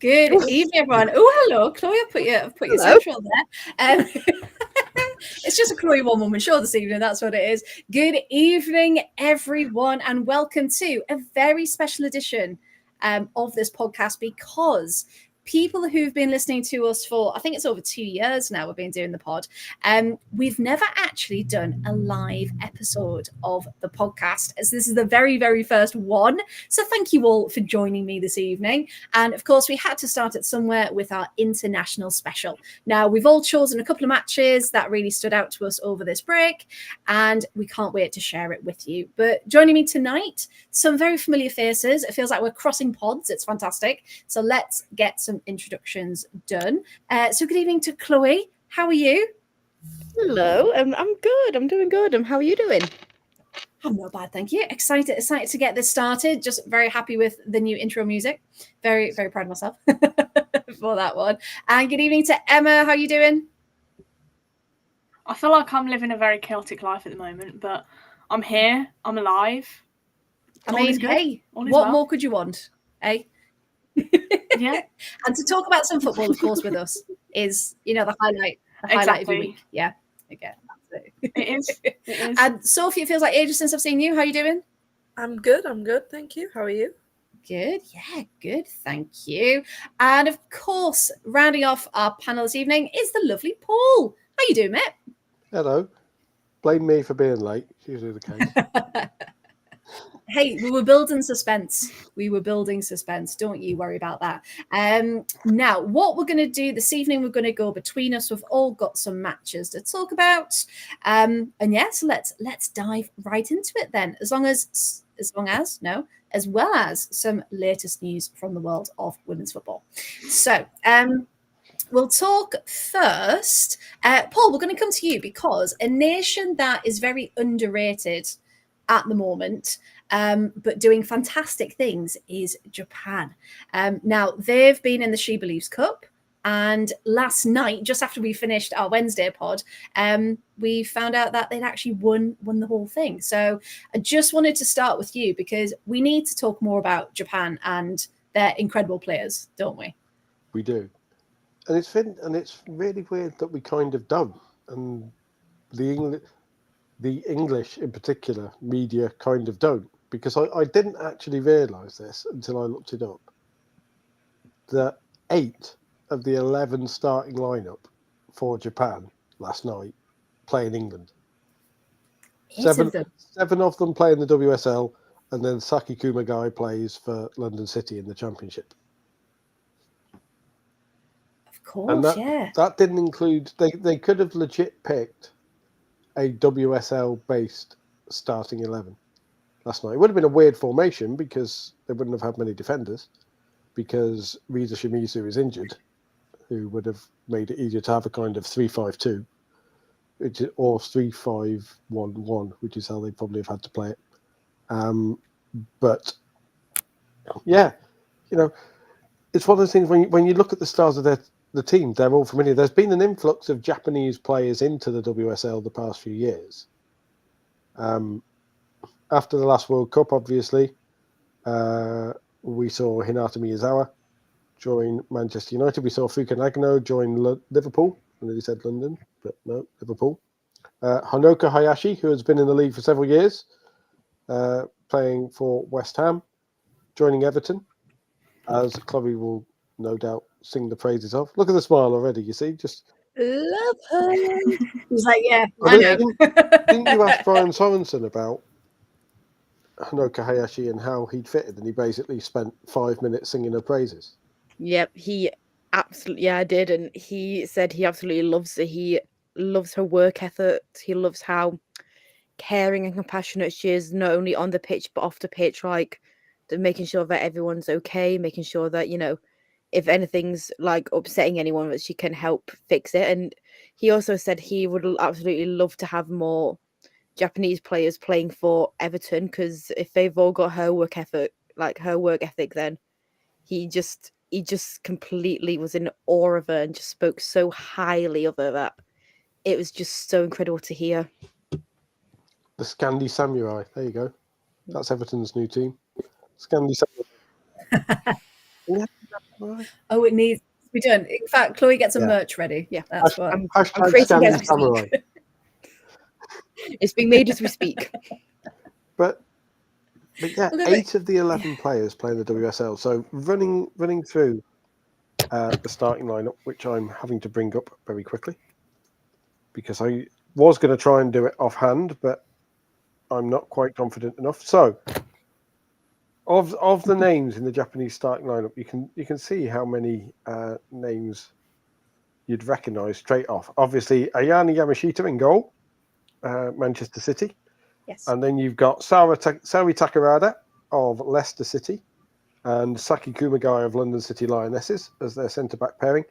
Good evening, everyone. Oh, hello, Chloe. I've put your social there. It's just a Chloe One Woman Show this evening. That's what it is. Good evening, everyone, and welcome to a very special edition of this podcast, because people who've been listening to us for, I think it's over 2 years now, we've been doing the pod. We've never actually done a live episode of the podcast, as this is the very, very first one. So thank you all for joining me this evening. And of course, we had to start it somewhere with our international special. Now, we've all chosen a couple of matches that really stood out to us over this break, and we can't wait to share it with you. But joining me tonight, some very familiar faces. It feels like we're crossing pods. It's fantastic. So let's get some introductions done. So good evening to Chloe. How are you? Hello, I'm good. I'm doing good. How are you doing? I'm not bad, thank you. Excited to get this started. Just very happy with the new intro music. Very, very proud of myself for that one. And good evening to Emma. How are you doing? I feel like I'm living a very chaotic life at the moment, but I'm here. I'm alive. I mean, hey, what more could you want? Eh? Yeah. And to talk about some football, of course, with us is, the highlight of the week. Yeah. Again. It is. And Sophie, it feels like ages since I've seen you. How are you doing? I'm good. Thank you. How are you? Good. Yeah, good. Thank you. And of course, rounding off our panel this evening is the lovely Paul. How you doing, mate? Hello. Blame me for being late. It's usually the case. Hey, we were building suspense. Don't you worry about that. Now, what we're going to do this evening, we're going to go between us. We've all got some matches to talk about. And yeah, so let's dive right into it then. As well as some latest news from the world of women's football. So, we'll talk first. Paul, we're going to come to you because a nation that is very underrated at the moment, but doing fantastic things, is Japan. Now, they've been in the She Believes Cup, and last night, just after we finished our Wednesday pod, we found out that they'd actually won the whole thing. So I just wanted to start with you, because we need to talk more about Japan and their incredible players, don't we? We do. And it's really weird that we kind of don't. And the English in particular media kind of don't, because I didn't actually realise this until I looked it up, that 8 of the 11 starting lineup for Japan last night play in England. 7 of them play in the WSL, and then Saki Kumagai plays for London City in the Championship. Of course, that didn't include, they could have legit picked a WSL-based starting 11 last night. It would have been a weird formation because they wouldn't have had many defenders, because Risa Shimizu is injured, who would have made it easier to have a kind of 3-5-2 or 3-5-1-1, which is how they probably have had to play it. But yeah, it's one of those things when you look at the stars of the team, they're all familiar. There's been an influx of Japanese players into the WSL the past few years. After the last World Cup, obviously, we saw Hinata Miyazawa join Manchester United. We saw Fuka Nagano join Liverpool. I nearly said London, but no, Liverpool. Honoka Hayashi, who has been in the league for several years, playing for West Ham, joining Everton, as Chloe will no doubt sing the praises of. Look at the smile already, you see? Just love her. He's like, yeah, I know. Didn't you ask Brian Sorensen about Honoka Hayashi and how he'd fitted, and he basically spent 5 minutes singing her praises? Yep, he absolutely, I did, and he said he absolutely loves her. He loves her work ethic. He loves how caring and compassionate she is, not only on the pitch but off the pitch, like making sure that everyone's okay, making sure that, if anything's like upsetting anyone, that she can help fix it. And he also said he would absolutely love to have more Japanese players playing for Everton, because if they've all got her work ethic, then he just completely was in awe of her and just spoke so highly of her that it was just so incredible to hear. The Scandi Samurai. There you go. That's Everton's new team. Scandi Samurai. Samurai. Oh, it needs to be done. In fact, Chloe gets a Yeah. merch ready. Yeah. That's what. I'm Hashtag creating Scandi as we speak. Samurai. It's being made as we speak. But yeah, Look at 8 of the 11 players playing the WSL. So running through the starting lineup, which I'm having to bring up very quickly because I was going to try and do it offhand, but I'm not quite confident enough. So, of the names in the Japanese starting lineup, you can see how many names you'd recognise straight off. Obviously, Ayane Yamashita in goal, Manchester City. Yes. And then you've got Sari Takarada of Leicester City and Saki Kumagai of London City Lionesses as their centre-back pairing.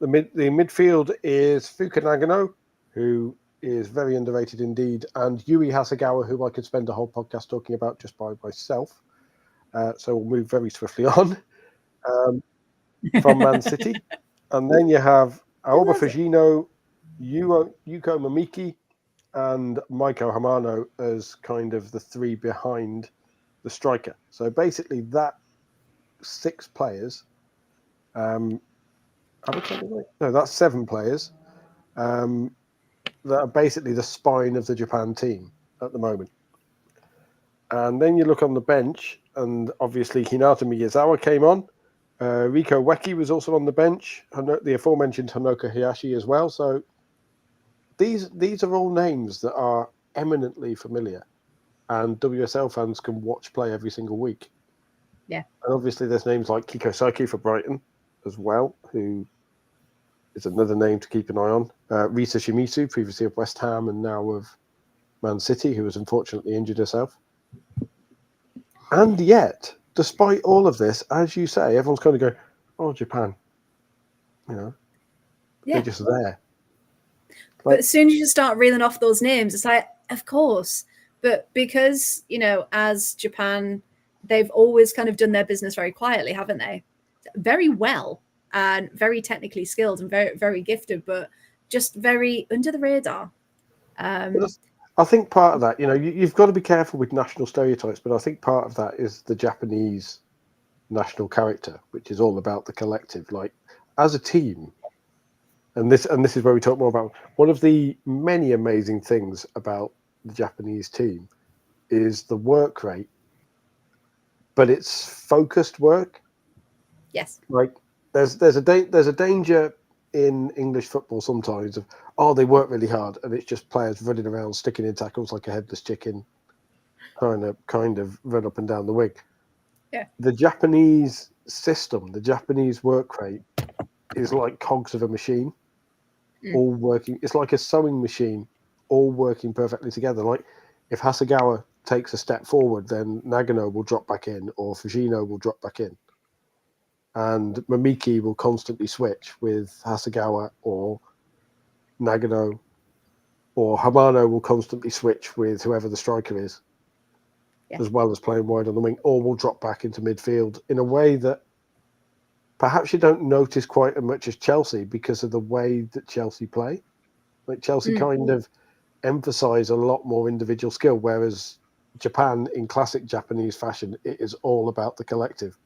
The midfield is Fuka Nagano, who is very underrated indeed, and Yui Hasegawa, who I could spend a whole podcast talking about just by myself. So we'll move very swiftly on from Man City. And then you have Aoba Fujino, Yuko Mamiki, and Maiko Hamano as kind of the 3 behind the striker. So basically that 6 players, no, that's 7 players that are basically the spine of the Japan team at the moment. And then you look on the bench, and obviously Hinata Miyazawa came on. Riko Ueki was also on the bench. The aforementioned Hanoka Hayashi as well. So these are all names that are eminently familiar, and WSL fans can watch play every single week. Yeah. And obviously there's names like Kiko Saiki for Brighton as well, who is another name to keep an eye on. Risa Shimizu, previously of West Ham and now of Man City, who has unfortunately injured herself. And yet, despite all of this, as you say, everyone's kind of going, oh, Japan. They're just there. But as soon as you start reeling off those names, it's like, of course. But because, as Japan, they've always kind of done their business very quietly, haven't they? Very well and very technically skilled and very, very gifted, but just very under the radar. I think part of that, you've got to be careful with national stereotypes, but I think part of that is the Japanese national character, which is all about the collective. Like, as a team, and this is where we talk more about one of the many amazing things about the Japanese team is the work rate, but it's focused work. Yes. Like there's a danger in English football sometimes of they work really hard and it's just players running around sticking in tackles like a headless chicken, trying to kind of run up and down the wing. Yeah. The Japanese system, the Japanese work rate is like cogs of a machine, all working. It's like a sewing machine, all working perfectly together. Like if Hasegawa takes a step forward, then Nagano will drop back in, or Fujino will drop back in, and Mamiki will constantly switch with Hasegawa, or Nagano, or Hamano will constantly switch with whoever the striker is, as well as playing wide on the wing, or will drop back into midfield in a way that perhaps you don't notice quite as much as Chelsea because of the way that Chelsea play. Like Chelsea kind of emphasize a lot more individual skill, whereas Japan, in classic Japanese fashion, it is all about the collective.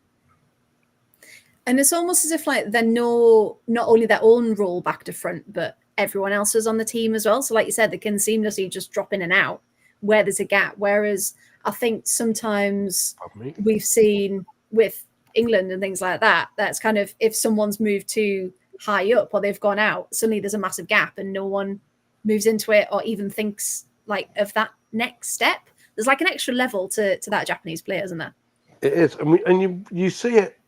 And it's almost as if like they know not only their own role back to front, but everyone else's on the team as well. So like you said, they can seamlessly just drop in and out where there's a gap. Whereas I think sometimes we've seen with England and things like that, that's kind of if someone's moved too high up or they've gone out, suddenly there's a massive gap and no one moves into it or even thinks like of that next step. There's like an extra level to that Japanese player, isn't there? It is. And you see it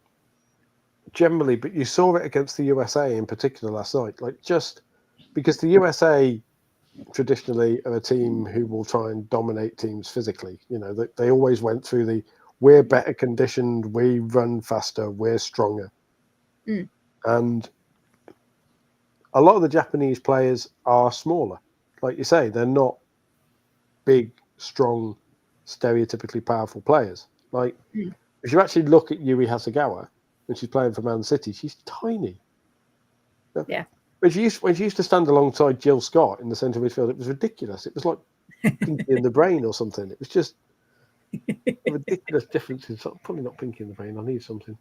generally, but you saw it against the USA in particular last night. Like just because the USA traditionally are a team who will try and dominate teams physically. They always went through we're better conditioned, we run faster, we're stronger. And a lot of the Japanese players are smaller. Like you say, they're not big, strong, stereotypically powerful players. Like if you actually look at Yui Hasegawa when she's playing for Man City, she's tiny. Yeah. When she used to stand alongside Jill Scott in the centre midfield, it was ridiculous. It was like Pinky in the Brain or something. It was just a ridiculous difference. Probably not Pinky in the Brain. I need something.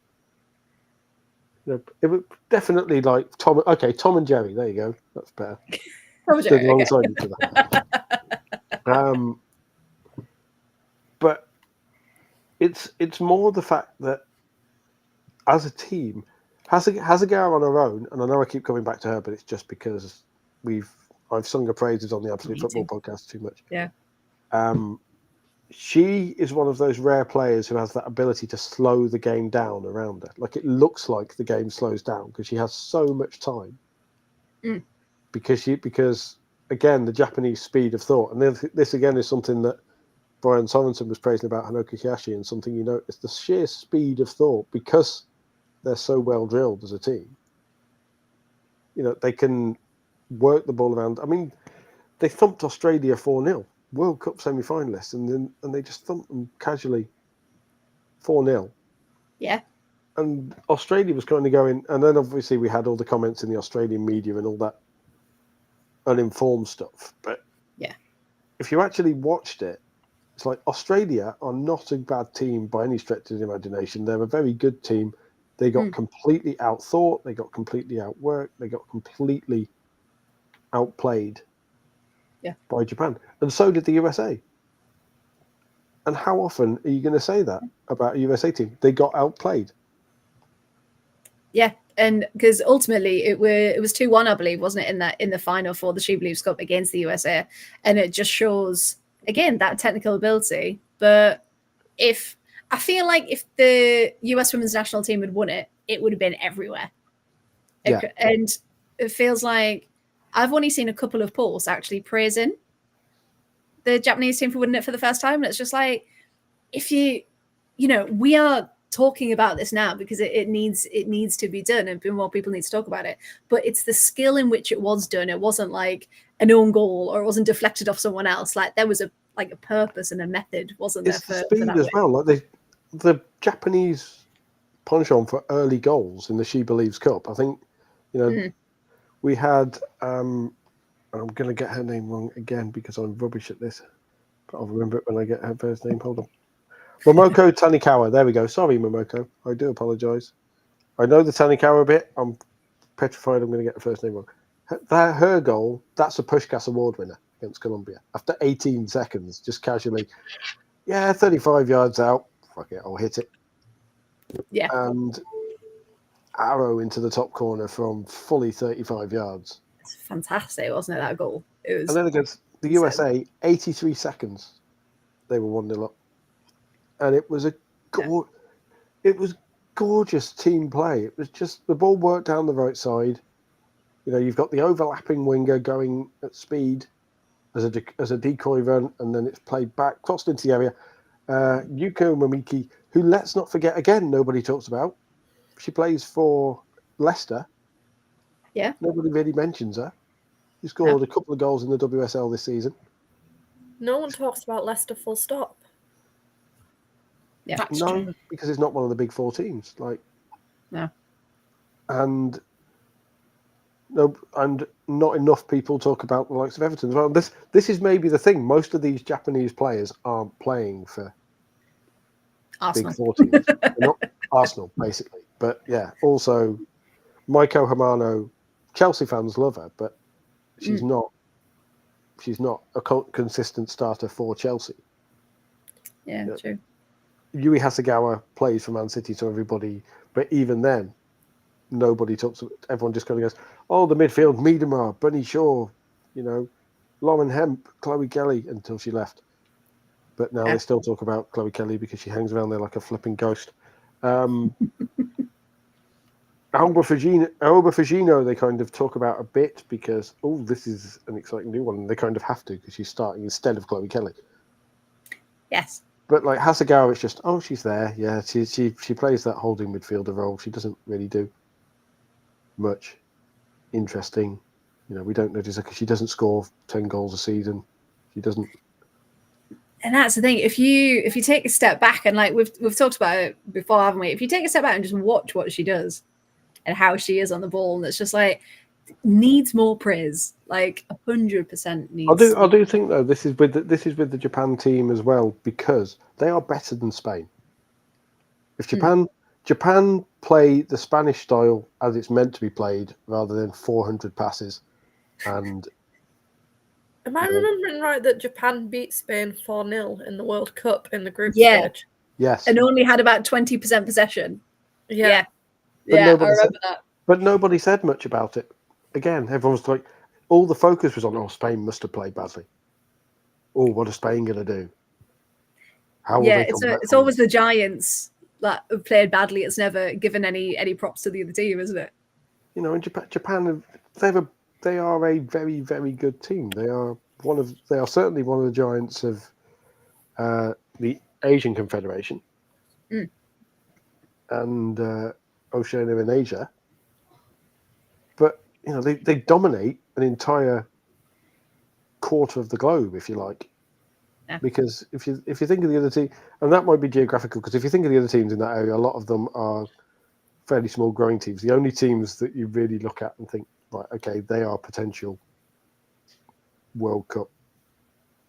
It was definitely like Tom. Okay, Tom and Jerry. There you go. That's better. Tom Stood Jerry, okay. alongside each other. But it's more the fact that as a team, Hasegawa on her own, and I know I keep coming back to her, but it's just because I've sung her praises on the Absolute Me Football too. podcast too much. Yeah. She is one of those rare players who has that ability to slow the game down around her. Like, it looks like the game slows down because she has so much time. Mm. Because again, the Japanese speed of thought, and this again is something that Brian Sorensen was praising about Hanoki Hiyashi, and something you notice, the sheer speed of thought, because they're so well drilled as a team. They can work the ball around. I mean, they thumped Australia 4-0. World Cup semi-finalists, and they just thumped them casually 4-0. Yeah. And Australia was kind of going, and then obviously we had all the comments in the Australian media and all that uninformed stuff. But yeah, if you actually watched it, it's like Australia are not a bad team by any stretch of the imagination. They're a very good team. They got completely outthought. They got completely outworked. They got completely outplayed. Yeah. By Japan, and so did the USA. And how often are you going to say that about a USA team? They got outplayed. Yeah, and because ultimately it was 2-1, I believe, wasn't it, in the final for the She Believes Cup against the USA, and it just shows again that technical ability. But I feel like if the US women's national team had won it, it would have been everywhere. Yeah. And it feels like I've only seen a couple of posts actually praising the Japanese team for winning it for the first time. And it's just like, if we are talking about this now because it needs to be done, and more people need to talk about it. But it's the skill in which it was done. It wasn't like an own goal, or it wasn't deflected off someone else. Like, there was a purpose and a method, wasn't there? It's the speed as well. Like the Japanese penchant for early goals in the She Believes Cup. I think, we had, and I'm going to get her name wrong again because I'm rubbish at this, but I'll remember it when I get her first name. Hold on. Momoko Tanikawa. There we go. Sorry, Momoko. I do apologise. I know the Tanikawa bit. I'm petrified I'm going to get the first name wrong. Her goal, that's a Pushkas Award winner against Colombia. After 18 seconds, just casually, 35 yards out. Fuck it, I'll hit it. Yeah. And arrow into the top corner from fully 35 yards. It's fantastic, wasn't it, that goal? It was. And then against the USA, 83 seconds, they were 1-0 up. And it was it was gorgeous team play. It was just, the ball worked down the right side. You've got the overlapping winger going at speed as a decoy run, and then it's played back, crossed into the area. Yuko Momiki, who, let's not forget, again, nobody talks about. She plays for Leicester. Yeah. Nobody really mentions her. She scored a couple of goals in the WSL this season. No one talks about Leicester full stop. Yeah. That's No, true. because it's not one of the big four teams. No. And not enough people talk about the likes of Everton as well. This is maybe the thing. Most of these Japanese players aren't playing for Arsenal. big four teams. They're not Arsenal, basically. But yeah, also Maiko Hamano, Chelsea fans love her, but she's not a consistent starter for Chelsea. Yeah, true. Yui Hasegawa plays for Man City, so everybody, but even then, nobody talks. Everyone just kind of goes, "Oh, the midfield: Miedemar, Bunny Shaw, Lauren Hemp, Chloe Kelly," until she left. But now they still talk about Chloe Kelly because she hangs around there like a flipping ghost. Alba Fugino, they kind of talk about a bit because, this is an exciting new one, and they kind of have to because she's starting instead of Chloe Kelly. Yes. But like Hasegawa, it's just, she's there. Yeah, she plays that holding midfielder role. She doesn't really do much interesting. We don't notice her because she doesn't score 10 goals a season. She doesn't. And that's the thing. If you take a step back, and like we've talked about it before, haven't we? If you take a step back and just watch what she does and how she is on the ball, and it's just like, needs more praise. Like 100% needs. I do think though this is with the Japan team as well, because they are better than Spain. If Japan play the Spanish style as it's meant to be played, rather than 400 passes. And Am I remembering right that Japan beat Spain 4-0 in the World Cup in the group Yeah. stage? yes, And only had about 20% possession. Yeah. But Yeah, I nobody said- remember that. but nobody said much about it. Again, everyone was like, all the focus was on, oh, Spain must have played badly. Oh, what are Spain going to do? How will Yeah, they come back it's from always this? the Giants that have played badly. It's never given any props to the other team, isn't it? You know, in Japan, they are a very, very good team. They are certainly one of the giants of the Asian Confederation and Oceania and Asia. But you know, they dominate an entire quarter of the globe, if you like. Yeah. Because if you think of the other team, and that might be geographical, because if you think of the other teams in that area, a lot of them are fairly small growing teams. The only teams that you really look at and think, right, okay, they are potential World Cup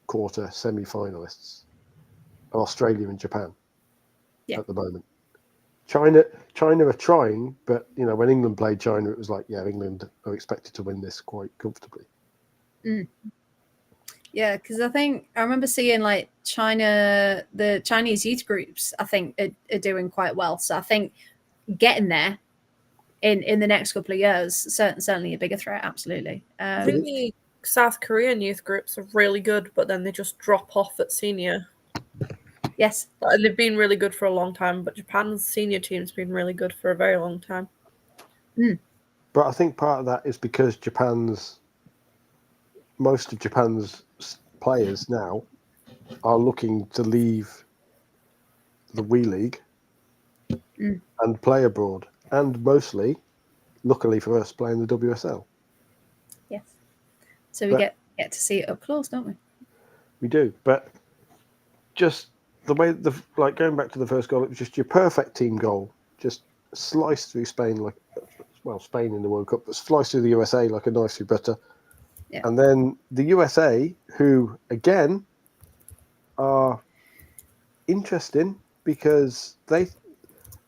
quarter semi-finalists are Australia and Japan at the moment. China are trying, but you know, when England played China, it was like, yeah, England are expected to win this quite comfortably. Yeah, because I remember seeing like China, the Chinese youth groups, I think are doing quite well. So I think getting there in the next couple of years, certainly a bigger threat. Absolutely. I think the South Korean youth groups are really good, but then they just drop off at senior. Yes. Like, they've been really good for a long time, but Japan's senior team's been really good for a very long time. But I think part of that is because most of Japan's players now are looking to leave the WE League and play abroad, and mostly, luckily for us, play in the WSL. Yes. So we get to see it up close, don't we? We do, but just the way going back to the first goal, it was just your perfect team goal, just sliced through Spain Spain in the World Cup, but sliced through the USA like a knife through butter. Yeah. And then the USA, who again are interesting because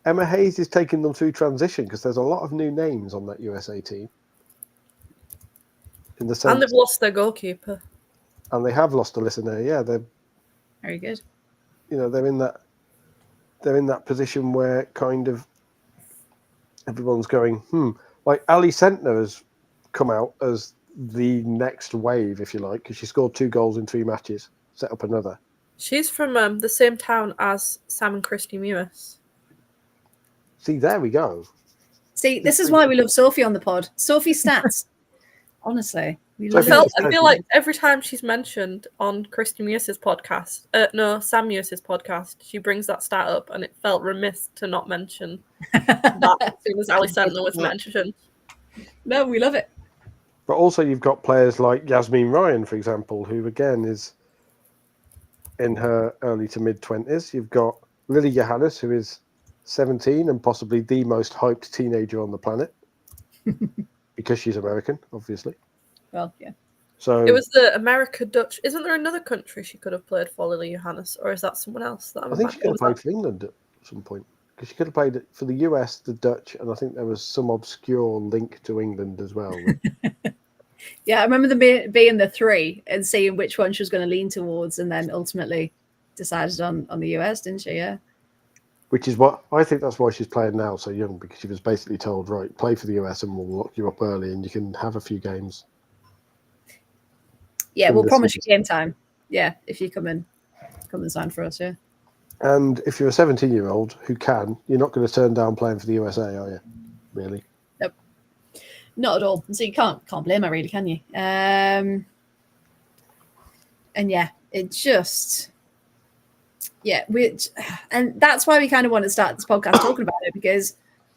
Emma Hayes is taking them through transition, because there's a lot of new names on that USA team. In the sense, And they've lost their goalkeeper. and they have lost a listener. Yeah, they're Very good. they're in that position where kind of everyone's going, like Ali Sentner has come out as the next wave, if you like, because she scored 2 goals in 3 matches, set up another. She's from the same town as Sam and Christy Mewis. See, there we go. See, this is why we love Sophie on the pod. Sophie stats. Honestly, we love Sophie- it. I feel like every time she's mentioned on Christy Mewis's podcast, Sam Mewis's podcast, she brings that stat up, and it felt remiss to not mention that as soon as Ali Sentner was mentioned. No, we love it. But also you've got players like Yasmin Ryan, for example, who again is in her early to mid-20s. You've got Lily Johannes, who is 17 and possibly the most hyped teenager on the planet because she's American, obviously. Well, yeah. So It was the America-Dutch. Isn't there another country she could have played for, Lily Johannes, or is that someone else? That I think she could have played for England at some point, because she could have played for the US, the Dutch, and I think there was some obscure link to England as well. Yeah, I remember them being the 3 and seeing which one she was going to lean towards, and then ultimately decided on the US, didn't she? Yeah. Which is what I think that's why she's playing now so young, because she was basically told, right, play for the US and we'll lock you up early and you can have a few games. Yeah, In we'll the promise you season. game time. Yeah, if you come and sign for us, yeah. And if you're a 17-year-old who can, you're not going to turn down playing for the USA, are you? Really? Nope. Not at all. So you can't blame her, really, can you? And yeah, it just and that's why we kind of want to start this podcast talking about it, because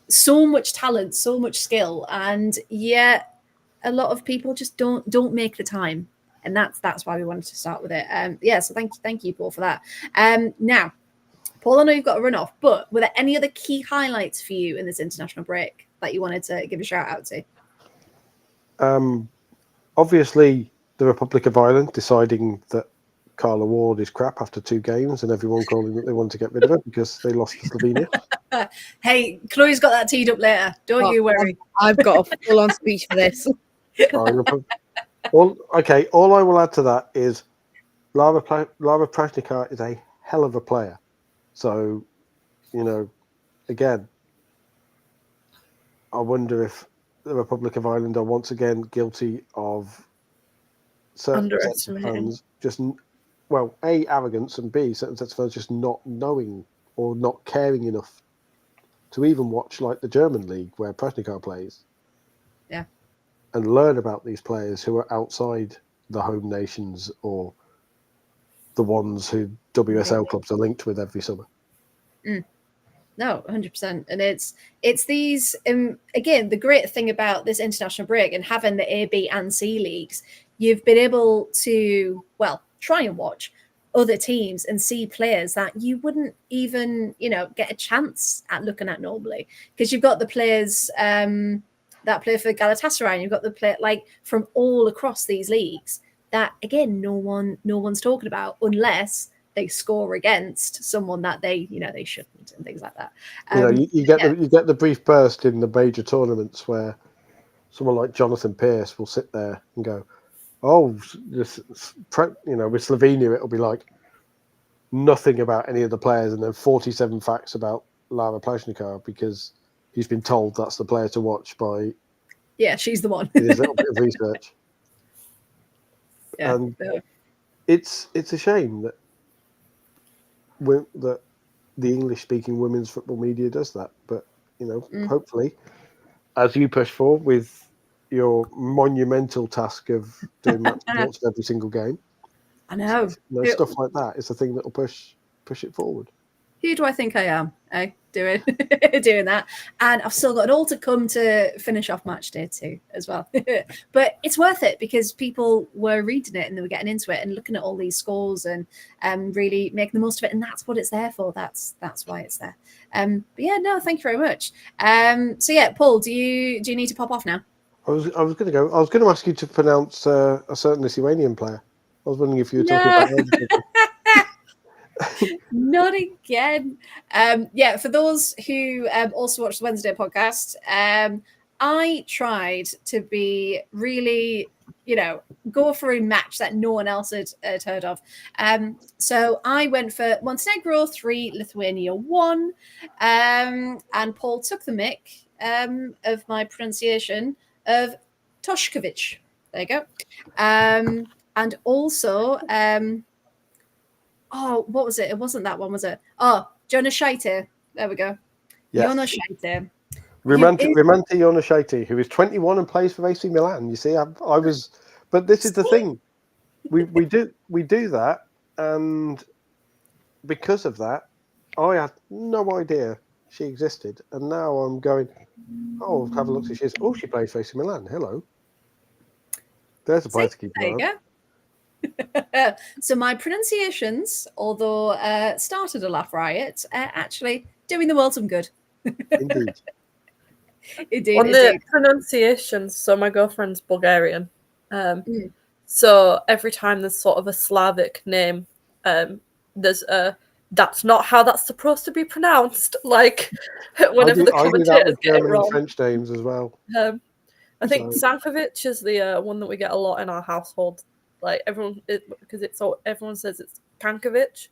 so much talent, so much skill, and yet a lot of people just don't make the time, and that's why we wanted to start with it. So thank you, Paul, for that. Now, Paul, I know you've got to run off, but were there any other key highlights for you in this international break that you wanted to give a shout out to? Obviously, the Republic of Ireland deciding that Carla Ward is crap after 2 games, and everyone calling that they want to get rid of her because they lost to Slovenia. Hey, Chloe's got that teed up later. Don't you worry. I've got a full-on speech for this. All I will add to that is Lara Prashnikar is a hell of a player. So, again, I wonder if the Republic of Ireland are once again guilty of certain sets of Underestimating. fans just, well, A, arrogance, and B, certain sets of fans just not knowing or not caring enough to even watch like the German league where Prashnikar plays. Yeah. And learn about these players who are outside the home nations or the ones who WSL clubs are linked with every summer. No, 100%. And it's these, again, the great thing about this international break and having the A, B, and C leagues, you've been able to, well, try and watch other teams and see players that you wouldn't even, get a chance at looking at normally. Because you've got the players that play for Galatasaray, and you've got the player like from all across these leagues that, again, no one's talking about unless they score against someone that they shouldn't, and things like that. You get the brief burst in the major tournaments where someone like Jonathan Pearce will sit there and go, "Oh, with Slovenia, it'll be like nothing about any of the players, and then 47 facts about Lara Prashnikar because he's been told that's the player to watch by." Yeah, she's the one. His little bit of research. Yeah, and it's a shame that the English-speaking women's football media does that. But hopefully, as you push forward with your monumental task of doing match reports for every single game, I know. Stuff like that is the thing that will push it forward. Who do I think I am? Doing that, and I've still got it all to come to finish off match day 2 as well. But it's worth it because people were reading it and they were getting into it and looking at all these scores and really making the most of it. And that's what it's there for. That's why it's there. But yeah, no, thank you very much. So yeah, Paul, do you need to pop off now? I was going to go. I was going to ask you to pronounce a certain Lithuanian player. I was wondering if you were talking about her. Not again. Yeah, for those who also watch the Wednesday podcast, I tried to be really, go for a match that no one else had heard of. So I went for Montenegro 3, Lithuania 1, and Paul took the mick of my pronunciation of Toshkovic. There you go. And also... what was it? It wasn't that one, was it? Oh, Jonas Scheite. There we go. Yes. Jonas Scheite. Rimante Jonas Scheite, who is 21 and plays for AC Milan. You see, I was, but this is the thing. We do that, and because of that, I had no idea she existed, and now I'm going. Oh, have a look. She plays for AC Milan. Hello. There's a player to keep an eye on. So my pronunciations, although started a laugh riot, actually doing the world some good. Indeed. Indeed. On the pronunciations, so my girlfriend's Bulgarian. So every time there's sort of a Slavic name, there's a that's not how that's supposed to be pronounced. Like whenever the commentators get it wrong. And French names as well. I think Sankovic is the one that we get a lot in our household. Like everyone says it's Kankovic,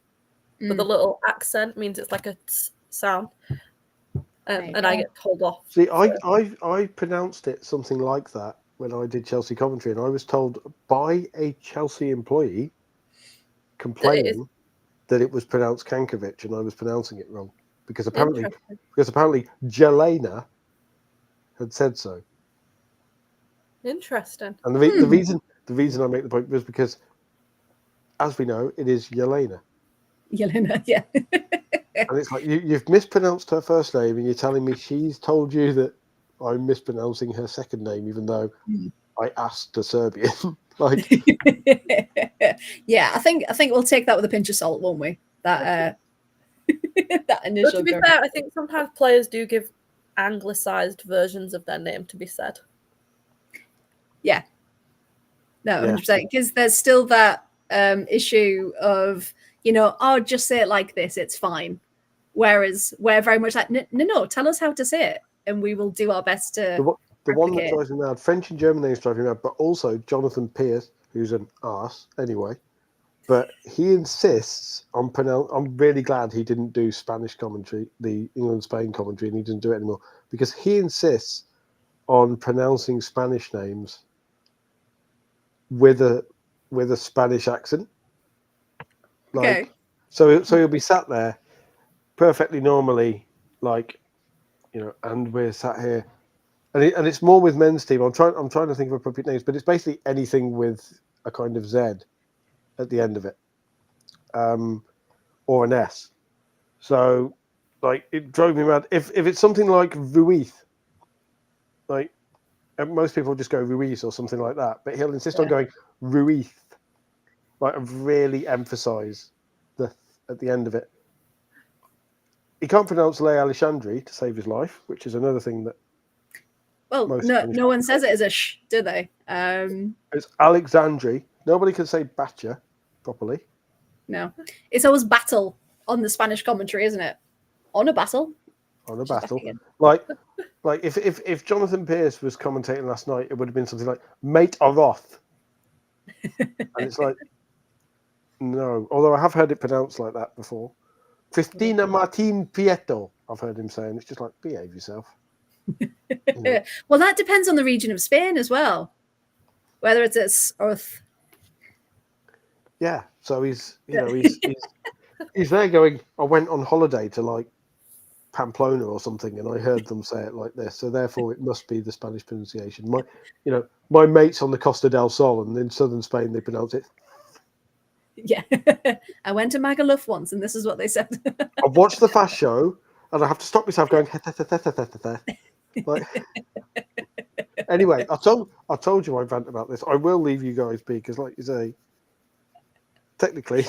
but the little accent means it's like a t sound, and I get told off. See, I pronounced it something like that when I did Chelsea commentary, and I was told by a Chelsea employee complaining that it was pronounced Kankovic, and I was pronouncing it wrong because apparently Jelena had said so. Interesting. And the reason I make the point was because, as we know, it is Yelena. Yelena, yeah. And it's like you've mispronounced her first name, and you're telling me she's told you that I'm mispronouncing her second name, even though I asked a Serbian. Like, yeah, I think we'll take that with a pinch of salt, won't we? That that initial. But to be fair, I think sometimes players do give anglicised versions of their name to be said. Yeah. No, 100%. Because there's still that issue of, just say it like this, it's fine. Whereas we're very much like, no, tell us how to say it, and we will do our best to. The one that replicate. drives me mad, French and German names drive me mad, but also Jonathan Pierce, who's an arse anyway. But he insists on pronounce. I'm really glad he didn't do Spanish commentary, the England-Spain commentary, and he doesn't do it anymore because he insists on pronouncing Spanish names with a Spanish accent. Okay. So he'll be sat there perfectly normally, like, you know, and we're sat here, and it's more with men's team. I'm trying to think of appropriate names, but it's basically anything with a kind of Z at the end of it, or an S. So, like, it drove me mad. If it's something like Ruiz, like, most people just go Ruiz or something like that, but he'll insist on going Ruiz, like, really emphasize the at the end of it. He can't pronounce Le Alexandri to save his life, which is another thing that. Well, no one says it as a sh, do they? It's Alexandri. Nobody can say Batcha properly. No, it's always battle on the Spanish commentary, isn't it? On a battle. On a battle, like if Jonathan Pierce was commentating last night, it would have been something like "Mate Aroth," and it's like, no. Although I have heard it pronounced like that before. Cristina Martin Prieto, I've heard him saying. It's just like, behave yourself. Well, that depends on the region of Spain as well, whether it's Earth. Yeah, so he's there going, I went on holiday to like Pamplona or something, and I heard them say it like this, so therefore it must be the Spanish pronunciation. My mates on the Costa del Sol, and in southern Spain they pronounce it. Yeah, I went to Magaluf once, and this is what they said. I watched the Fast Show, and I have to stop myself going. Like, anyway, I told you I rant about this. I will leave you guys be because, like you say, technically,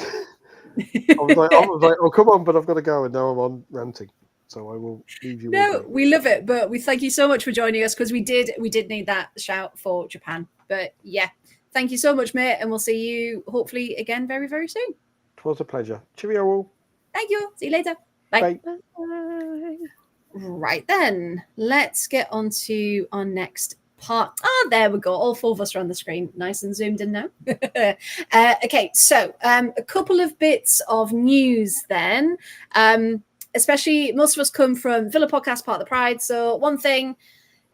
I was like, oh come on, but I've got to go, and now I'm on ranting. So I will leave you. No, we love it, but we thank you so much for joining us because we did need that shout for Japan. But yeah, thank you so much, mate, and we'll see you hopefully again very, very soon. It was a pleasure. Cheerio all. Thank you. See you later. Bye. Bye. Bye. Right then, let's get on to our next part. Ah, there we go. All four of us are on the screen, nice and zoomed in now. Okay, so a couple of bits of news then. Especially, most of us come from Villa Podcast, part of the Pride. So one thing,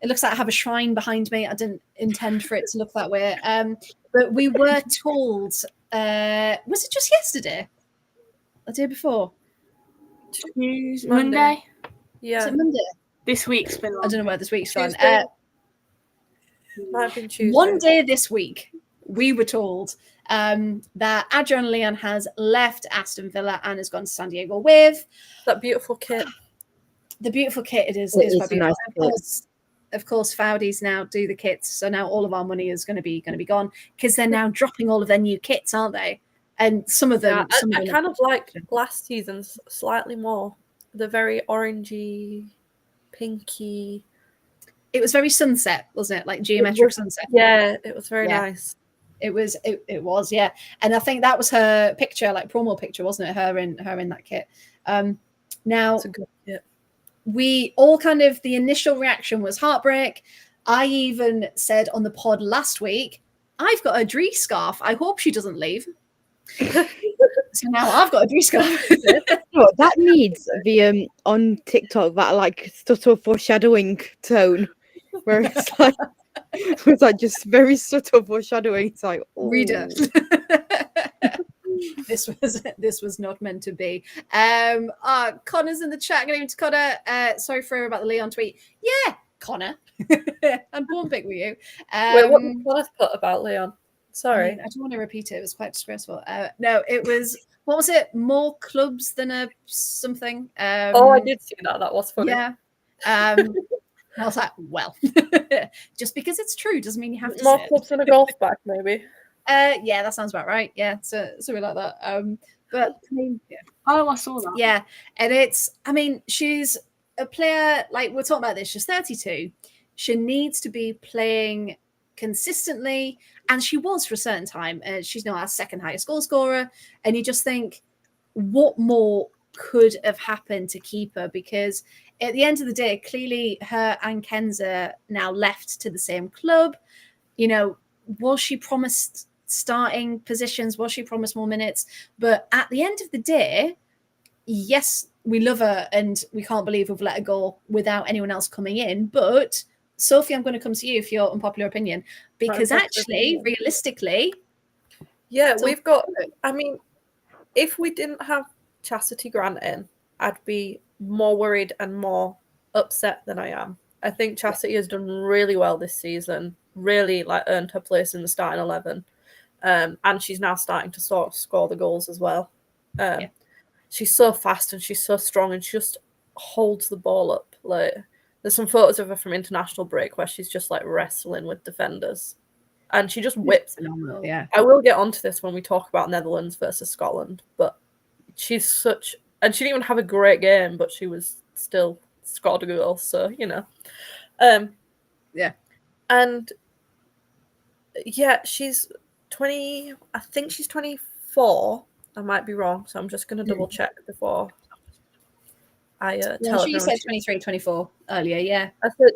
it looks like I have a shrine behind me. I didn't intend for it to look that way. But we were told, was it just yesterday? The day before? Monday. Yeah. Was it Monday? This week's been long. I don't know where this week's gone. Tuesday. Might have been Tuesday. One day this week, we were told that Adrian Leon has left Aston Villa and has gone to San Diego with that beautiful kit. The beautiful kit. It is It is quite a nice beautiful. kit. Of course, Faudi's now do the kits, so now all of our money is going to be gone because they're now dropping all of their new kits, aren't they? And some of them. Yeah, I kind of like last season's slightly more. The very orangey, pinky. It was very sunset, wasn't it? Like geometric sunset. Yeah, it was very nice. It was, yeah. And I think that was her picture, like promo picture, wasn't it? Her in that kit. Now, It's a good kit. we all kind of, the initial reaction was heartbreak. I even said on the pod last week, I've got a Dree scarf. I hope she doesn't leave. So now I've got a Dree scarf. No, that needs the on TikTok that like subtle foreshadowing tone, where it's like just very subtle foreshadowing. It's like Reader. This was not meant to be. Connor's in the chat. Good evening to Connor. Sorry for about the Leon tweet. Yeah, Connor. I'm born big with you. Wait, what did I put about Leon? Sorry. I don't want to repeat it. It was quite disgraceful. No, it was, what was it? More clubs than a something. I did see that. That was funny. Yeah. I was like, well, just because it's true doesn't mean you have to More say clubs than a golf bag, maybe. yeah, that sounds about right. Yeah, so something like that. But I mean, yeah. Oh, I saw that. Yeah, and it's, I mean, she's a player, like we're talking about this, she's 32. She needs to be playing consistently, and she was for a certain time. She's now our second highest goal scorer, and you just think, what more could have happened to keep her, because at the end of the day, clearly her and Kenza now left to the same club. You know, was she promised starting positions? Was she promised more minutes? But at the end of the day, yes, we love her and we can't believe we've let her go without anyone else coming in. But Sophie, I'm going to come to you for your unpopular opinion, because actually, realistically, yeah, so- we've got. I mean, if we didn't have Chastity Grant in, I'd be more worried and more upset than I am. I think Chastity has done really well this season, really like earned her place in the starting 11. And she's now starting to sort of score the goals as well. She's so fast and she's so strong and she just holds the ball up. Like, there's some photos of her from international break where she's just like wrestling with defenders and she just whips. Phenomenal, yeah. I will get onto this when we talk about Netherlands versus Scotland, but she's such, and she didn't even have a great game, but she was still scored a goal, so you know. Yeah. And yeah, she's 20, I think she's 24. I might be wrong, so I'm just going to double check before I tell she everyone. said 23, 24 earlier, yeah.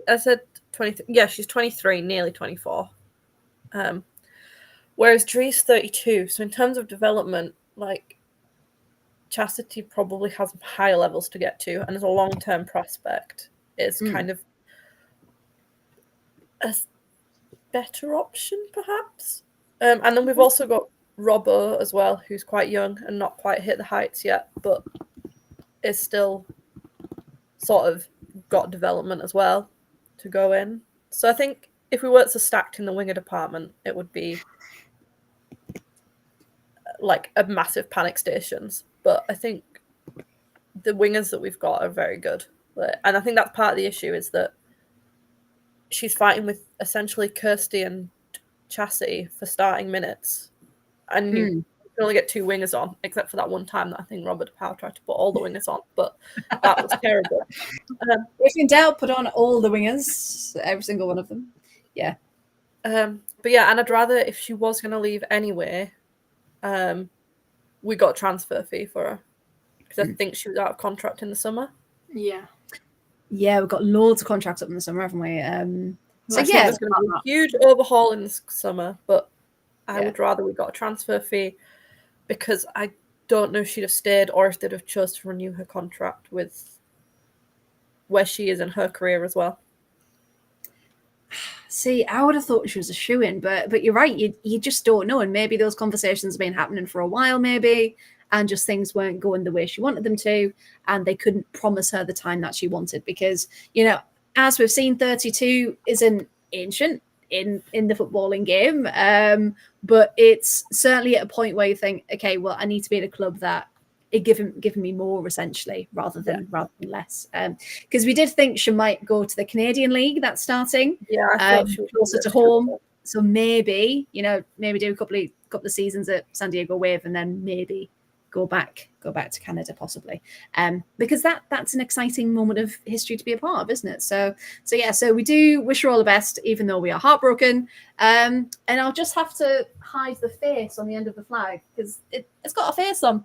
I said 23. Yeah, she's 23, nearly 24. Whereas Dree's 32. So in terms of development, like, Chastity probably has higher levels to get to, and as a long-term prospect, is kind of a better option, perhaps. And then we've also got Robbo as well, who's quite young and not quite hit the heights yet, but is still sort of got development as well to go in. So I think if we were to stacked in the winger department, it would be like a massive panic stations. But I think the wingers that we've got are very good. And I think that's part of the issue, is that she's fighting with essentially Kirsty and Chastity for starting minutes. And you can only get 2 wingers on, except for that one time that I think Robert Powell tried to put all the wingers on, but that was terrible. If in doubt, put on all the wingers, every single one of them. Yeah. But yeah, and I'd rather, if she was going to leave anyway, we got a transfer fee for her, because I think she was out of contract in the summer. Yeah. Yeah, we've got loads of contracts up in the summer, haven't we? So I think yeah, there's going to be a huge overhaul in the summer, but I would rather we got a transfer fee, because I don't know if she'd have stayed or if they'd have chose to renew her contract with where she is in her career as well. see, I would have thought she was a shoo-in, but you're right, you just don't know, and maybe those conversations have been happening for a while, maybe, and just things weren't going the way she wanted them to, and they couldn't promise her the time that she wanted, because, you know, as we've seen, 32 isn't ancient in the footballing game, but it's certainly at a point where you think, okay, well, I need to be at a club that it giving me more, essentially, rather than less, because we did think she might go to the Canadian League that's starting, Yeah, I thought she was closer to home. So maybe, you know, maybe do a couple of seasons at San Diego Wave, and then maybe go back to Canada, possibly, because that's an exciting moment of history to be a part of, isn't it? So yeah, so we do wish her all the best, even though we are heartbroken. And I'll just have to hide the face on the end of the flag, because it's got a face on.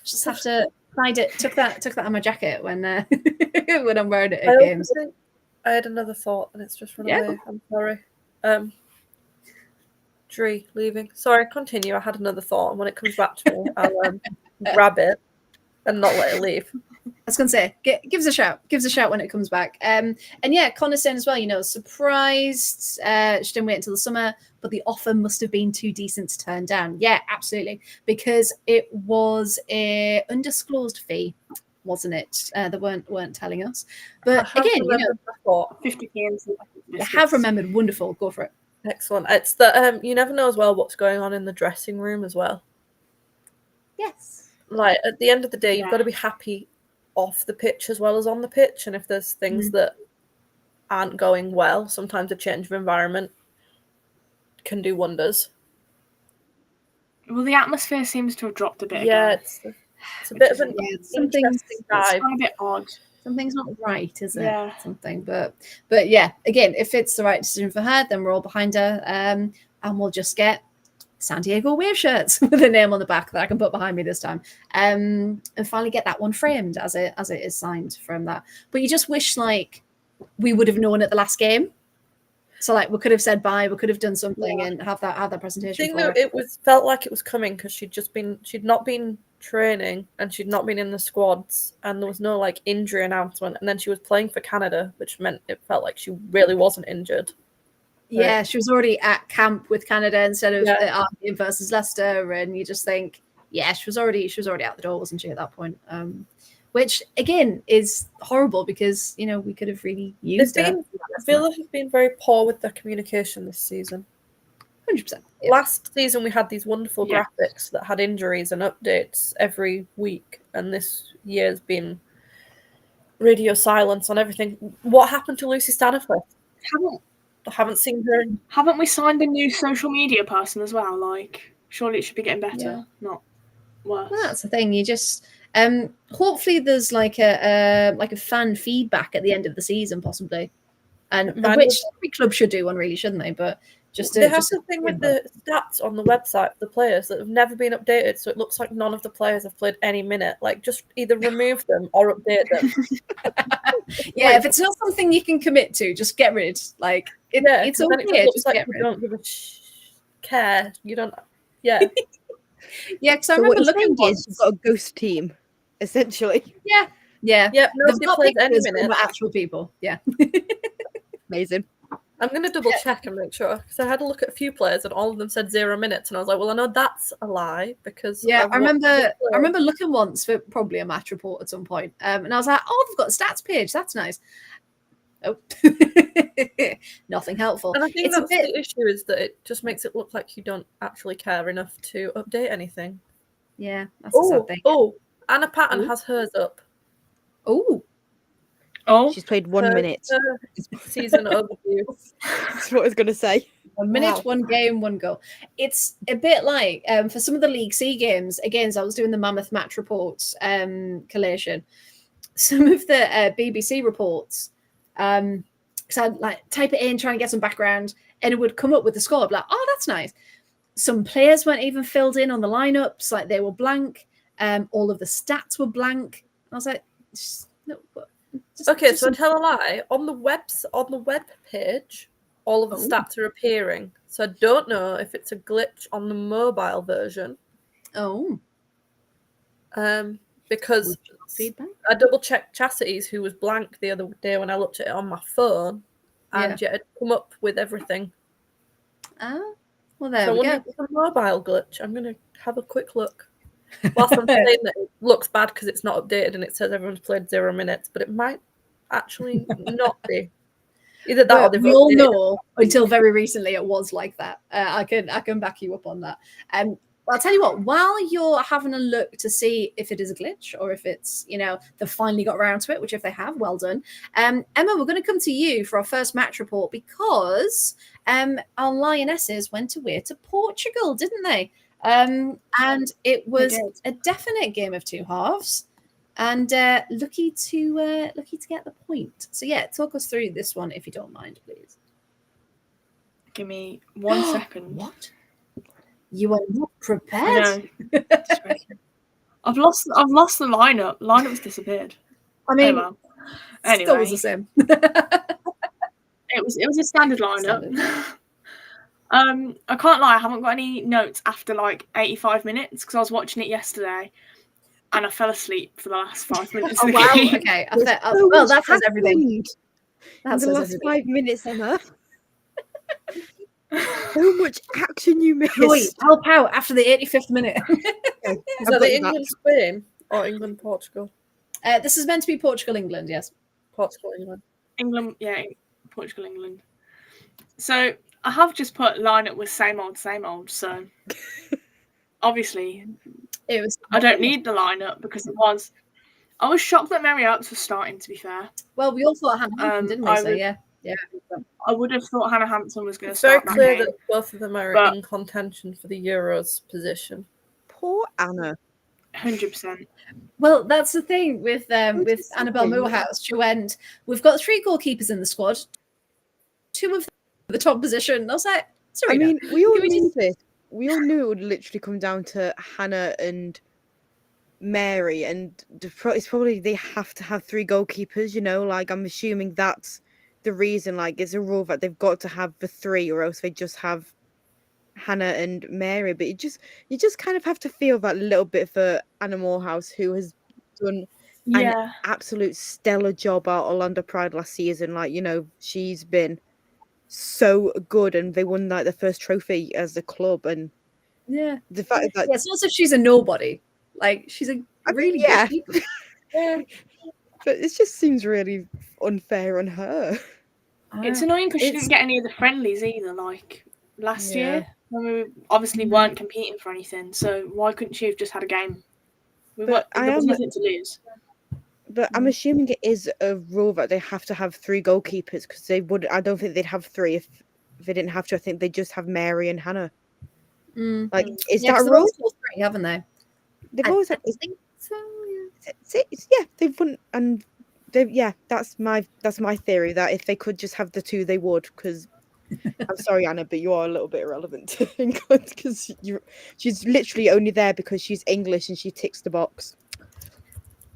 Just have to hide it. Took that on my jacket when when I'm wearing it at games. I had another thought and it's just run away. I'm sorry. Dree leaving. Sorry, continue. I had another thought, and when it comes back to me, I'll grab it and not let it leave. I was going to say, give us a shout. Give us a shout when it comes back. And yeah, Connor saying as well, you know, surprised she didn't wait until the summer, but the offer must have been too decent to turn down. Yeah, absolutely. Because it was a undisclosed fee, wasn't it? They weren't telling us. But again, you know, 50 games. I have remembered. Wonderful. Go for it. Excellent. It's that you never know as well what's going on in the dressing room as well. Yes. Like, at the end of the day, you've got to be happy off the pitch as well as on the pitch. And if there's things that aren't going well, sometimes a change of environment can do wonders. Well, the atmosphere seems to have dropped a bit. Yeah, again, it's a bit of an something interesting vibe. it's a bit odd. Something's not right, is it? Yeah. Something, but yeah. Again, if it's the right decision for her, then we're all behind her, and we'll just get San Diego Wave shirts with a name on the back that I can put behind me this time, and finally get that one framed as it is signed from that. But you just wish like we would have known at the last game. So like we could have said bye, we could have done something and have that presentation. I think that it felt like it was coming because she'd not been training and she'd not been in the squads, and there was no like injury announcement, and then she was playing for Canada, which meant it felt like she really wasn't injured. Yeah, she was already at camp with Canada instead of Argentina versus Leicester, and you just think, yeah, she was already out the door, wasn't she, at that point? Which again is horrible because we could have really used her. Villa have been very poor with their communication this season. 100%. Yeah. Last season we had these wonderful graphics that had injuries and updates every week, and this year's been radio silence on everything. What happened to Lucy Staniforth? I haven't seen her. Haven't we signed a new social media person as well? Like, surely it should be getting better, not worse. Well, that's the thing. You just hopefully there's like a fan feedback at the end of the season, possibly, and which every club should do one, really, shouldn't they? But they have something with the stats on the website for the players that have never been updated, so it looks like none of the players have played any minute. Like, just either remove them or update them. If it's not something you can commit to, just get rid. Like, it's okay. Just like get rid. You don't give a care. You don't. Yeah. Because I remember looking once. You've got a ghost team, essentially. Yeah. Nobody plays any minute. Actual people. Yeah. Amazing. I'm going to double check and make sure, because I had a look at a few players and all of them said 0 minutes, and I was like, well, I know that's a lie because I remember looking once for probably a match report at some point, and I was like, oh, they've got a stats page, that's nice. Oh, nothing helpful. And I think the issue is that it just makes it look like you don't actually care enough to update anything. Yeah, that's the sad thing. Oh, Anna Patton has hers up. She's played 1 minute. Season overview. That's what I was going to say. 1 minute, 1 game, 1 goal. It's a bit like for some of the League C games, again, as I was doing the Mammoth match reports collation, some of the BBC reports, because I'd like type it in, trying to get some background, and it would come up with the score. I'd be like, oh, that's nice. Some players weren't even filled in on the lineups, like they were blank. All of the stats were blank. I was like, no. So I tell a lie. On the web page, all of the stats are appearing. So I don't know if it's a glitch on the mobile version. Because feedback. I double checked Chastity's, who was blank the other day when I looked at it on my phone, and yet it come up with everything. Well, there we go. It's a mobile glitch. I'm going to have a quick look. Whilst I'm saying that it looks bad because it's not updated and it says everyone's played 0 minutes, but it might actually not be. Either that or they've we all know until very recently it was like that. I can back you up on that. I'll tell you what, while you're having a look to see if it is a glitch or if it's, they've finally got around to it, which if they have, well done. Emma, we're going to come to you for our first match report because our Lionesses went away to Portugal, didn't they? And it was a definite game of two halves, and lucky to get the point. So talk us through this one if you don't mind, please. Give me 1 second. What? You are not prepared. I've lost the lineup. Lineup's disappeared. I mean, anyway, still was the same. It was a standard lineup. I can't lie, I haven't got any notes after like 85 minutes because I was watching it yesterday and I fell aslep for the last 5 minutes. Oh, wow. Okay. Well, that says everything. That's the last 5 minutes, Emma. So much action you missed. Joy, help out after the 85th minute. Okay, is that the England-Spain or England-Portugal? This is meant to be Portugal-England, yes. Portugal-England. England, Portugal-England. So I have just put lineup with same old, so obviously it was. I don't need the lineup because I was shocked that Mary Oaks was starting, to be fair. Well, we all thought Hannah Hampton, didn't we? I would have thought Hannah Hampton was going to It's start. very clear that both of them are in contention for the Euros position. Poor Anna. 100%. Well, that's the thing with Annabelle Moorhouse. She went, we've got 3 goalkeepers in the squad, 2 of them at the top position. I was like, sorry. I mean, we all knew this. we all knew it would literally come down to Hannah and Mary, and it's probably they have to have 3 goalkeepers. You know, like I'm assuming that's the reason. Like it's a rule that they've got to have the 3, or else they just have Hannah and Mary. But you just kind of have to feel that little bit for Anna Morehouse, who has done Yeah. an absolute stellar job at Orlando Pride last season. Like, you know, she's been so good, and they won like the first trophy as a club, and Yeah. the fact that Yeah, it's not as if she's a nobody. Like she's a really yeah. good keeper. Yeah. But it just seems really unfair on her. It's annoying because she It's- didn't get any of the friendlies either, like last Yeah. year when we obviously weren't competing for anything. So why couldn't she have just had a game? But There was nothing to lose. But I'm assuming it is a rule that they have to have 3 goalkeepers, because they would. I don't think they'd have 3 if they didn't have to. I think they just have Mary and Hannah. Like, is Yeah, that 'cause a they've rule? always got 3, haven't they? They've I always. think so. Yeah, they've won, and they. Yeah, that's my theory, that if they could just have the 2, they would. Because I'm sorry, Anna, but you are a little bit irrelevant to England, because she's literally only there because she's English and she ticks the box.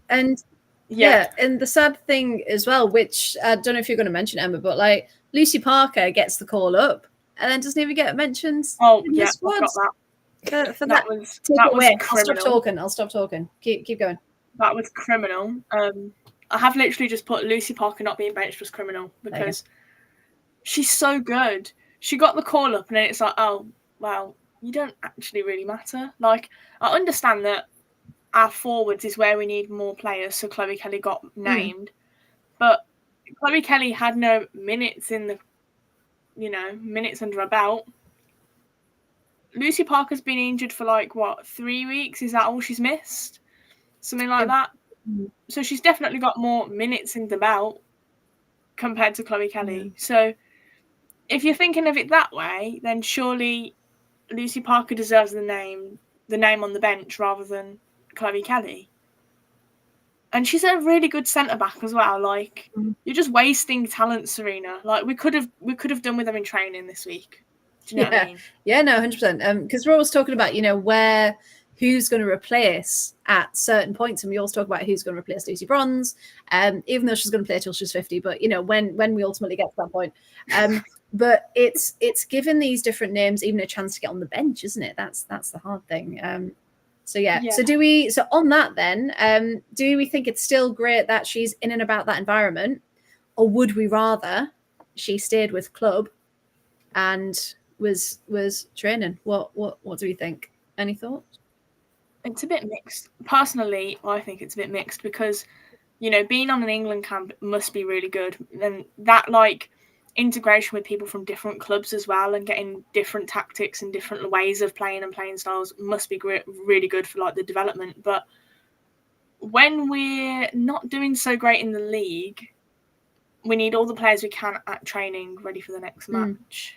And yeah, and the sad thing as well, which I don't know if you're going to mention, Emma, but like Lucy Parker gets the call up and then doesn't even get mentioned. Oh in the yeah, I've squad. got that. For That that. was Take that it was away. I'll stop criminal. talking. I'll stop talking. Keep going. That was criminal. I have literally just put Lucy Parker not being benched was criminal, because she's so good. She got the call up, and then it's like, oh, well, you don't actually really matter. Like, I understand that our forwards is where we need more players, so Chloe Kelly got named, but Chloe Kelly had no minutes in the, minutes under her belt. Lucy Parker's been injured for like, what, 3 weeks? Is that all she's missed? Something like that. So she's definitely got more minutes in the belt compared to Chloe Kelly. So if you're thinking of it that way, then surely Lucy Parker deserves the name on the bench rather than Chloe Kelly. And she's a really good centre-back as well. Like, you're just wasting talent, Serena. Like, we could have done with her in training this week. Do you know what I mean? Yeah, no, 100%. Because we're always talking about, who's going to replace at certain points, and we always talk about who's going to replace Lucy Bronze, even though she's going to play till she's 50. But when we ultimately get to that point, but it's given these different names even a chance to get on the bench, isn't it? That's the hard thing. So on that then, do we think it's still great that she's in and about that environment, or would we rather she stayed with club and was training? What do we think? Any thoughts? It's a bit mixed. Personally, I think it's a bit mixed because, being on an England camp must be really good. And that, like, integration with people from different clubs as well, and getting different tactics and different ways of playing and playing styles must be really good for, like, the development. But when we're not doing so great in the league, we need all the players we can at training ready for the next match.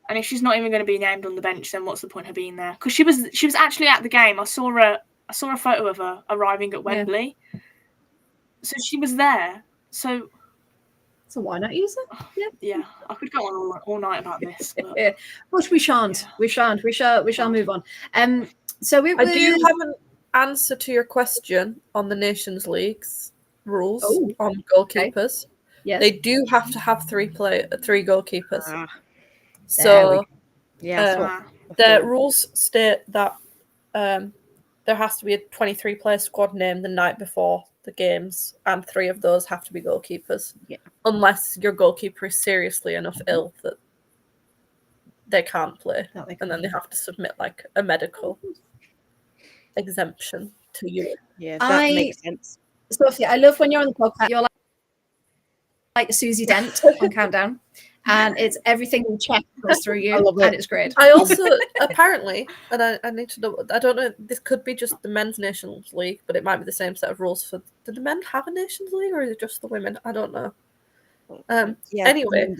And if she's not even going to be named on the bench, then what's the point of being there? Because she was actually at the game. I saw a photo of her arriving at Wembley. So she was there. So why not use it? Yeah. I could go on all night about this. But, but we shan't. Yeah. We shan't. We shall move on. So I do have an answer to your question on the Nations League's rules on goalkeepers. Okay. Yes. They do have to have 3 goalkeepers. So the rules state that there has to be a 23-player squad named the night before the games, and 3 of those have to be goalkeepers. Yeah. Unless your goalkeeper is seriously enough ill that they can't play, and then they have to submit like a medical exemption to you. Yeah, that makes sense. Sophia, I love when you're on the podcast. You're like Susie Dent on Countdown. And it's everything we check goes through you, and it's great. I also apparently, and I need to know. I don't know. This could be just the men's Nations League, but it might be the same set of rules for. Do the men have a Nations League, or is it just the women? I don't know. Anyway,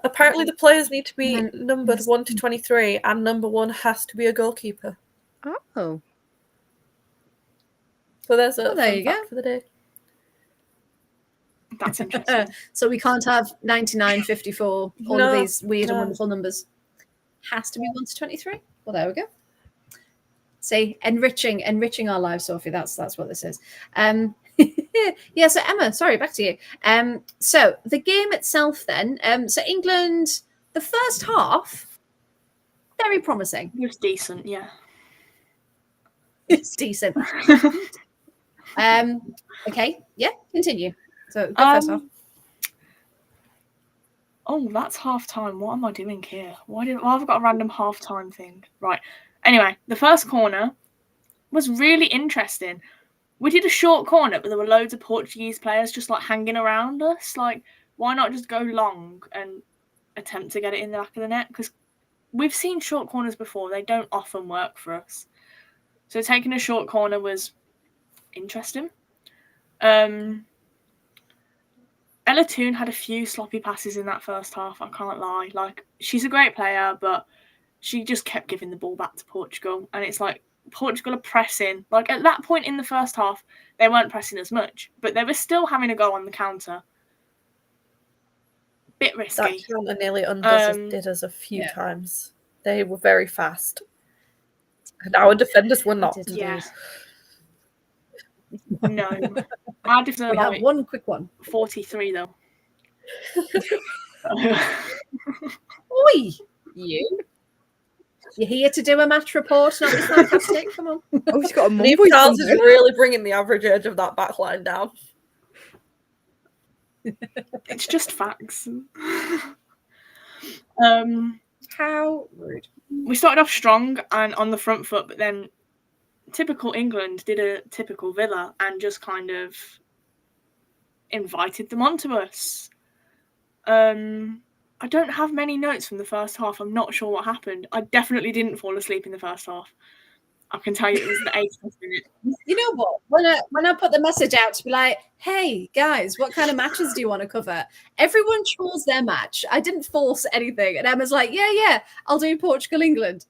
apparently the players need to be numbered 1 to 23, and number 1 has to be a goalkeeper. Oh, so there's a there you go for the day. That's interesting. So we can't have 99, 54, all of these weird and wonderful numbers. has to be 1 to 23. Well, there we go. See, enriching our lives, Sophie. That's what this is. Yeah. So Emma, sorry, back to you. So the game itself, then. So England, the first half, very promising. It was decent, yeah. It's decent. Okay. Yeah. Continue. So go first half. Oh, that's half time. What am I doing here? Why have I got a random half time thing? Right. Anyway, the first corner was really interesting. We did a short corner, but there were loads of Portuguese players just like hanging around us. Like, why not just go long and attempt to get it in the back of the net? Because we've seen short corners before. They don't often work for us. So taking a short corner was interesting. Ella Toon had a few sloppy passes in that first half, I can't lie. Like, she's a great player, but she just kept giving the ball back to Portugal. And it's like, Portugal are pressing. Like, at that point in the first half, they weren't pressing as much, but they were still having a go on the counter. Bit risky. That counter nearly undid us a few times. They were very fast. And our defenders were not. Yeah. No. Our defenders We have one quick one. 43, though. Oi! You're here to do a match report, not be sarcastic. Come on. Oh, he's got a Neve mum. Charles is really bringing the average age of that backline down. It's just facts. How rude. We started off strong and on the front foot, but then typical England did a typical Villa and just kind of invited them onto us. I don't have many notes from the first half. I'm not sure what happened. I definitely didn't fall asleep in the first half. I can tell you it was the 80th minute. You know what? When I put the message out to be like, hey guys, what kind of matches do you want to cover? Everyone chose their match. I didn't force anything. And Emma's like, yeah, I'll do Portugal, England.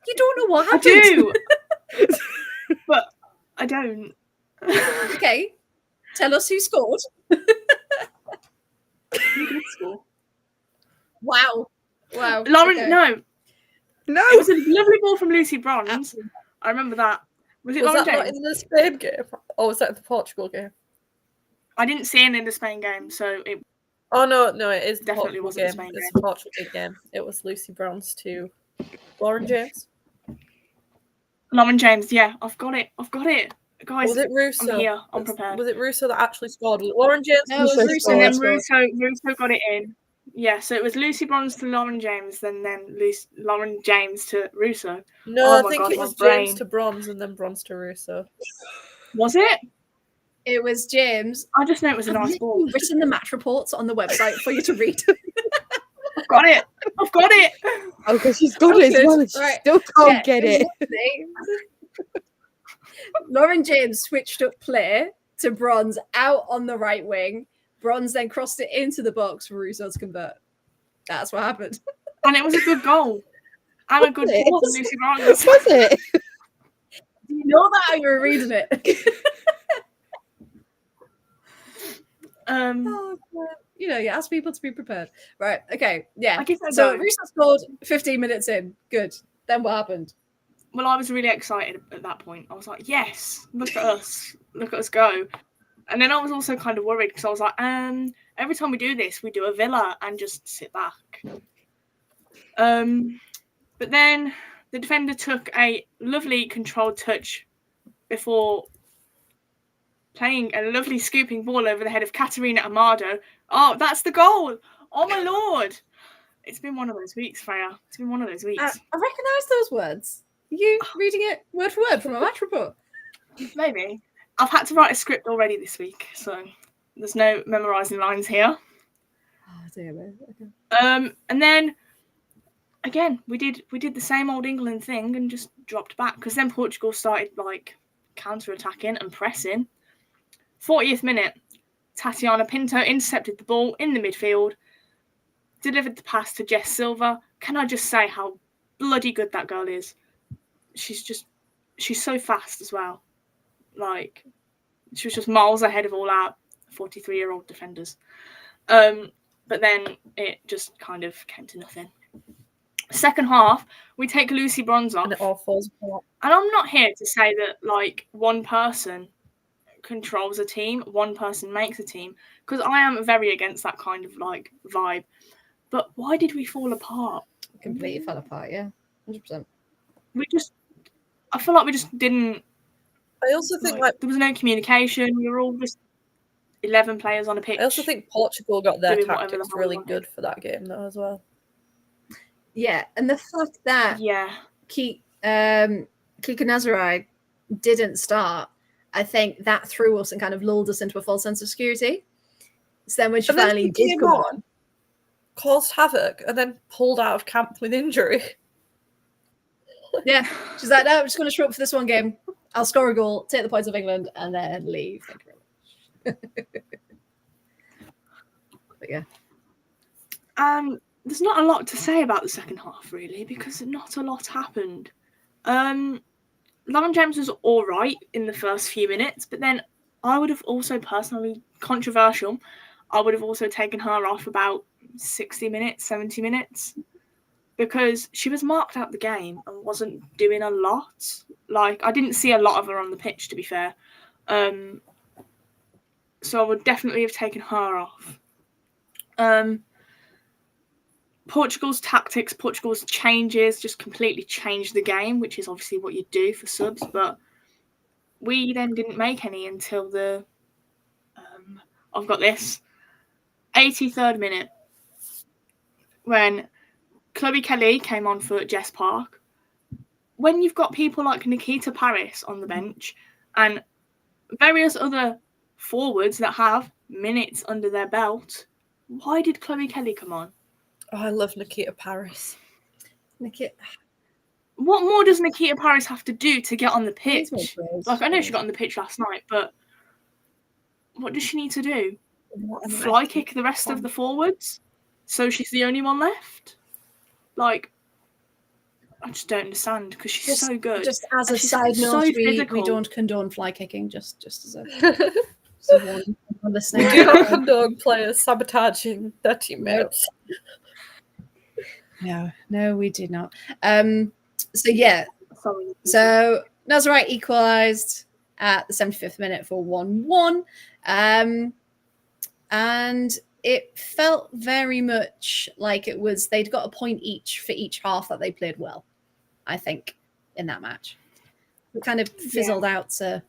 You don't know what happened. I do. But I don't. Okay. Tell us who scored. Who did score? Wow. Lauren, okay. no. It was a lovely ball from Lucy Bronze. Absolutely. I remember that. Was it Was Lauren that not James? in the Spain game? Or was that the Portugal game? I didn't see it in the Spain game, so it Oh, no, it is the Definitely Portugal wasn't the game. Spain It's game. the Portugal game. It was Lucy Bronze to Lauren James. Lauren James, yeah, I've got it. Guys, Was it Russo? I'm here. I'm prepared. Was it Russo that actually scored? Was it Lauren James? No, it was Russo Russo. And then that scored. Russo got it in. Yeah, so it was Lucy Bronze to Lauren James, then Lauren James to Russo. No, Oh I my think God, it my was brain. James to Bronze and then Bronze to Russo. Was it? It was James. I just know it was a nice I've ball. written the match reports on the website for you to read. I've got it. Oh, because she's got it as good. well and she Right. still can't get it. Lauren James switched up play to Bronze out on the right wing. Bronze then crossed it into the box for Russo to convert. That's what happened. And it was a good goal. And a good Was it? ball from Lucy Bronze. Was it? You know that how you were reading it. Oh, God. You know, you ask people to be prepared. Right. Okay. Yeah. I give it a So go. Russo scored 15 minutes in. Good. Then what happened? Well, I was really excited at that point. I was like, yes, look at us go. And then I was also kind of worried because I was like, every time we do this, we do a Villa and just sit back. But then the defender took a lovely controlled touch before playing a lovely scooping ball over the head of Caterina Amado. Oh, that's the goal! Oh my lord! It's been one of those weeks, Freya. It's been one of those weeks. I recognise those words. Are you reading it word for word from a match report? Maybe. I've had to write a script already this week, so there's no memorising lines here. Oh dear me. Okay. And then again, we did the same old England thing and just dropped back because then Portugal started like counter-attacking and pressing. 40th minute, Tatiana Pinto intercepted the ball in the midfield, delivered the pass to Jess Silva. Can I just say how bloody good that girl is? She's so fast as well. Like, she was just miles ahead of all our 43-year-old defenders. But then it just kind of came to nothing. Second half, we take Lucy Bronze off. And it all falls apart. And I'm not here to say that like one person controls a team, one person makes a team, because I am very against that kind of like vibe. But why did we fall apart? Completely fell apart. Yeah, 100%. I feel like we just didn't. I also think like there was no communication. We were all just 11 players on a pitch. I also think Portugal got their doing whatever the tactics hell really they wanted. good for that game though as well. Yeah, and the fact that Yeah. Kika Nazarai didn't start, I think that threw us and kind of lulled us into a false sense of security. So then when she And then finally she did came come on, on, caused havoc, and then pulled out of camp with injury. yeah, she's like, no, I'm just going to show up for this one game. I'll score a goal, take the points of England, and then leave. Thank you very much. But yeah. There's not a lot to say about the second half, really, because not a lot happened. Lauren James was all right in the first few minutes, but then I would have also personally, controversial, I would have also taken her off about 60 minutes, 70 minutes, because she was marked out the game and wasn't doing a lot. Like, I didn't see a lot of her on the pitch, to be fair. So I would definitely have taken her off. Portugal's tactics, Portugal's changes just completely changed the game, which is obviously what you do for subs. But we then didn't make any until the, I've got this, 83rd minute, when Chloe Kelly came on for Jess Park. When you've got people like Nikita Paris on the bench and various other forwards that have minutes under their belt, why did Chloe Kelly come on? Oh, I love Nikita Paris. What more does Nikita Paris have to do to get on the pitch? Needs more goals. Like, I know she got on the pitch last night, but what does she need to do? What an Fly epic kick the rest of fun. the forwards? So she's the only one left? Like, I just don't understand, because she's so good. Just as a And she's side so note, we physical. don't condone fly kicking, just as a someone listening. We do not condone players sabotaging their teammates. No, we do not. So yeah, Sorry. so Nazarite equalised at the 75th minute for 1-1. And it felt very much like it was they'd got a point each for each half that they played well, I think, in that match. It kind of fizzled out to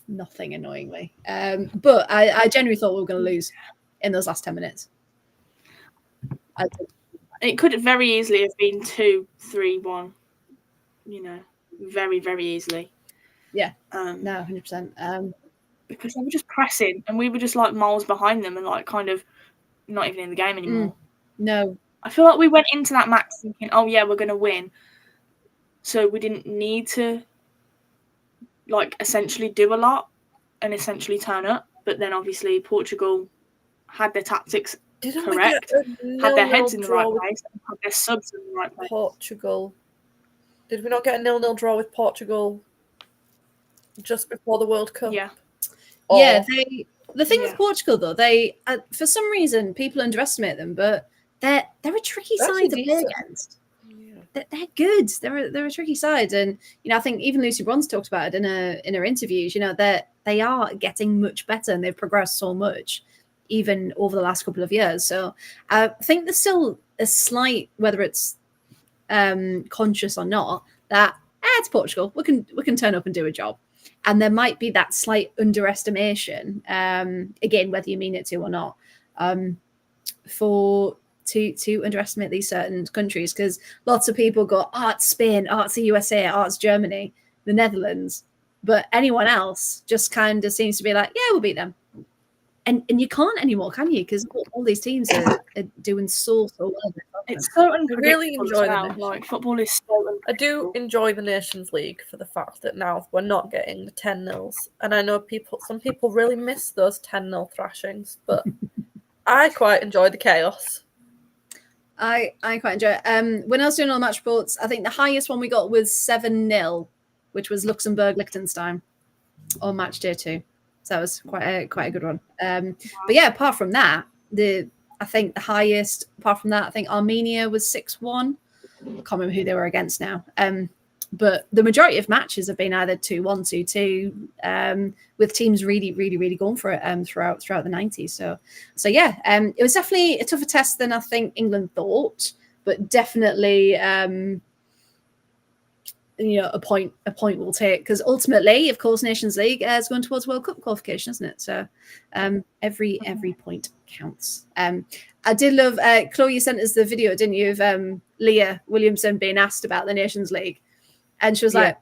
nothing, annoyingly. But I genuinely thought we were going to lose in those last 10 minutes. It could very easily have been 2-3-1. You know, very, very easily. Yeah. No. 100%. Because they were just pressing, and we were just like miles behind them, and like kind of not even in the game anymore. No. I feel like we went into that match thinking, "Oh yeah, we're going to win," so we didn't need to like essentially do a lot and essentially turn up. But then obviously Portugal had their tactics Didn't correct, we get had their a heads in the right 0-0 place, and had their subs in the right with place. Portugal? Did we not get a 0-0 draw with Portugal just before the World Cup? Yeah. Or- Yeah, the thing with Yeah. Portugal though, they for some reason people underestimate them, but they're a tricky They're side to play decent. against. Yeah. They're good. They're a tricky side, and you know I think even Lucy Bronze talked about it in her interviews. You know they are getting much better and they've progressed so much, even over the last couple of years. So I think there's still a slight, whether it's conscious or not, that it's Portugal. We can turn up and do a job. And there might be that slight underestimation, again, whether you mean it to or not, to underestimate these certain countries, because lots of people go, it's Spain, it's the USA, it's Germany, the Netherlands, but anyone else just kind of seems to be like, yeah, we'll beat them. And you can't anymore, can you? Because all these teams are doing so well. It's so unpredictable. really enjoy as well. them. Like football is so unpredictable. I do enjoy the Nations League for the fact that now we're not getting the 10-0s. And I know some people really miss those 10-0 thrashings, but I quite enjoy the chaos. I quite enjoy it. When I was doing all the match reports, I think the highest one we got was 7-0, which was Luxembourg-Liechtenstein on match day 2. So that was quite a good one. But yeah, apart from that, I think the highest, apart from that, I think Armenia was 6-1. can't remember who they were against now. But the majority of matches have been either 2-1, 2-2, with teams really going for it throughout the 90s. So yeah, it was definitely a tougher test than I think England thought, but definitely a point we'll take, because ultimately, of course, Nations League is going towards World Cup qualification, isn't it? So every point counts. I did love Chloe, you sent us the video, didn't you, of Leah Williamson being asked about the Nations League. And she was like,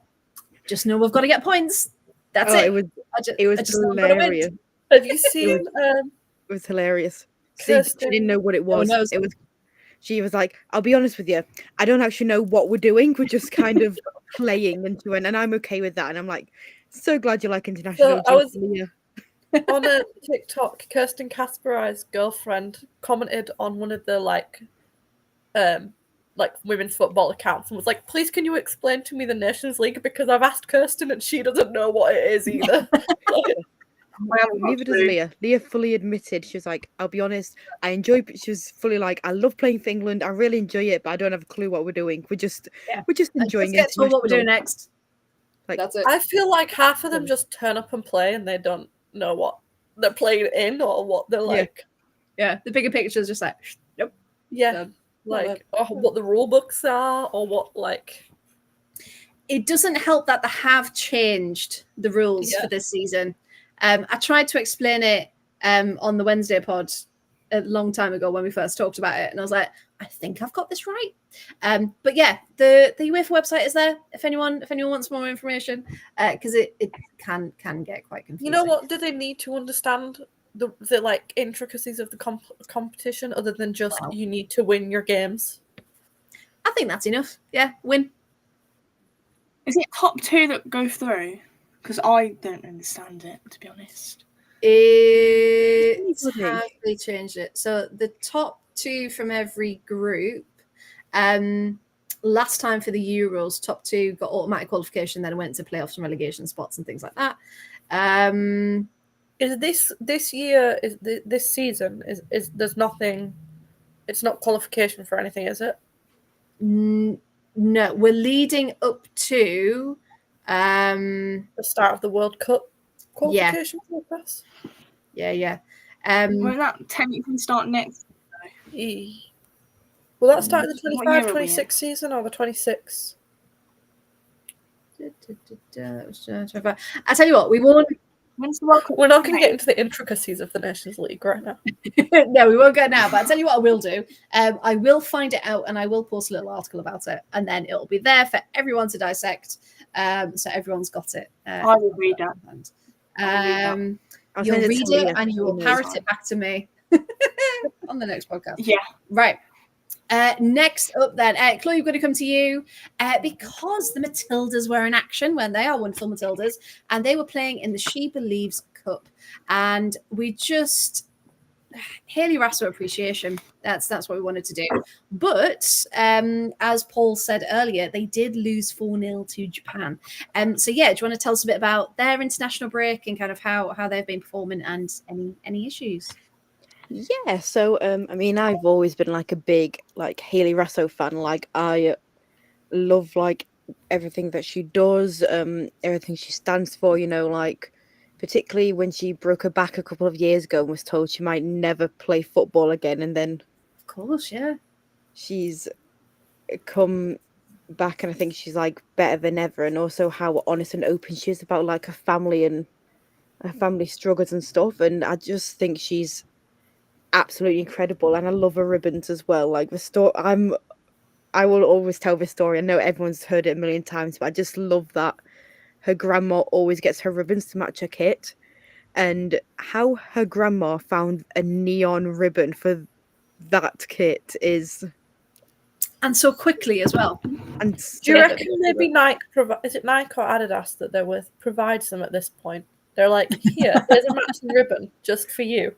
just know we've got to get points. That's it. It was hilarious. Have you seen? It was hilarious. She didn't know what it was. She was like, I'll be honest with you, I don't actually know what we're doing. We're just kind of playing into it, and I'm okay with that. And I'm like, so glad you like international. So I was on a TikTok. Kirsten Kasperai's girlfriend commented on one of the like women's football accounts and was like, please can you explain to me the Nations League, because I've asked Kirsten and she doesn't know what it is either. Neither does Leah. Leah fully admitted, she was like, I'll be honest, I enjoy, she was fully like, I love playing for England, I really enjoy it, but I don't have a clue what we're doing. We're just enjoying it. Let's get to what we're doing next. Like, that's it. I feel like half of them just turn up and play and they don't know what they're playing in or what they're like. Yeah, the bigger picture is just like, nope. Yeah. Like what the rule books are, or what, like, it doesn't help that they have changed the rules for this season. I tried to explain it on the Wednesday pod a long time ago when we first talked about it, and I was like, I think I've got this right. But yeah, the UEFA website is there if anyone wants more information, because it can get quite confusing. You know what? Do they need to understand the like intricacies of the competition, other than just you need to win your games? I think that's enough. Yeah, win. Is it top 2 that go through? Because I don't understand it, to be honest. They changed it. So the top 2 from every group. Last time for the Euros, top 2 got automatic qualification, then went to playoffs and relegation spots and things like that. Is this year, is this season, is there's nothing, it's not qualification for anything, is it? No, we're leading up to the start of the World Cup qualification process. Yeah. Will that technically start next? Will that start the 25-26 season or the 26? I tell you what, we won't. When's the World Cup? We're not going to get into the intricacies of the Nations League right now. No, we won't go now. But I'll tell you what I will do. I will find it out and I will post a little article about it, and then it'll be there for everyone to dissect. So everyone's got it. I will read that. You'll read it and you will parrot it back to me on the next podcast. Yeah. Right. Next up then, Chloe, I'm going to come to you because the Matildas were in action when they are wonderful Matildas, and they were playing in the She Believes Cup, and we just Hayley Raso appreciation. That's what we wanted to do. But as Paul said earlier, they did lose 4-0 to Japan. So yeah, do you want to tell us a bit about their international break and kind of how they've been performing and any issues? Yeah, so I mean, I've always been like a big like Hayley Raso fan. Like I love like everything that she does, everything she stands for. You know, like particularly when she broke her back a couple of years ago and was told she might never play football again, and then of course, yeah, she's come back, and I think she's like better than ever. And also how honest and open she is about like her family and her family struggles and stuff. And I just think she's absolutely incredible, and I love her ribbons as well. Like the story, I will always tell this story. I know everyone's heard it a million times, but I just love that her grandma always gets her ribbons to match her kit, and how her grandma found a neon ribbon for that kit is, and so quickly as well. And do you reckon maybe Nike is it Nike or Adidas that they're with provides them at this point? They're like, here, there's a matching ribbon just for you.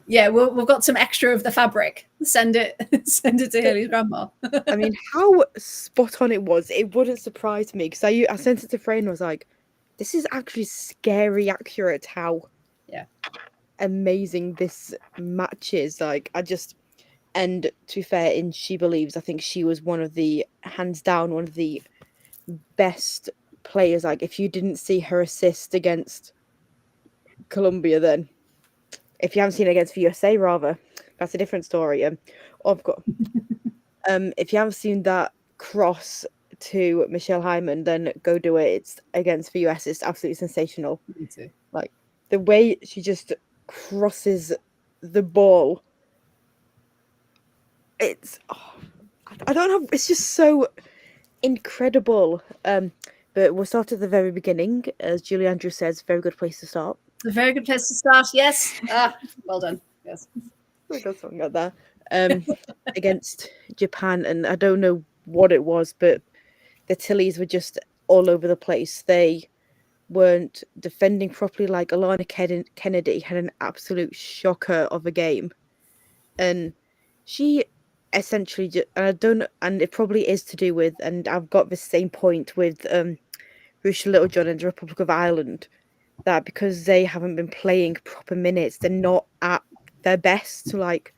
Yeah, we've got some extra of the fabric. Send it to Hayley's grandma. I mean, how spot on it was. It wouldn't surprise me because I sent it to Frey and was like, this is actually scary accurate how amazing this match is. Like, And to be fair, She Believes, I think she was hands down, one of the best players. Like, if you didn't see her assist against Colombia, then if you haven't seen it against the USA, rather, that's a different story. I've got if you haven't seen that cross to Michelle Hyman, then go do it. It's against the US. It's absolutely sensational. Me too. Like, the way she just crosses the ball. It's I don't know. It's just so incredible. But we'll start at the very beginning, as Julie Andrew says. Very good place to start. A very good place to start. Yes. Well done. Yes. Very good song like that. Against Japan, and I don't know what it was, but the Tillies were just all over the place. They weren't defending properly. Like, Alana Kennedy had an absolute shocker of a game, and she essentially and it probably is to do with, and I've got the same point with Russia Littlejohn and the Republic of Ireland, that because they haven't been playing proper minutes, they're not at their best. So, like,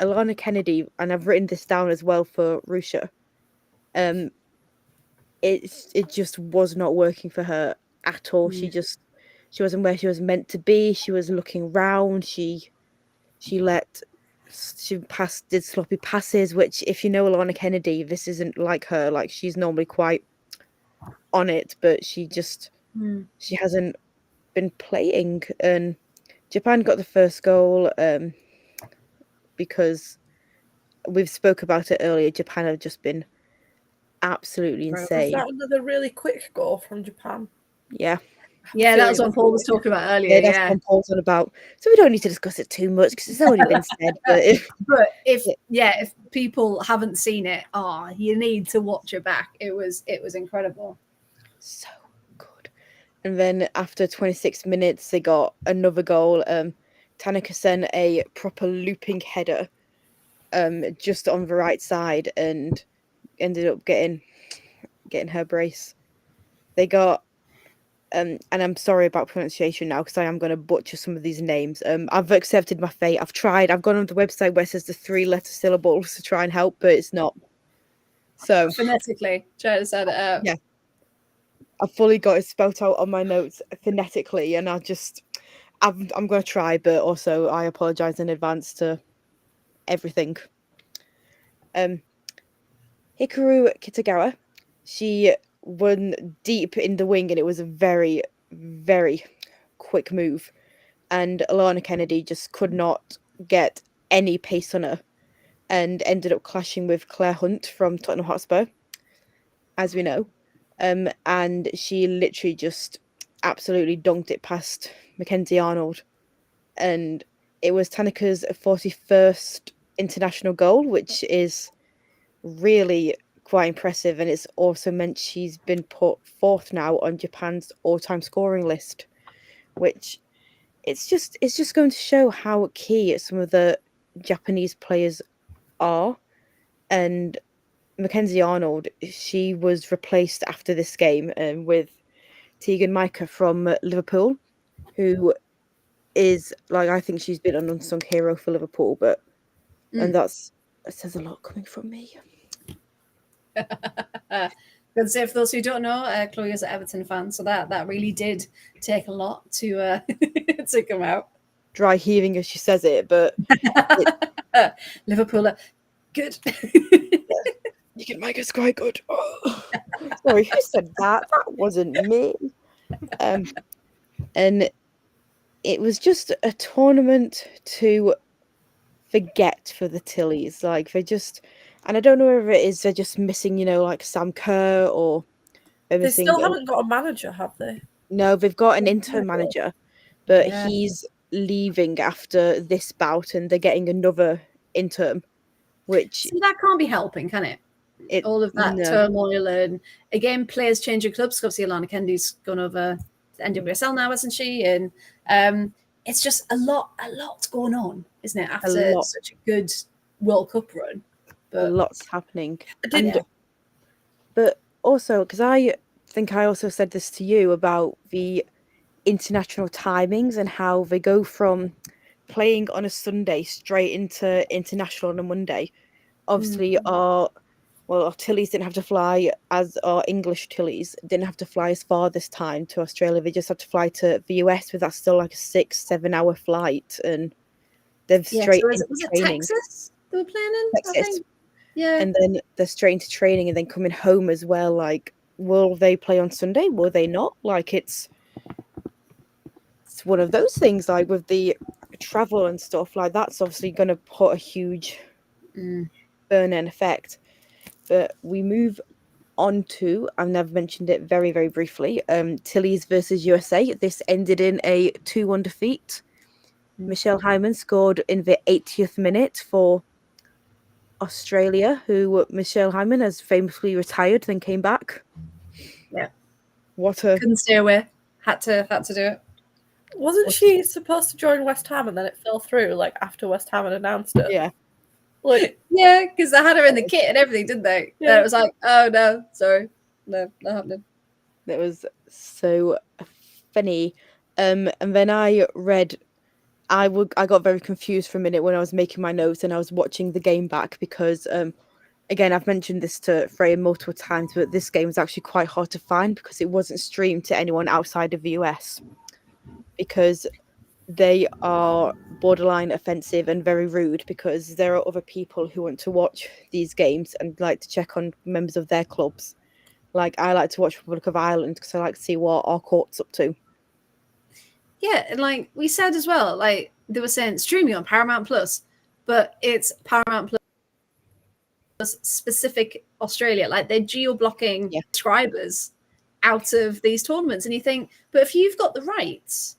Alana Kennedy, and I've written this down as well for Russia, it just was not working for her at all. She wasn't where she was meant to be. She was looking round. She did sloppy passes, which, if you know Alana Kennedy, this isn't like her. Like, she's normally quite on it, but she hasn't been playing. And Japan got the first goal because we've spoke about it earlier. Japan have just been absolutely insane. Was that another really quick goal from Japan? Yeah. Yeah, that was what Paul was talking about earlier. Yeah, that's what Paul's on about. So we don't need to discuss it too much because it's already been said. But if people haven't seen it, you need to watch it back. It was incredible. So good. And then after 26 minutes, they got another goal. Tanaka sent a proper looping header just on the right side and ended up getting her brace. They got and I'm sorry about pronunciation now because I am going to butcher some of these names. I've accepted my fate. I've tried. I've gone on the website where it says the 3-letter syllables to try and help, but it's not. So phonetically, try to sound it out. Yeah, I've fully got it spelt out on my notes phonetically, and I'm going to try, but also I apologize in advance to everything. Hikaru Kitagawa, she won deep in the wing, and it was a very, very quick move. And Alana Kennedy just could not get any pace on her and ended up clashing with Claire Hunt from Tottenham Hotspur, as we know. And she literally just absolutely dunked it past Mackenzie Arnold. And it was Tanaka's 41st international goal, which is really quite impressive, and it's also meant she's been put 4th now on Japan's all-time scoring list, which it's just going to show how key some of the Japanese players are. And Mackenzie Arnold, she was replaced after this game with Tegan Micah from Liverpool, who is, like, I think she's been an unsung hero for Liverpool, but and that says a lot coming from me. Good say, for those who don't know, Chloe is an Everton fan, so that really did take a lot to to come out. Dry heaving as she says it, but Liverpool are good. You can make us quite good. Oh. Sorry, who said that? That wasn't me. And it was just a tournament to forget for the Tillies. Like, they just. And I don't know whether it is they're just missing, like Sam Kerr, or they still haven't got a manager, have they? No, they've got an interim manager, but he's leaving after this bout, and they're getting another interim. Which that can't be helping, can it? All of that turmoil, and again, players changing clubs. Obviously, Alana Kennedy's gone over to NWSL now, hasn't she? And it's just a lot going on, isn't it? After such a good World Cup run. But lots happening. But also, because I think I also said this to you about the international timings and how they go from playing on a Sunday straight into international on a Monday. Obviously, our Tillies didn't have to fly, as our English Tillies didn't have to fly as far this time to Australia. They just had to fly to the US, but that's still like a 6-7 hour flight, and they're straight so into was it training. Texas they were playing in? I Texas. think. Yeah. And then they're straight into training and then coming home as well. Like, will they play on Sunday? Will they not? Like, it's one of those things, like with the travel and stuff, like that's obviously going to put a huge burn-in effect. But we move on to, I've never mentioned it very, very briefly, Tillies versus USA. This ended in a 2-1 defeat. Michelle Hyman scored in the 80th minute for Australia, who Michelle Hyman has famously retired, then came back. Yeah. Couldn't stay away. Had to do it. Wasn't she supposed to join West Ham and then it fell through, like after West Ham had announced it? Yeah. Like, yeah, because they had her in the kit and everything, didn't they? Yeah. And it was like, oh no, sorry, no, not happening. That was so funny. And then I read, I got very confused for a minute when I was making my notes and I was watching the game back because, again, I've mentioned this to Freya multiple times, but this game was actually quite hard to find because it wasn't streamed to anyone outside of the US because they are borderline offensive and very rude because there are other people who want to watch these games and like to check on members of their clubs. Like, I like to watch Republic of Ireland because I like to see what our court's up to. Yeah, and like we said as well, like they were saying streaming on Paramount Plus, but it's Paramount Plus specific Australia. Like they're geo-blocking subscribers out of these tournaments. And you think, but if you've got the rights,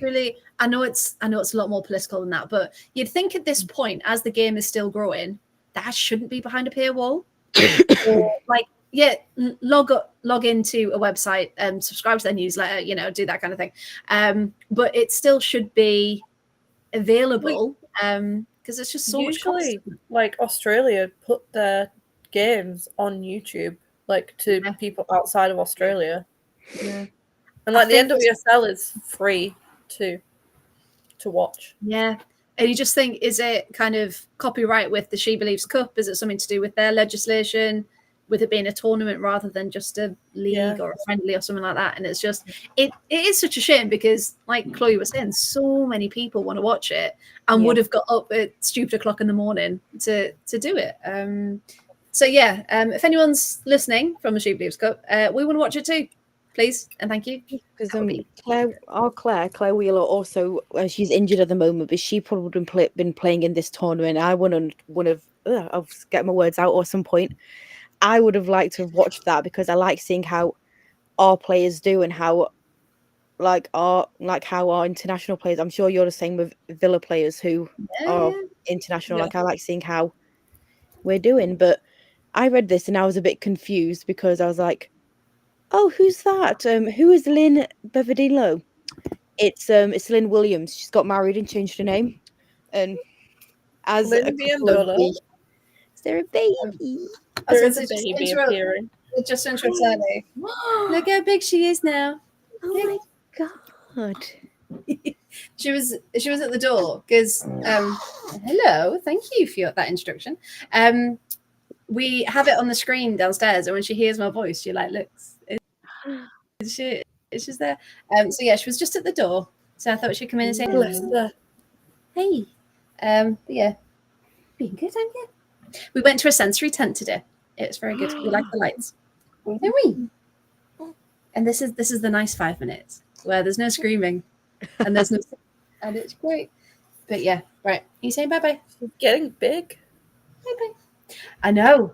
really, I know it's a lot more political than that, but you'd think at this point, as the game is still growing, that shouldn't be behind a paywall. Or like, yeah, log into a website and subscribe to their newsletter, you know, do that kind of thing. But it still should be available because it's just so much cost. Like Australia put their games on YouTube, like to people outside of Australia. Yeah. And like the NWSL is free to watch. Yeah. And you just think, is it kind of copyright with the She Believes Cup? Is it something to do with their legislation, with it being a tournament rather than just a league or a friendly or something like that? And it's just, it is such a shame because, like Chloe was saying, so many people want to watch it and would have got up at stupid o'clock in the morning to do it. So yeah, if anyone's listening from the She Believes Cup, we want to watch it too. Please and thank you. Because Claire Wheeler also, she's injured at the moment, but she probably would have been playing in this tournament. I I'll get my words out at some point. I would have liked to have watched that because I like seeing how our players do and how our international players. I'm sure you're the same with Villa players who are international. Yeah. Like, I like seeing how we're doing. But I read this and I was a bit confused because I was like, oh, who's that? Who is Lynn Beverdino? It's Lynn Williams. She's got married and changed her name. And as Lynn Biandola. Is there a baby? There's a baby appearing. Just interrupt Sally. Look how big she is now. Oh my god. She was at the door because hello, thank you for that introduction. We have it on the screen downstairs, and when she hears my voice, she like looks. It's just there. So yeah, she was just at the door, so I thought she'd come in and say hello. Hey. But yeah, being good, aren't you? We went to a sensory tent today. It was very good. We like the lights. And this is the nice 5 minutes where there's no screaming and there's no, and it's great. But yeah, right. You saying bye bye? She's getting big. Bye bye. I know.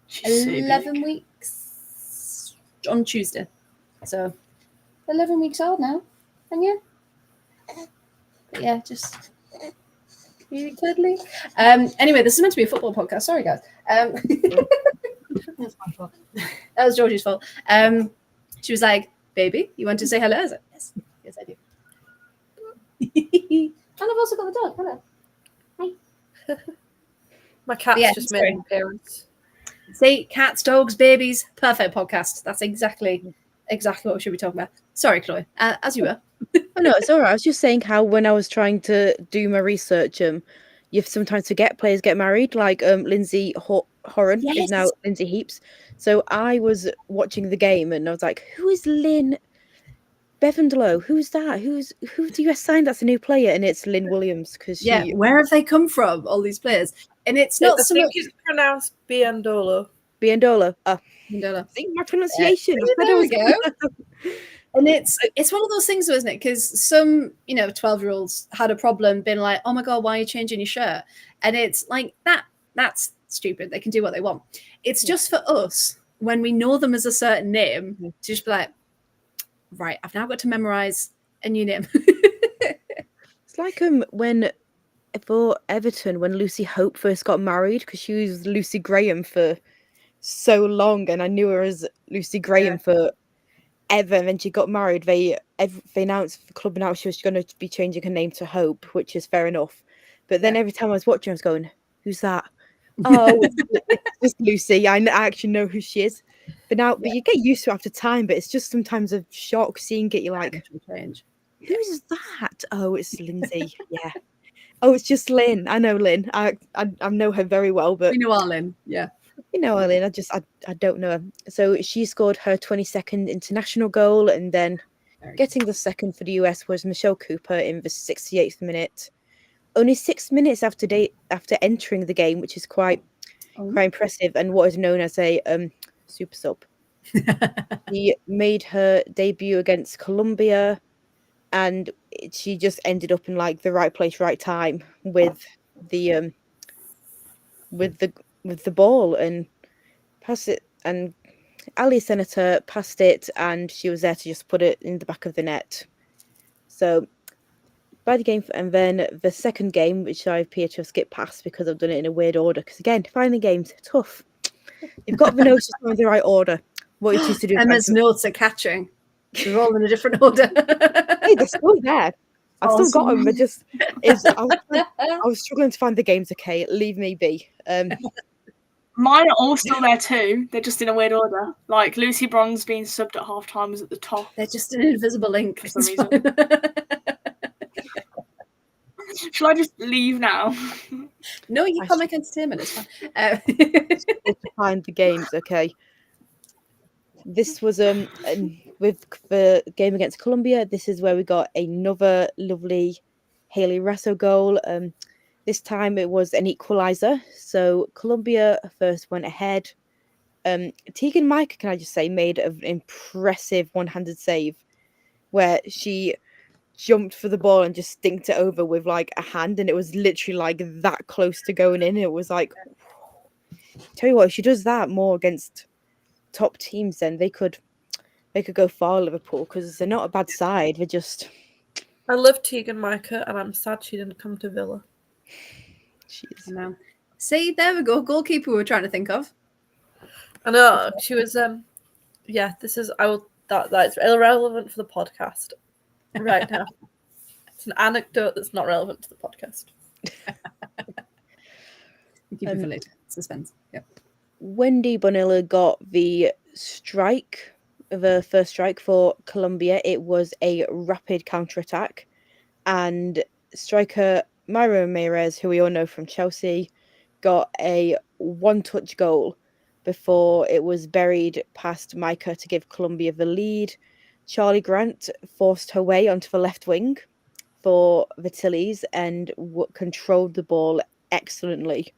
She's 11 weeks on Tuesday. So 11 weeks old now. And yeah. But yeah, just really cuddly. Anyway, this is meant to be a football podcast. Sorry, guys. That's my fault. That was Georgie's fault. She was like, "Baby, you want to say hello?" I was like, "Yes, yes, I do." And I've also got the dog. Hello. Hi. My cat's just made an appearance. See, cats, dogs, babies. Perfect podcast. That's exactly exactly what we should be talking about. Sorry, Chloe, as you were. Oh no, it's all right. I was just saying how when I was trying to do my research, you sometimes forget players get married. Like Lindsay Horan is now Yes. Lindsay Heaps. So I was watching the game and I was like, "Who is Lynn Bevandelow? Who's that? Who do you assign that's a new player?" And it's Lynn Williams because she. Yeah, where have they come from? All these players, and it's I not so think much. it's pronounced Biandolo. Biandola. Mandela. See my pronunciation. I said I There we was go. And it's one of those things, though, isn't it? Because some 12-year-olds had a problem being like, "Oh my god, why are you changing your shirt?" And it's like that's stupid. They can do what they want. It's just for us when we know them as a certain name to just be like, right, I've now got to memorize a new name. It's like when for Everton when Lucy Hope first got married because she was Lucy Graham for so long and I knew her as Lucy Graham for ever, and then she got married. They announced, the club announced she was going to be changing her name to Hope, which is fair enough. But then every time I was watching, I was going, "Who's that?" Oh, it's just Lucy. I actually know who she is. But you get used to it after time. But it's just sometimes a shock seeing it. You're like, "Who's that?" Oh, it's Lindsay. Yeah. Oh, it's just Lynn. I know Lynn. I know her very well. But We know our Lynn. Yeah. you know, Eileen, I don't know her. So she scored her 22nd international goal, and then getting the second for the US was Michelle Cooper in the 68th minute. Only 6 minutes after entering the game, which is quite impressive, and what is known as a super sub. She made her debut against Colombia, and she just ended up in like the right place, right time with the ball and passed it, and Ali Senator passed it, and she was there to just put it in the back of the net. So by the game, and then the second game, which I appear to have skipped past because I've done it in a weird order. Because again, finding games tough. You've got the notes just in the right order. What you choose to do. Emma's notes are catching. They're all in a different order. Hey, they're still there. I've still got them. But just I was struggling to find the games. Okay, leave me be. Mine are all still there too. They're just in a weird order. Like Lucy Bronze being subbed at halftime was at the top. They're just an invisible link for some reason. Shall I just leave now? No, you can't make entertainment. It's fine. To find the games, okay. This was with the game against Colombia. This is where we got another lovely Hayley Raso goal. This time it was an equalizer. So Colombia first went ahead. Tegan Micah, can I just say, made an impressive one-handed save where she jumped for the ball and just stinked it over with like a hand, and it was literally like that close to going in. It was like, tell you what, if she does that more against top teams, then they could go far, Liverpool, because they're not a bad side. They're just. I love Tegan Micah, and I'm sad she didn't come to Villa. She is. No. See, there we go. Goalkeeper we were trying to think of. I know she was. Yeah, this is. That's irrelevant for the podcast right now. It's an anecdote that's not relevant to the podcast. Keep it for later. Suspense. Yeah. Wendy Bonilla got the first strike for Colombia. It was a rapid counter-attack, and striker Myra Ramirez, who we all know from Chelsea, got a one-touch goal before it was buried past Micah to give Colombia the lead. Charlie Grant forced her way onto the left wing for the Tillies and controlled the ball excellently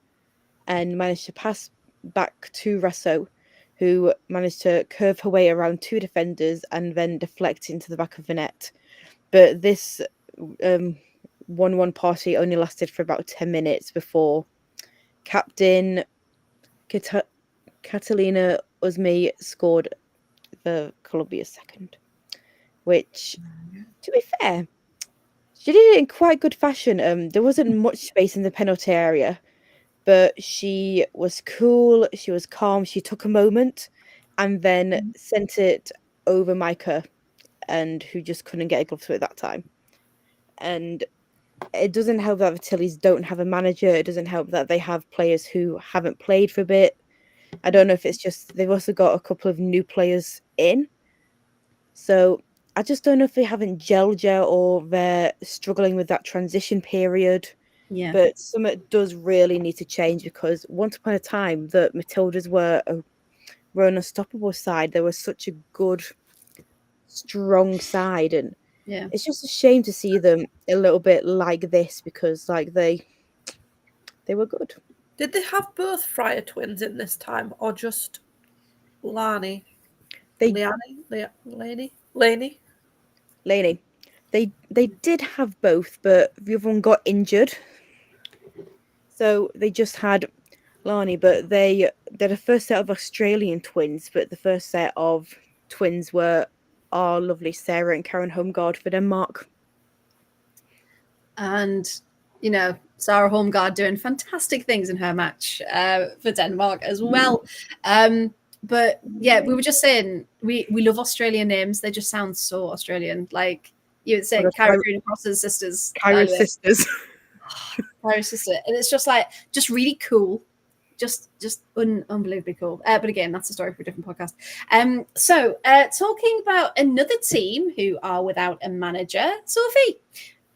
and managed to pass back to Raso, who managed to curve her way around two defenders and then deflect into the back of the net. But this 1-1 party only lasted for about 10 minutes before captain Catalina Uzmi scored the Colombia's second, which, to be fair, she did it in quite good fashion. There wasn't much space in the penalty area, but she was cool, she was calm, she took a moment and then sent it over Micah, and who just couldn't get a glove to it that time. And it doesn't help that the Tillies don't have a manager. It doesn't help that they have players who haven't played for a bit. I don't know if it's just they've also got a couple of new players in. So I just don't know if they haven't gelled yet or they're struggling with that transition period. Yeah. But something does really need to change because once upon a time, the Matildas were an unstoppable side. They were such a good, strong side, and Yeah. it's just a shame to see them a little bit like this because, like, they were good. Did they have both Fryer twins in this time, or just Lani? They Laney? Lainey, they did have both, but the other one got injured, so they just had Lani. But they're the first set of Australian twins, but the first set of twins were our lovely Sarah and Karen Holmgaard for Denmark. And, you know, Sarah Holmgaard doing fantastic things in her match for Denmark as well. But yeah, we were just saying we love Australian names. They just sound so Australian. Like you would say, Kyra Cross's sisters. Kyra's sisters. Kyra's sister. And it's just like, just really cool. Just unbelievably cool. But again, that's a story for a different podcast. So talking about another team who are without a manager, Sophie,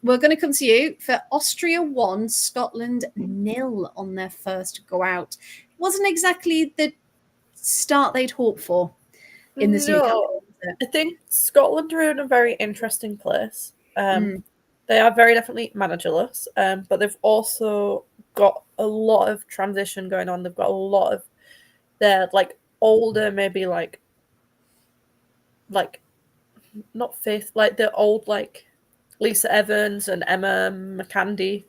we're going to come to you for Austria 1, Scotland 0 on their first go out. Wasn't exactly the start they'd hoped for in this new campaign. I think Scotland are in a very interesting place. They are very definitely managerless, but they've also got a lot of transition going on. They've got a lot of their like older, maybe like not faith, like the old like Lisa Evans and Emma McCandy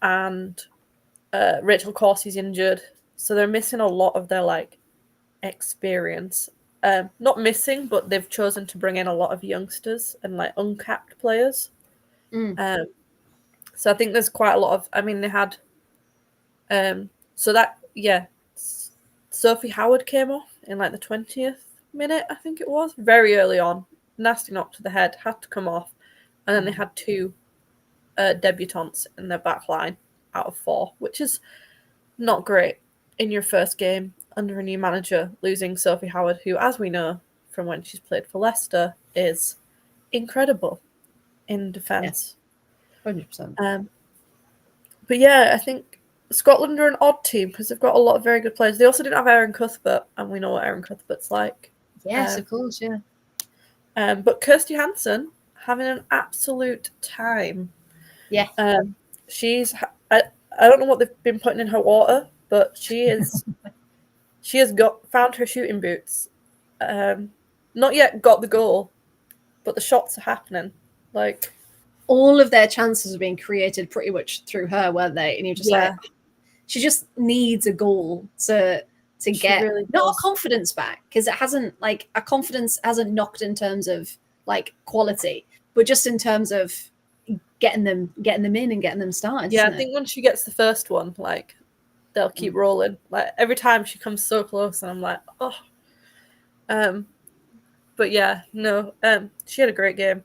and Rachel Corsy's injured, so they're missing a lot of their like experience. Not missing, but they've chosen to bring in a lot of youngsters and like uncapped players. So I think there's quite a lot of. I mean, they had. Sophie Howard came off in like the 20th minute, I think it was, very early on. Nasty knock to the head, had to come off, and then they had 2 debutantes in their back line out of 4, which is not great in your first game under a new manager, losing Sophie Howard, who, as we know from when she's played for Leicester, is incredible in defence. 100%. But yeah, I think Scotland are an odd team because they've got a lot of very good players. They also didn't have Erin Cuthbert, and we know what Erin Cuthbert's like. Yes, of course, yeah. But Kirsty Hansen having an absolute time. Yeah. She's I don't know what they've been putting in her water, but she has found her shooting boots. Not yet got the goal, but the shots are happening. Like all of their chances are being created pretty much through her, weren't they? And you're just like, she just needs a goal to get really not does. a confidence back, because it hasn't like a confidence hasn't knocked in terms of like quality, but just in terms of getting them in and getting them started. Yeah, I think once she gets the first one, like they'll keep rolling. Like every time she comes so close, and I'm like, oh. But yeah, no. She had a great game.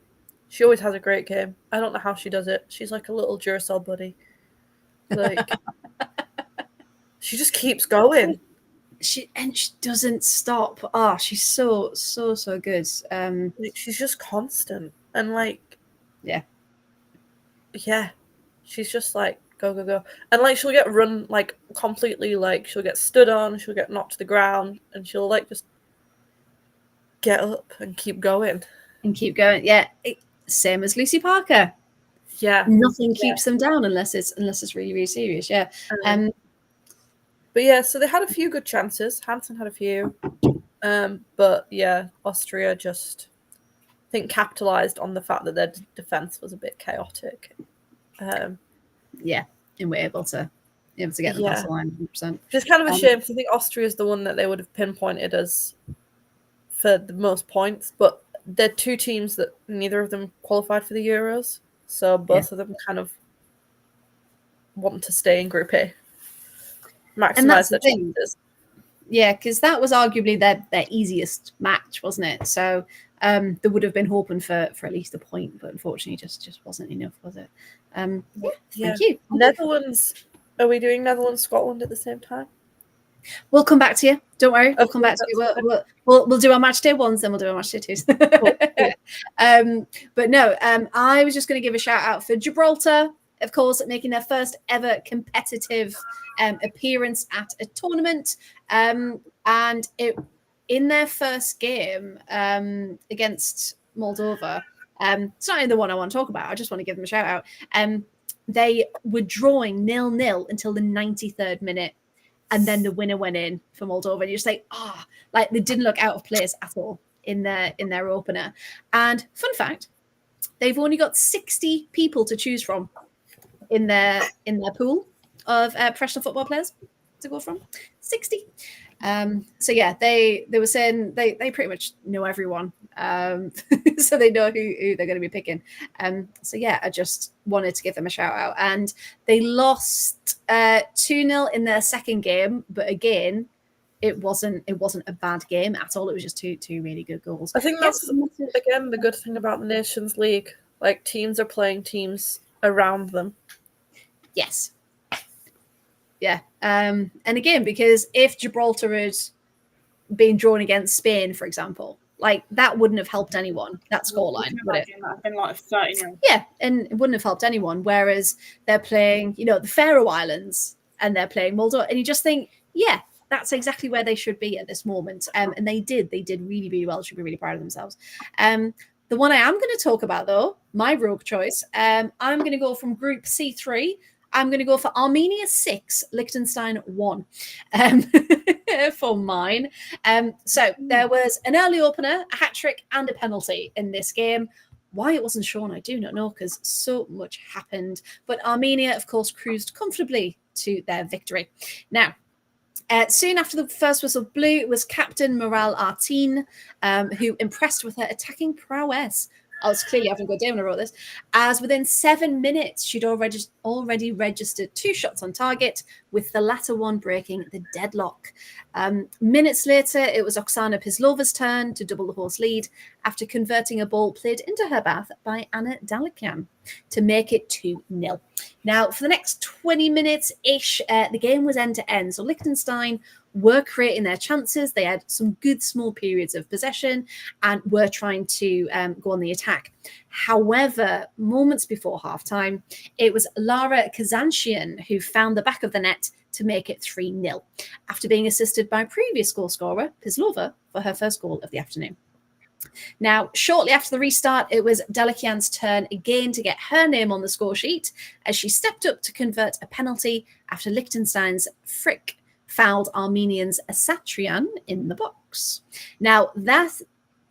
She always has a great game. I don't know how she does it. She's like a little Duracell buddy. Like she just keeps going. She doesn't stop. Oh, she's so good. She's just constant and like yeah, she's just like go, and like she'll get run like completely, like she'll get stood on, she'll get knocked to the ground, and she'll like just get up and keep going. Yeah, same as Lucy Parker. Yeah, nothing keeps them down unless it's really, really serious. Yeah. But yeah, so they had a few good chances. Hansen had a few. But yeah, Austria just, I think, capitalised on the fact that their defence was a bit chaotic. Yeah, and we're able to get them past the line 100%. Which is kind of a shame, because I think Austria is the one that they would have pinpointed as for the most points, but they're 2 teams that neither of them qualified for the Euros, so both of them kind of want to stay in Group A. Maximize their chances. Yeah, because that was arguably their easiest match, wasn't it? So they would have been hoping for at least a point, but unfortunately just wasn't enough, was it? Thank you. Netherlands. Are we doing Netherlands Scotland at the same time? We'll come back to you. Don't worry. We'll come back to you. We'll do our match day ones, then we'll do our match day twos. But no, I was just going to give a shout out for Gibraltar, of course, making their first ever competitive appearance at a tournament. And in their first game against Moldova, it's not even the one I want to talk about. I just want to give them a shout out. They were drawing 0-0 until the 93rd minute. And then the winner went in for Moldova. And you're just like they didn't look out of place at all in their opener. And fun fact, they've only got 60 people to choose from in their pool of professional football players to go from. 60. So yeah, they were saying they pretty much know everyone. So they know who they're going to be picking. So yeah, I just wanted to give them a shout out. And they lost 2-0 in their second game, but again, it wasn't a bad game at all. It was just two really good goals. I think that's again the good thing about the Nations League. Like teams are playing teams around them. Yes. Yeah. And again, because if Gibraltar had been drawn against Spain, for example, like that wouldn't have helped anyone, that scoreline, would it? That been like 30-0. Yeah, and it wouldn't have helped anyone. Whereas they're playing, the Faroe Islands and they're playing Moldova, and you just think, yeah, that's exactly where they should be at this moment. And they did really, really well. Should be really proud of themselves. The one I am going to talk about, though, my rogue choice, I'm going to go from Group C3. I'm going to go for Armenia 6, Liechtenstein 1 for mine. So there was an early opener, a hat-trick and a penalty in this game. Why it wasn't shown, I do not know, because so much happened. But Armenia, of course, cruised comfortably to their victory. Now, soon after the first whistle blew was Captain Maral Artin, who impressed with her attacking prowess. I was clearly having a good day when I wrote this, as within 7 minutes, she'd already registered 2 shots on target, with the latter one breaking the deadlock. Minutes later, it was Oksana Pislova's turn to double the horse lead after converting a ball played into her bath by Anna Dalikian to make it 2-0. Now, for the next 20 minutes-ish, the game was end-to-end. So Liechtenstein were creating their chances. They had some good small periods of possession and were trying to go on the attack. However, moments before halftime, it was Lara Kazanchian who found the back of the net to make it 3-0, after being assisted by previous goal scorer Pislova for her first goal of the afternoon. Now, shortly after the restart, it was Dalikian's turn again to get her name on the score sheet as she stepped up to convert a penalty after Liechtenstein's Frick fouled Armenians Asatrian in the box. Now, that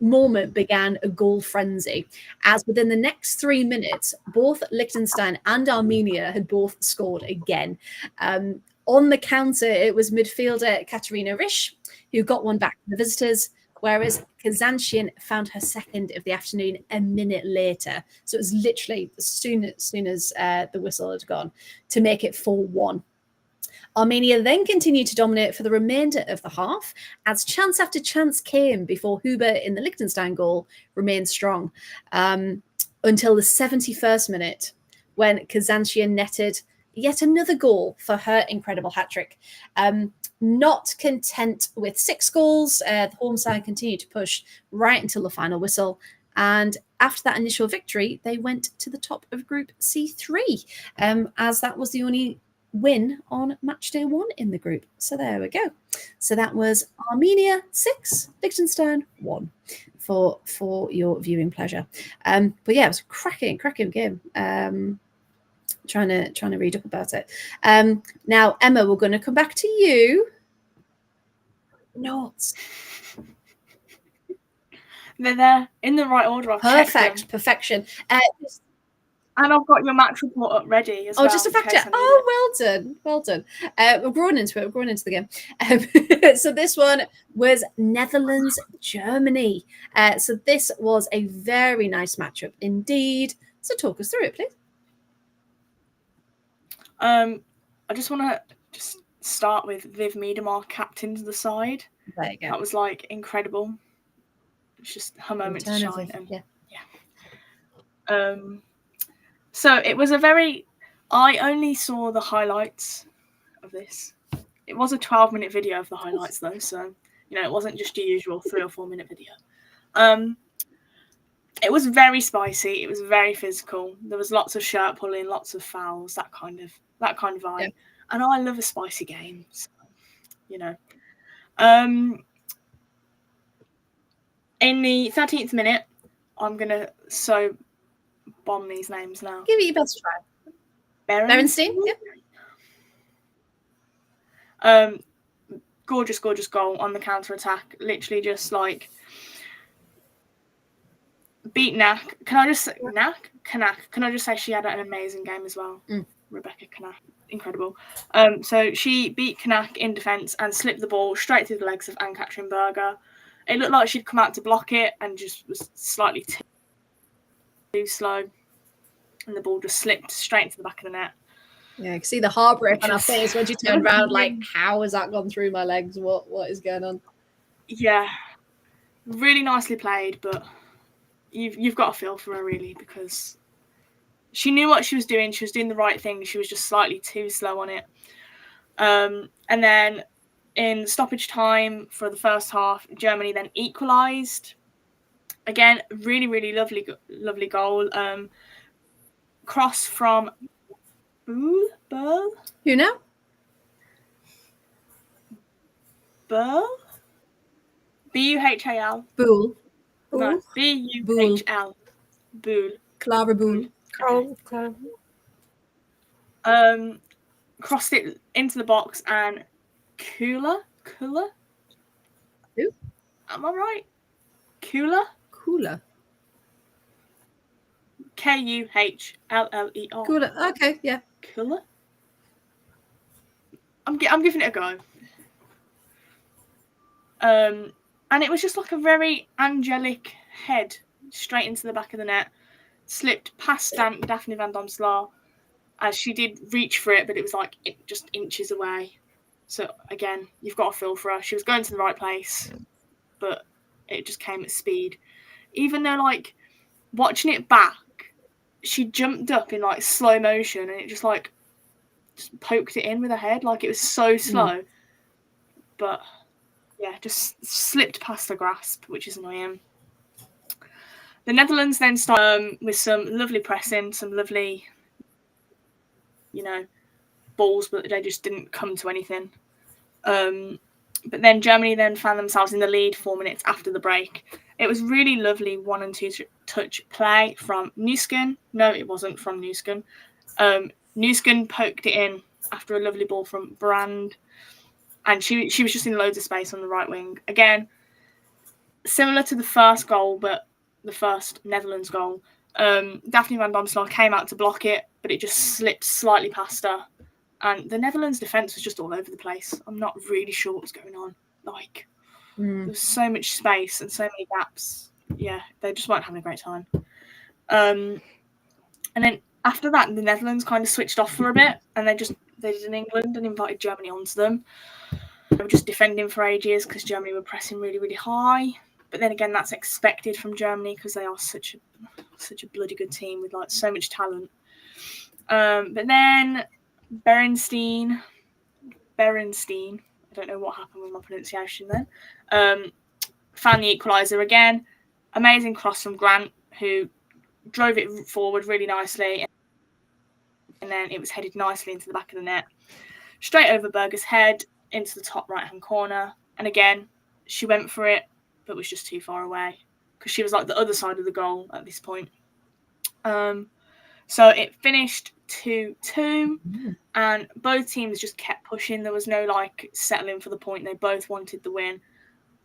moment began a goal frenzy, as within the next 3 minutes, both Liechtenstein and Armenia had both scored again. On the counter, it was midfielder Katerina Risch who got one back from the visitors, whereas Kazanchian found her second of the afternoon a minute later. So it was literally as soon as the whistle had gone to make it 4-1. Armenia then continued to dominate for the remainder of the half, as chance after chance came before Huber in the Liechtenstein goal remained strong, until the 71st minute, when Kazanchian netted yet another goal for her incredible hat-trick. Not content with 6 goals, the home side continued to push right until the final whistle. And after that initial victory, they went to the top of Group C3, as that was the only win on match day 1 in the group. So there we go. So that was Armenia 6, Liechtenstein 1 for your viewing pleasure. But yeah, it was a cracking game. Trying to read up about it. Now, Emma, we're going to come back to you. Notes. They're there in the right order. I've checked them. Perfection. And I've got your match report up ready as well. Oh, just a fact check. Oh, well done. We're growing into it. We're growing into the game. So this one was Netherlands, Germany. So this was a very nice matchup indeed. So talk us through it, please. I just want to start with Viv Miedemar captained the side. There you go. That was incredible. It's just her moment to shine. Yeah. So it was I only saw the highlights of this. It was a 12-minute video of the highlights though, so it wasn't just your usual 3 or 4 minute video. It was very spicy. It was very physical. There was lots of shirt pulling, lots of fouls, that kind of vibe. Yeah. And I love a spicy game, so, in the 13th minute, I'm gonna bomb these names now. Give it your best try. Berenstein. Yeah. Gorgeous goal on the counter attack. Literally just like beat Knack. Can I just say Knack? Knack. Can I just say she had an amazing game as well? Rebecca Knack. Incredible. So she beat Knack in defence and slipped the ball straight through the legs of Ann-Katrin Berger. It looked like she'd come out to block it and just was slightly too slow. And the ball just slipped straight into the back of the net. Yeah, I can see the heartbreak on her face when she turned around, like, how has that gone through my legs? What is going on? Yeah. Really nicely played, but you've got to feel for her, really, because she knew what she was doing. She was doing the right thing. She was just slightly too slow on it. And then in stoppage time for the first half, Germany then equalised. Again, really, really lovely goal. Cross from Burl. Who now? Burl? B-U-H-A-L. Bull. No, B-U-H-L. Bull. Clara Bull. Oh, okay. Crossed it into the box and Kula? Who? Am I right? Kula? K-U-H-L-L-E-R. Cooler. Okay, yeah. Kula? I'm giving it a go. And it was just like a very angelic head straight into the back of the net. Slipped past Daphne Van Domslaar as she did reach for it, but it was like just inches away. So again, you've got to feel for her. She was going to the right place, but it just came at speed. Even though, like, watching it back, she jumped up in like slow motion and it just poked it in with her head. Like, it was so slow. But yeah, just slipped past her grasp, which is annoying. The Netherlands then started with some lovely pressing, some lovely, balls, but they just didn't come to anything. But then Germany then found themselves in the lead 4 minutes after the break. It was really lovely 1 and 2 touch play from Nusken. No, it wasn't from Nusken. Nusken poked it in after a lovely ball from Brand. And she was just in loads of space on the right wing. Again, similar to the first goal, but the first Netherlands goal, Daphne Van Domslaar came out to block it, but it just slipped slightly past her. And the Netherlands' defence was just all over the place. I'm not really sure what was going on. Like, there was so much space and so many gaps. Yeah, they just weren't having a great time. And then after that, the Netherlands kind of switched off for a bit, and they did in England and invited Germany onto them. They were just defending for ages because Germany were pressing really, really high. But then again, that's expected from Germany because they are such a bloody good team with like so much talent. But then Berenstein, I don't know what happened with my pronunciation then, found the equaliser again. Amazing cross from Grant, who drove it forward really nicely. And then it was headed nicely into the back of the net. Straight over Berger's head into the top right-hand corner. And again, she went for it, but was just too far away because she was like the other side of the goal at this point. So it finished 2-2 and both teams just kept pushing. There was no like settling for the point. They both wanted the win,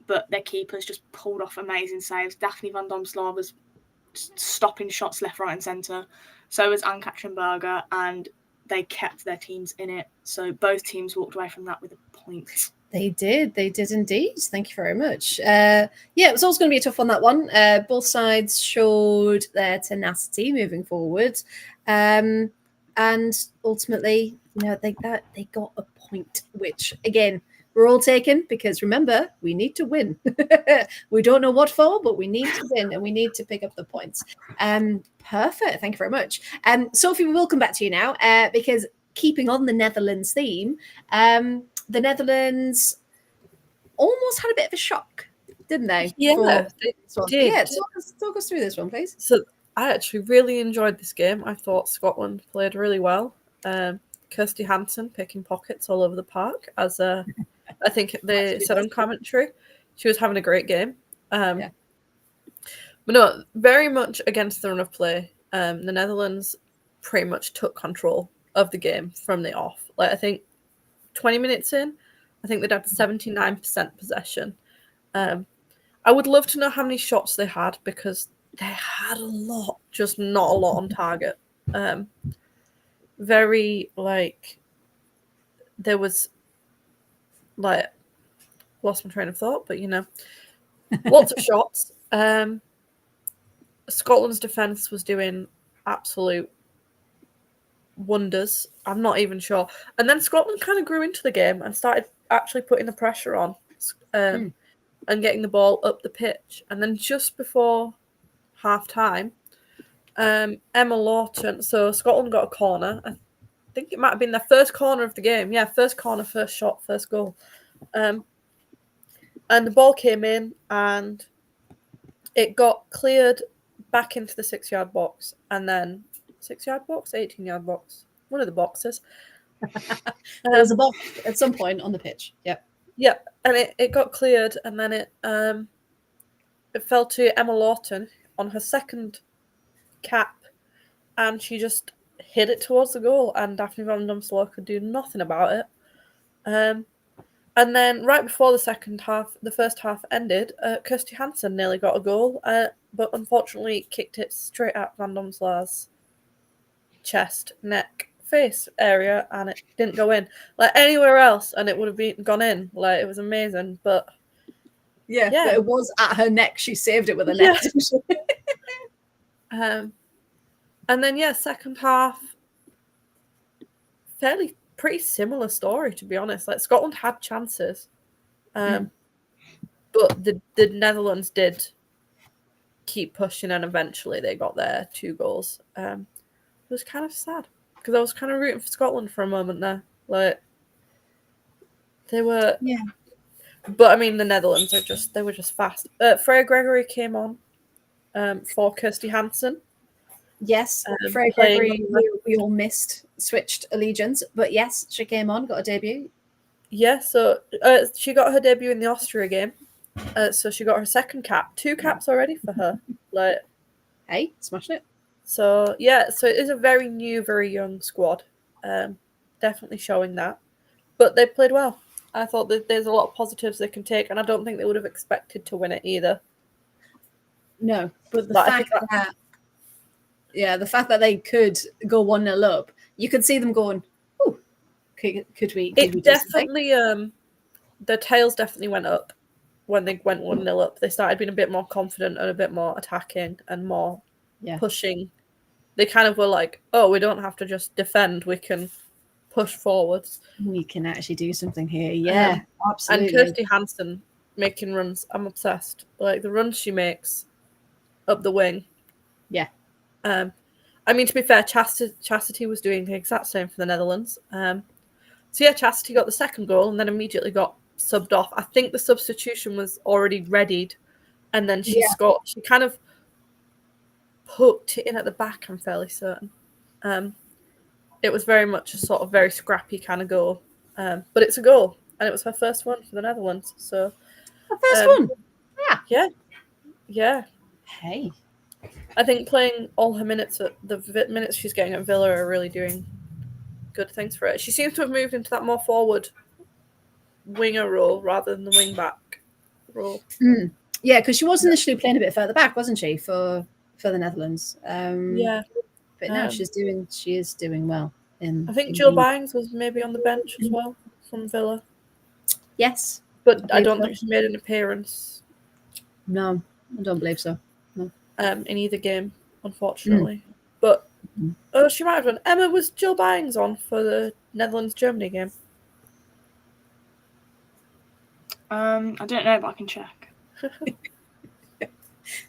but their keepers just pulled off amazing saves. Daphne Van Domslaar was stopping shots left, right and centre. So was Ann-Katrin Berger, and they kept their teams in it. So both teams walked away from that with a point. They did indeed. Thank you very much. Yeah, it was also going to be a tough one, that one. Both sides showed their tenacity moving forward. And ultimately, they got a point, which, again, we're all taken because, remember, we need to win. We don't know what for, but we need to win and we need to pick up the points. Perfect. Thank you very much. Sophie, we will come back to you now because keeping on the Netherlands theme, the Netherlands almost had a bit of a shock, didn't they? Yeah, for they this one? did. Yeah, talk us through this one, please. So I actually really enjoyed this game. I thought Scotland played really well. Kirsty Hansen picking pockets all over the park, as I think they said on commentary. She was having a great game. Yeah. But no, very much against the run of play. The Netherlands pretty much took control of the game from the off. Like, I think 20 minutes in, I think they'd had 79% possession. I would love to know how many shots they had, because they had a lot, just not a lot on target. Very, like, there was, like, lost my train of thought, but, you know, lots of shots. Scotland's defence was doing absolute wonders. I'm not even sure. And then Scotland kind of grew into the game and started actually putting the pressure on and getting the ball up the pitch. And then just before half-time, Emma Lawton, so Scotland got a corner. I think it might have been their first corner of the game. Yeah, first corner, first shot, first goal. And the ball came in and it got cleared back into the 6-yard box, and then 6-yard box, 18-yard box, one of the boxes. There was a box at some point on the pitch. Yep. Yep, and it got cleared, and then it fell to Emma Lawton on her second cap, and she just hit it towards the goal, and Daphne van Domselaar could do nothing about it. And then right before the first half ended, Kirsty Hansen nearly got a goal, but unfortunately kicked it straight at Van Domselaar's chest, neck, face area, and it didn't go in. Like, anywhere else, and it would have gone in. Like, it was amazing, but yeah, but it was at her neck. She saved it with her neck. And then second half, pretty similar story, to be honest. Like, Scotland had chances, but the Netherlands did keep pushing, and eventually they got their 2 goals. It was kind of sad, because I was kind of rooting for Scotland for a moment there. Like, they were, but I mean, the Netherlands they were just fast. Freya Gregory came on for Kirsty Hansen. Yes, Freya Gregory, we all missed, switched allegiance, but yes, she came on, got a debut. Yeah, so she got her debut in the Austria game. So she got her second cap, 2 caps already for her. Like, hey, smashing it. So so it is a very new, very young squad. Definitely showing that, but they played well. I thought that there's a lot of positives they can take, and I don't think they would have expected to win it either. No, but the fact that they could go 1-0 up, you could see them going, "Oh, could we?" It definitely, the tails definitely went up when they went 1-0 up. They started being a bit more confident and a bit more attacking and more pushing. They kind of were like, "Oh, we don't have to just defend; we can push forwards. We can actually do something here." Yeah, absolutely. And Kirsty Hansen making runs, I'm obsessed. Like, the runs she makes up the wing. Yeah. I mean, to be fair, Chastity was doing the exact same for the Netherlands. Chastity got the second goal and then immediately got subbed off. I think the substitution was already readied, and then she scored. She kind of hooked it in at the back, I'm fairly certain. It was very much a sort of very scrappy kind of goal. But it's a goal, and it was her first one for the Netherlands. So her first one? Yeah. Hey. I think playing all her minutes, the minutes she's getting at Villa, are really doing good things for her. She seems to have moved into that more forward winger role rather than the wing back role. Yeah, because she was initially playing a bit further back, wasn't she, for the Netherlands? But now she is doing well. I think Jill Byings was maybe on the bench as well from Villa. Yes, but I don't think she made an appearance. No, I don't believe so. No. In either game, unfortunately. But she might have done. Emma, was Jill Byings on for the Netherlands-Germany game? I don't know, but I can check.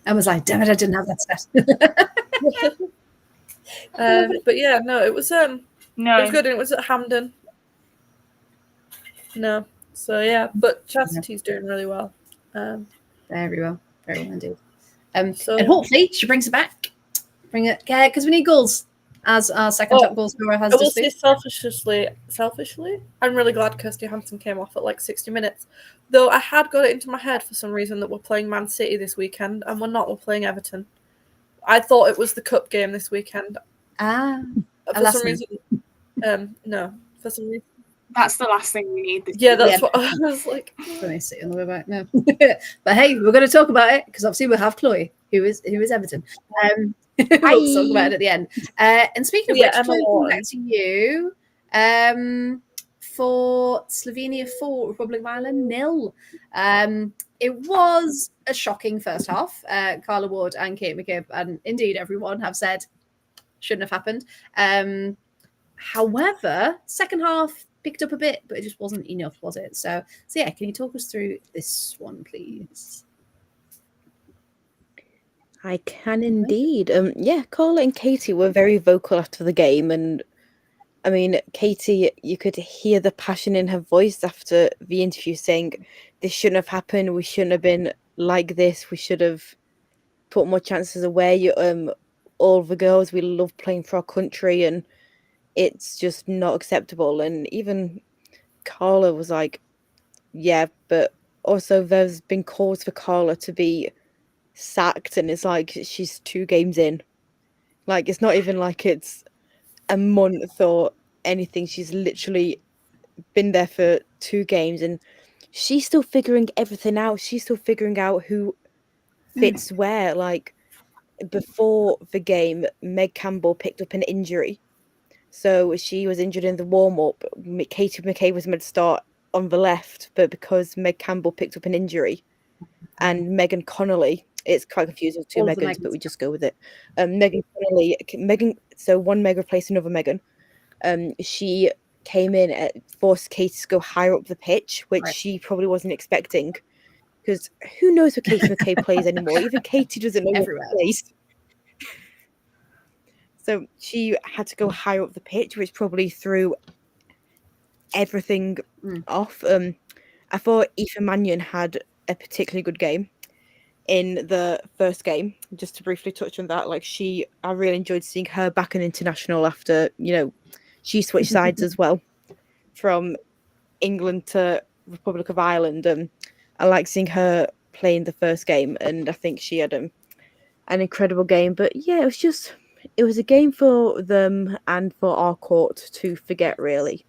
Emma's like, damn it, I didn't have that set. But yeah, no, it was. No, No. It was good, and it was at Hampden. No. So yeah, but Chastity's doing really well. Very well indeed. So And hopefully she brings it back. Bring it, because we need goals as our second top goal scorer has I will just say been. selfishly, I'm really glad Kirsty Hansen came off at like 60 minutes. Though I had got it into my head for some reason that we're playing Man City this weekend, and we're not. We're playing Everton. I thought it was the cup game this weekend. For some reason, no. For some reason, That's the last thing we need. yeah, that's what I was like. Let me sit on the way back now. But hey, we're going to talk about it because obviously we have Chloe, who is Everton. We'll talk about it at the end. And speaking of which, Emma Chloe, Wharton. back to you. For Slovenia 4, Republic of Ireland 0. It was a shocking first half. Carla Ward and Kate McCabe, and indeed everyone, have said shouldn't have happened. However, second half picked up a bit, but it just wasn't enough, was it? So yeah, can you talk us through this one, please? I can indeed. Carla and Katie were very vocal after the game, and I mean, Katie, you could hear the passion in her voice after the interview, saying, "This shouldn't have happened. We shouldn't have been like this. We should have put more chances away. All the girls, we love playing for our country, and it's just not acceptable." And even Carla was like, "Yeah, but also there's been calls for Carla to be sacked, and it's like she's 2 games in. Like, it's not even like it's a month or anything. She's literally been there for 2 games, and she's still figuring everything out. She's still figuring out who fits where. Like, before the game, Meg Campbell picked up an injury, so she was injured in the warm-up. Katie McCabe was meant to start on the left, but because Meg Campbell picked up an injury, and Megan Connolly, it's quite confusing with 2 All of the Megans, but we just go with it. Megan Connolly, so one Meg replaced another Megan. She came in and forced Katie to go higher up the pitch, which she probably wasn't expecting, because who knows what Katie McCabe plays anymore? Even Katie doesn't know Everywhere. what plays. So she had to go higher up the pitch, which probably threw everything off. I thought Aoife Mannion had a particularly good game in the first game. Just to briefly touch on that, I really enjoyed seeing her back in international after, she switched sides as well from England to Republic of Ireland. I like seeing her play in the first game, and I think she had an incredible game. But yeah, it was a game for them and for our court to forget, really.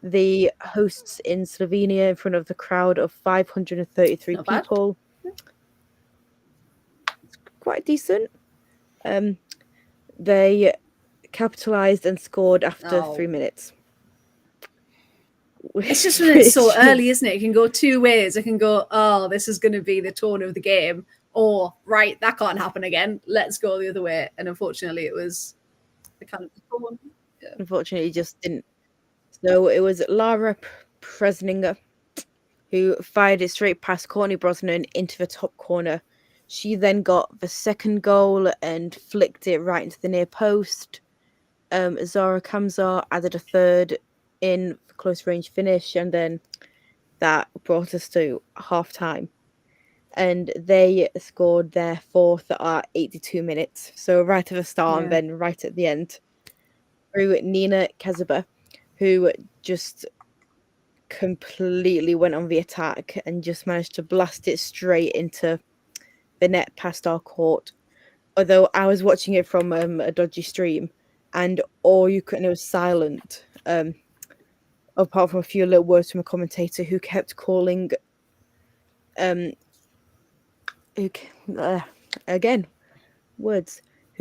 The hosts in Slovenia, in front of the crowd of 533 Not bad. people. Quite decent. They capitalized and scored after 3 minutes. It's just when it's so early, isn't it? It can go 2 ways. It can go, oh, this is going to be the tone of the game, or right, that can't happen again. Let's go the other way. And unfortunately, it was the kind of tone. Yeah. Unfortunately, it just didn't. So it was Lara Presninger who fired it straight past Courtney Brosnan into the top corner. She then got the second goal and flicked it right into the near post. Zara Kamzar added a third in the close range finish, and then that brought us to half time. And they scored their 4th at 82 minutes. So right at the start and then right at the end. Through Nina Kazuba, who just completely went on the attack and just managed to blast it straight into the net past our court. Although I was watching it from a dodgy stream, and it was silent, apart from a few little words from a commentator who kept calling who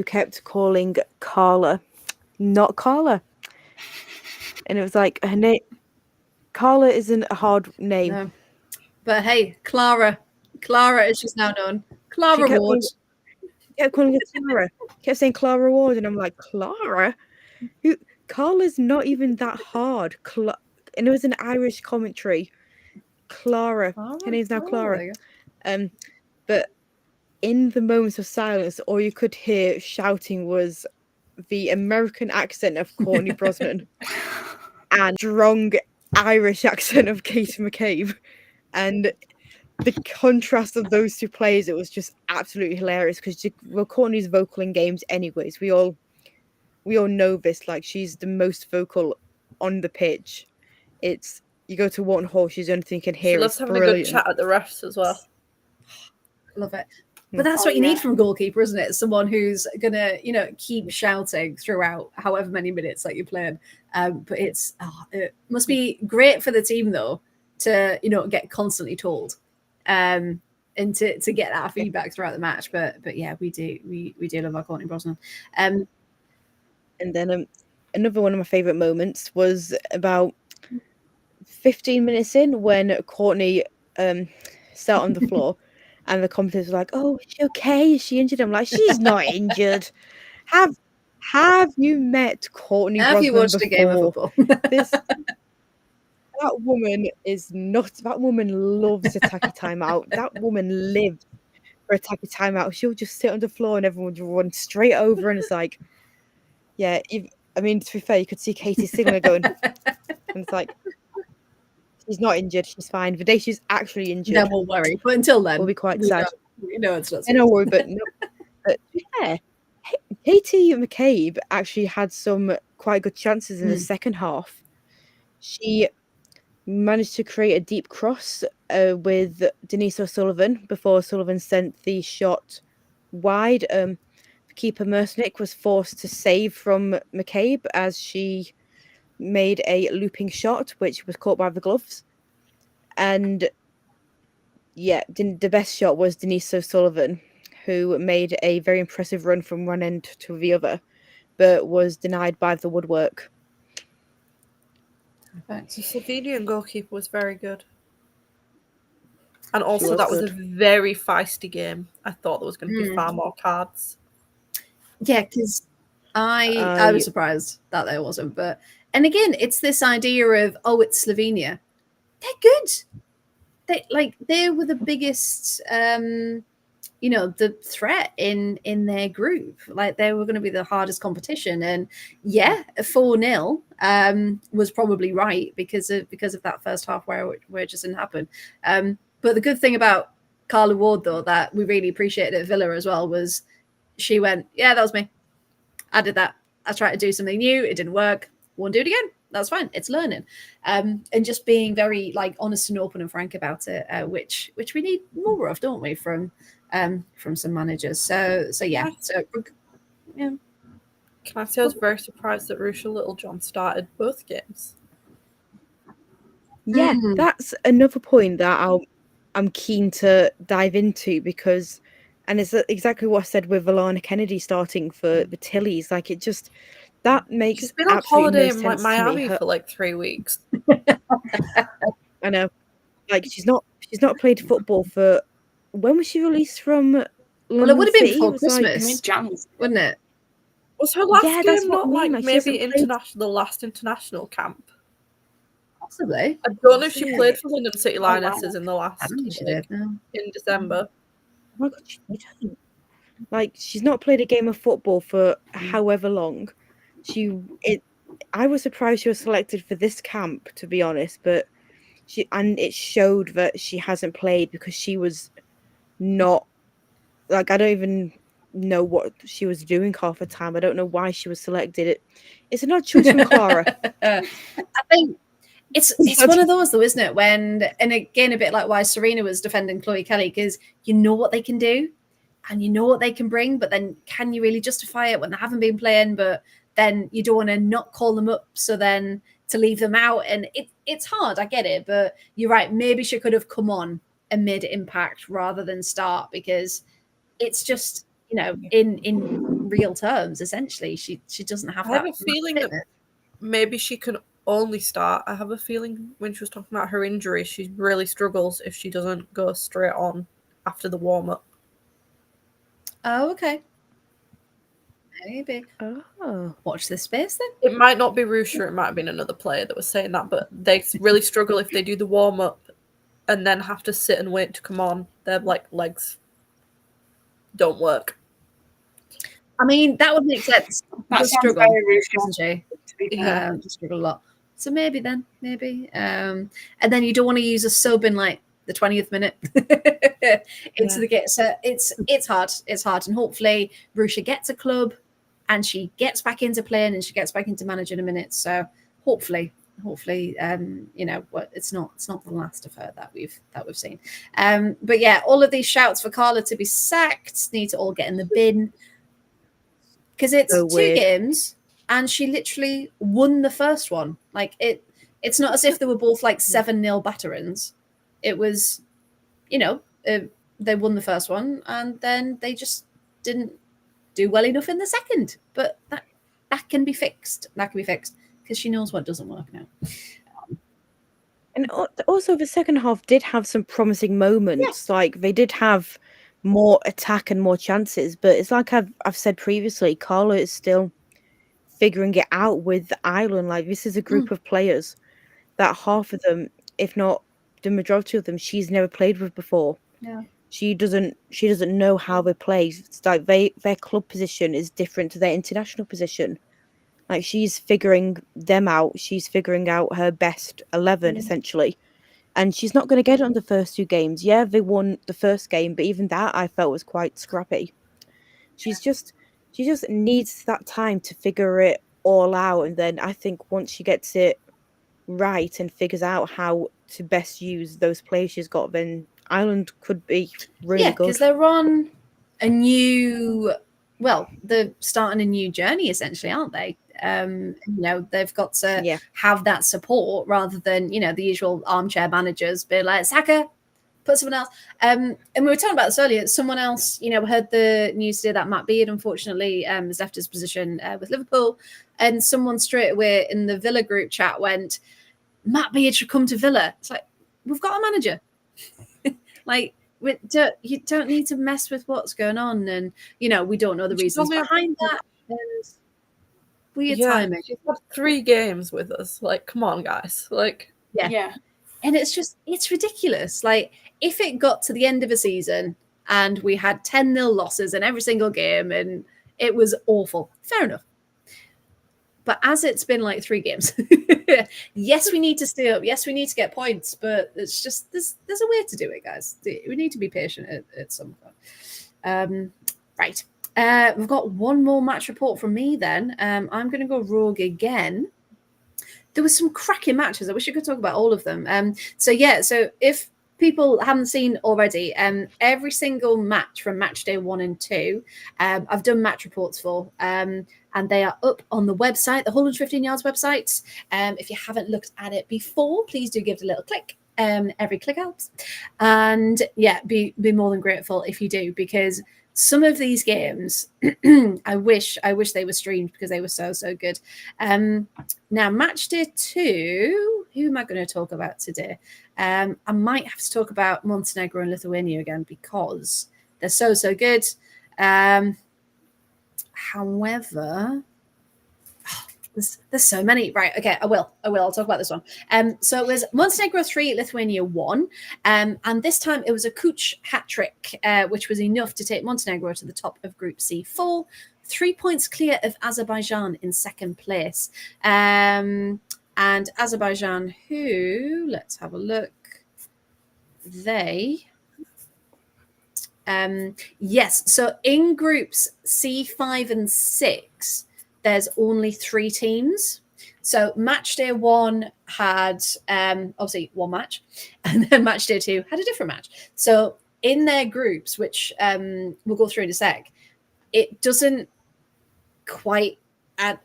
kept calling Carla not Carla. And it was like, her name Carla isn't a hard name. No. But hey, Clara, as she's now known, Clara Ward. Kept calling her Clara. Kept saying Clara Ward, and I'm like, Clara? Carla's not even that hard. And it was an Irish commentary. Clara. Her name's now Clara. But in the moments of silence, all you could hear shouting was the American accent of Courtney Brosnan and strong Irish accent of Katie McCabe. And the contrast of those two players, it was just absolutely hilarious because Courtney's vocal in games anyways. We all know this. Like, she's the most vocal on the pitch. It's you go to Wharton Hall, she's the only thing you can hear. She loves it's having brilliant. a good chat at the refs as well. Love it. But that's what you need from a goalkeeper, isn't it? Someone who's gonna, keep shouting throughout however many minutes that you're playing. But it must be great for the team though to get constantly told, and to get that feedback throughout the match. But yeah, we do love our Courtney Brosnan. And then another one of my favourite moments was about 15 minutes in when Courtney sat on the floor. And the commentators were like, "Oh, is she okay? Is she injured?" I'm like, "She's not injured. Have you met Courtney Brosnan Have you watched before? a game of football?" That woman is not. That woman loves a tacky timeout. That woman lives for a tacky timeout. She'll just sit on the floor and everyone will run straight over. And it's like, yeah. To be fair, you could see Katie Sigler going, and it's like, she's not injured. She's fine. The day she's actually injured, then we'll worry. But until then, we'll be quite sad. It's not. I know, but no. But yeah, Katie McCabe actually had some quite good chances in the second half. She managed to create a deep cross with Denise O'Sullivan before O'Sullivan sent the shot wide. Keeper Mersnick was forced to save from McCabe as she made a looping shot, which was caught by the gloves. And yeah, the best shot was Denise O'Sullivan, who made a very impressive run from one end to the other, but was denied by the woodwork. The Slovenian goalkeeper was very good. And also, that was a very feisty game. I thought there was going to be far more cards. Yeah, because I was surprised that there wasn't. And again, it's this idea of, it's Slovenia. They're good. They were the biggest, the threat in their group. Like, they were going to be the hardest competition. And yeah, 4-0 was probably right because of that first half where it just didn't happen. But the good thing about Carla Ward, though, that we really appreciated at Villa as well, was she went, yeah, that was me. I did that. I tried to do something new. It didn't work. Won't do it again. That's fine. It's learning. And just being very honest and open and frank about it, which we need more of, don't we, from some managers. So yeah. So yeah. Can I say I was very surprised that Rusha Littlejohn started both games? Yeah, that's another point that I'm keen to dive into because, and it's exactly what I said with Alana Kennedy starting for the Tillies. Like, it just that makes she's been on holiday in Miami for 3 weeks. I know, she's not played football for. When was she released from London Well, it would have been City? before Christmas, mid-January, wouldn't it? Was her last Yeah, game that's what not I mean, maybe the last international camp? Possibly. I don't know if she played for London City Lionesses in the last I don't think she did. No. in December. Oh my God, she didn't. She's not played a game of football for however long. I was surprised she was selected for this camp, to be honest, but it showed that she hasn't played because she was not I don't even know what she was doing half the time. I don't know why she was selected. It's an odd choice from Clara. I think it's one of those though, isn't it? And again, a bit like why Serena was defending Chloe Kelly, because you know what they can do and you know what they can bring, but then can you really justify it when they haven't been playing? But then you don't want to not call them up, so then to leave them out, and it's hard. I get it, but you're right. Maybe she could have come on and made an impact rather than start, because it's just in real terms, essentially, she doesn't have. I have a feeling that maybe she can only start. I have a feeling when she was talking about her injury, she really struggles if she doesn't go straight on after the warm up. Oh, okay. Maybe. Oh, Watch this space then. It might not be Rusha, it might have been another player that was saying that, but they really struggle if they do the warm up and then have to sit and wait to come on. Their legs don't work. I mean, that would make sense. That Does sounds struggle, very Russian, doesn't she? to be fair. Does struggle a lot. So maybe. And then you don't want to use a sub in like the 20th minute into the game. So it's hard. It's hard. And hopefully Russia gets a club and she gets back into playing and she gets back into managing a minute. So hopefully, it's not the last of her that we've seen. But yeah, all of these shouts for Carla to be sacked need to all get in the bin because it's So 2 weird. games and she literally won the first one. Like it's not as if they were both like 7-0 batterings. It was, they won the first one and then they just didn't do well enough in the second. But that can be fixed. That can be fixed because she knows what doesn't work now. And also, the second half did have some promising moments. Yes. Like they did have more attack and more chances, but it's like I've said previously, Carla is still figuring it out with Ireland. Like this is a group of players that half of them, if not the majority of them, she's never played with before. Yeah. She doesn't know how they play. It's like their club position is different to their international position. Like she's figuring them out. She's figuring out her best 11 essentially, and she's not going to get it on the first 2 games. Yeah, they won the first game, but even that I felt was quite scrappy. She just needs that time to figure it all out, and then I think once she gets it right and figures out how to best use those players she's got, then Ireland could be really good. Because they're on they're starting a new journey essentially, aren't they? They've got to have that support rather than, the usual armchair managers be like, Saka, put someone else. And we were talking about this earlier. Someone else, heard the news today that Matt Beard, unfortunately, has left his position with Liverpool. And someone straight away in the Villa group chat went, Matt Beard should come to Villa. It's like, we've got a manager. Like, you don't need to mess with what's going on. And, we don't know the reasons behind that. And weird timing. She's had 3 games with us. Like, come on, guys. Like, Yeah. And it's ridiculous. Like, if it got to the end of a season and we had 10-0 losses in every single game and it was awful, fair enough. But as it's been like 3 games, yes, we need to stay up. Yes, we need to get points, but it's just there's a way to do it, guys. We need to be patient at some point. Right. We've got one more match report from me then. I'm going to go rogue again. There was some cracking matches. I wish I could talk about all of them. So if people haven't seen already, every single match from match day 1 and 2, I've done match reports for, and they are up on the website, the 115 Yards website. If you haven't looked at it before, please do give it a little click. Every click helps. And be more than grateful if you do, because some of these games, I wish they were streamed because they were so good. Now, match day 2, who am I going to talk about today? I might have to talk about Montenegro and Lithuania again because they're so good. However, there's so many. Right, okay, I will. I'll talk about this one. So it was Montenegro 3, Lithuania 1. And this time it was a Kuch hat-trick, which was enough to take Montenegro to the top of Group C4. 3 points clear of Azerbaijan in second place. And Azerbaijan, who, let's have a look, they... so in groups C5 and 6, there's only 3 teams. So match day 1 had obviously one match, and then match day 2 had a different match. So in their groups, which we'll go through in a sec, it doesn't quite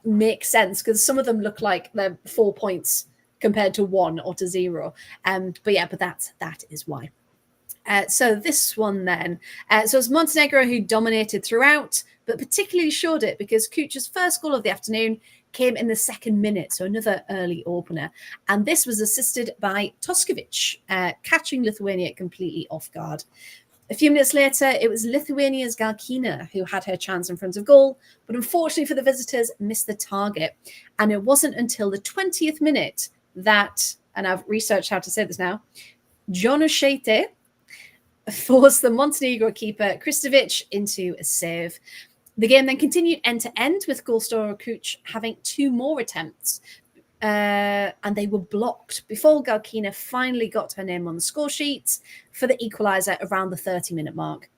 make sense because some of them look like they're 4 points compared to 1 or to 0. But that is why. So this one then. So it's Montenegro who dominated throughout, but particularly showed it because Kuch's first goal of the afternoon came in the 2nd minute, so another early opener. And this was assisted by Toskovic, catching Lithuania completely off guard. A few minutes later, it was Lithuania's Galkina who had her chance in front of goal, but unfortunately for the visitors, missed the target. And it wasn't until the 20th minute that, and I've researched how to say this now, Jonushete forced the Montenegro keeper Kristovic into a save. The game then continued end to end with goalscorer Kuch having 2 more attempts. And they were blocked before Galkina finally got her name on the score sheet for the equaliser around the 30-minute mark.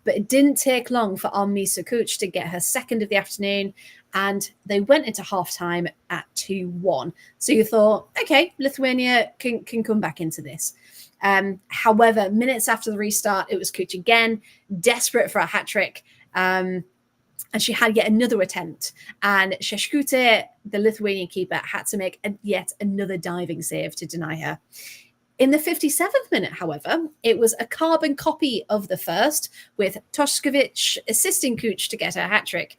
But it didn't take long for Almisa Kuch to get her second of the afternoon, and they went into half-time at 2-1. So you thought, okay, Lithuania can come back into this. However, minutes after the restart, it was Kuch again, desperate for a hat-trick. And she had yet another attempt. And Sheshkute, the Lithuanian keeper, had to make yet another diving save to deny her. In the 57th minute, however, it was a carbon copy of the first, with Toshkovic assisting Kuch to get her hat-trick.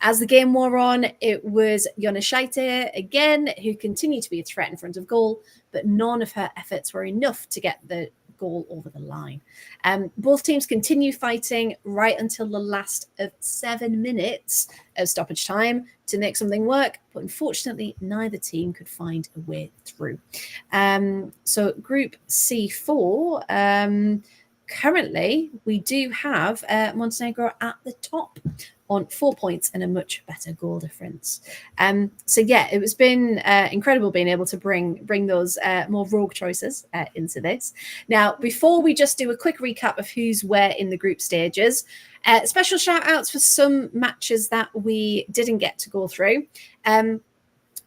As the game wore on, it was Yonishaite again, who continued to be a threat in front of goal, but none of her efforts were enough to get the goal over the line. Both teams continue fighting right until the last of 7 minutes of stoppage time to make something work, but unfortunately neither team could find a way through. So Group C4, currently we do have Montenegro at the top on 4 points and a much better goal difference. So yeah, it was been incredible being able to bring those more rogue choices into this. Now, before we just do a quick recap of who's where in the group stages, special shout outs for some matches that we didn't get to go through.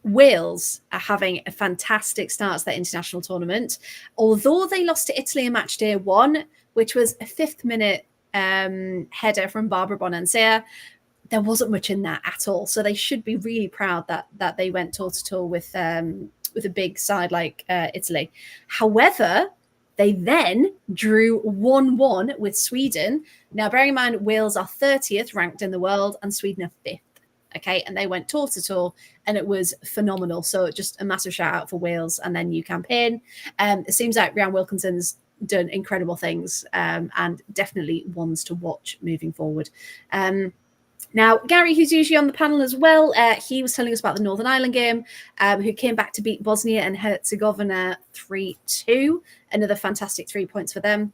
Wales are having a fantastic start to their international tournament. Although they lost to Italy in match day 1, which was a 5th minute header from Barbara Bonansea, there wasn't much in that at all. So they should be really proud that they went toe-to-toe with a big side like Italy. However, they then drew 1-1 with Sweden. Now, bearing in mind, Wales are 30th ranked in the world and Sweden are 5th. Okay, and they went toe-to-toe and it was phenomenal. So just a massive shout out for Wales and their new campaign. It seems like Rhian Wilkinson's done incredible things and definitely ones to watch moving forward. Now, Gary, who's usually on the panel as well, he was telling us about the Northern Ireland game, who came back to beat Bosnia and Herzegovina 3-2. Another fantastic 3 points for them.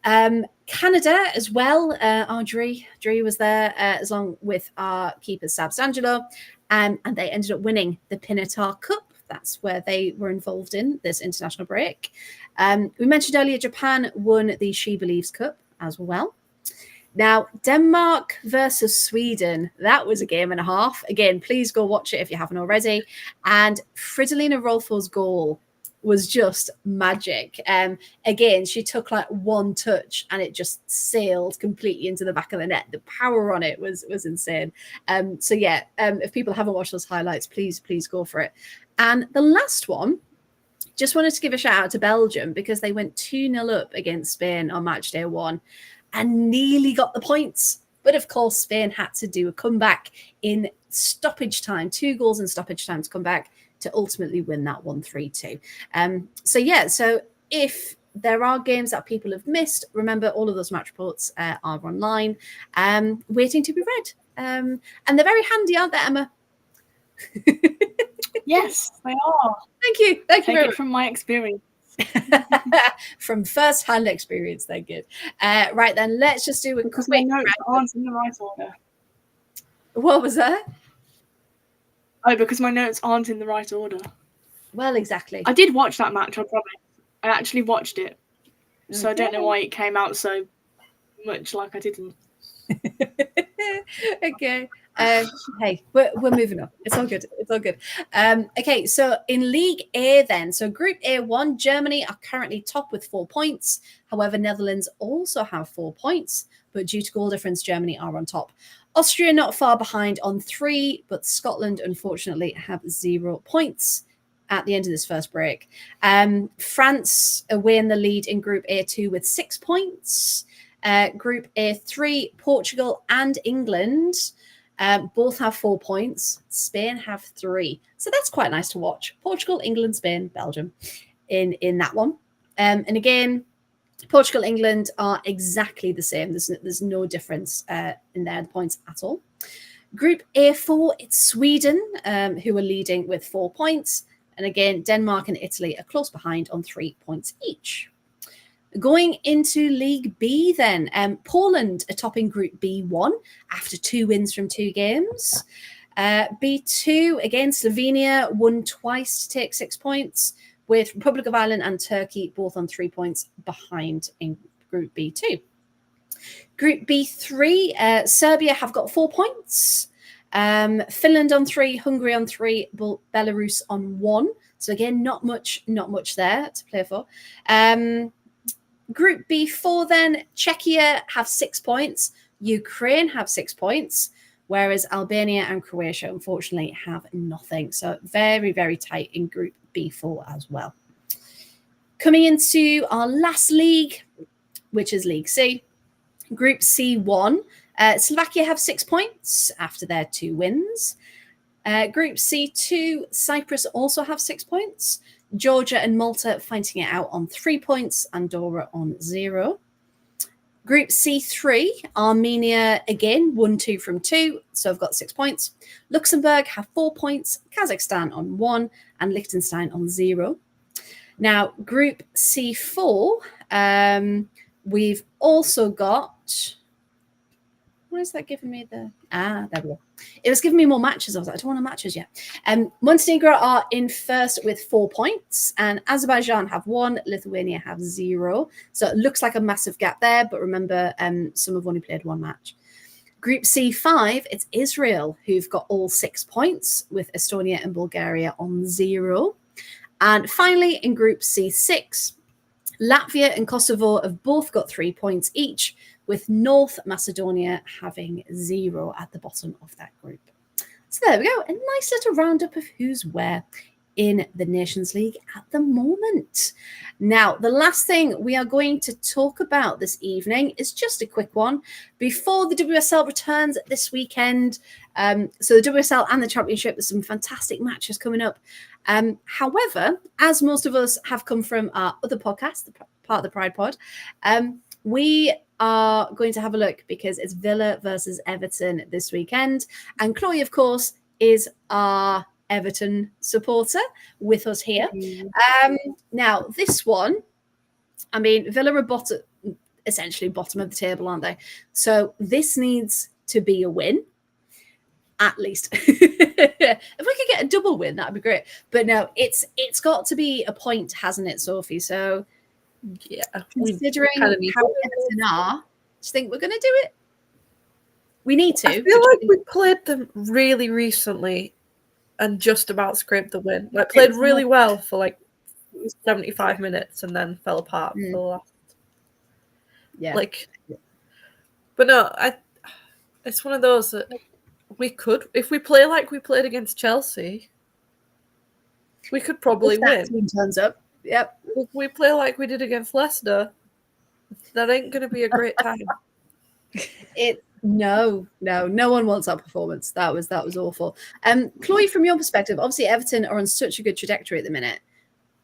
Canada as well. Our Dree was there, along with our keeper, Sab Sangelo, and they ended up winning the Pinatar Cup. That's where they were involved in this international break. We mentioned earlier Japan won the She Believes Cup as well. Now, Denmark versus Sweden, that was a game and a half. Again, please go watch it if you haven't already. And Fridolina Rolfo's goal was just magic. Again, she took like one touch and it just sailed completely into the back of the net. The power on it was insane. So yeah, if people haven't watched those highlights, please go for it. And the last one, just wanted to give a shout out to Belgium because they went 2-0 up against Spain on match day 1 and nearly got the points. But of course, Spain had to do a comeback in stoppage time, 2 goals in stoppage time to come back to ultimately win that 1-3-2. So yeah, so if there are games that people have missed, remember all of those match reports are online, waiting to be read. And they're very handy, aren't they, Emma? Yes, they are. Thank you. Thank you very much. From my experience. From first-hand experience, they're good. Right then, let's just do a because my notes aren't in the right order. What was that? Oh, because my notes aren't in the right order. Well, exactly. I did watch that match, I promise. I actually watched it. So I don't know why it came out so much like I didn't. Okay. Hey, we're moving on. It's all good. It's all good. Okay, so in League A then, so Group A1, Germany are currently top with 4 points. However, Netherlands also have 4 points, but due to goal difference, Germany are on top. Austria not far behind on 3, but Scotland, unfortunately, have 0 points at the end of this first break. France away in the lead in Group A2 with 6 points. Group A3, Portugal and England both have 4 points. Spain have 3. So that's quite nice to watch. Portugal, England, Spain, Belgium in that one. And again, Portugal, England are exactly the same. There's no difference in their points at all. Group A4, it's Sweden who are leading with 4 points. And again, Denmark and Italy are close behind on 3 points each. Going into League B then, Poland are topping Group B1 after 2 wins from 2 games. B2, again, Slovenia won twice to take 6 points, with Republic of Ireland and Turkey both on 3 points behind in Group B2. Group B3, Serbia have got 4 points. Finland on 3, Hungary on 3, Belarus on 1. So again, not much there to play for. Group B4 then, Czechia have 6 points. Ukraine have 6 points, whereas Albania and Croatia, unfortunately, have nothing. So very, very tight in Group B4 as well. Coming into our last league, which is League C. Group C1, Slovakia have 6 points after their 2 wins. Group C2, Cyprus also have 6 points. Georgia and Malta fighting it out on 3 points. Andorra on 0. Group C3, Armenia again, 1-2 from 2, so I've got 6 points. Luxembourg have 4 points, Kazakhstan on 1, and Liechtenstein on 0. Now, Group C4, we've also got... Why is that giving me the... there we go. It was giving me more matches. I was like, I don't want to matches yet. Montenegro are in first with 4 points, and Azerbaijan have 1, Lithuania have 0. So it looks like a massive gap there, but remember, some have only played 1 match. Group C5, it's Israel who've got all 6 points, with Estonia and Bulgaria on 0. And finally, in Group C6, Latvia and Kosovo have both got 3 points each, with North Macedonia having 0 at the bottom of that group. So there we go, a nice little roundup of who's where in the Nations League at the moment. Now, the last thing we are going to talk about this evening is just a quick one before the WSL returns this weekend. So the WSL and the Championship, there's some fantastic matches coming up. However, as most of us have come from our other podcast, part of the Pride Pod, we are going to have a look because it's Villa versus Everton this weekend. And Chloe, of course, is our Everton supporter with us here. Now, this one, I mean, Villa are essentially bottom of the table, aren't they? So this needs to be a win, at least. If we could get a double win, that'd be great. But no, it's got to be a point, hasn't it, Sophie? So yeah, considering how Everton are, do you think we're going to do it? We need to. I feel like we played them really recently and just about scraped the win. Like played really well for like 75 minutes and then fell apart for the last. Yeah. But no, it's one of those that we could, if we play like we played against Chelsea, we could probably win. Team turns up. Yep. If we play like we did against Leicester, that ain't going to be a great time. No one wants that performance. That was awful. Chloe, from your perspective, obviously Everton are on such a good trajectory at the minute.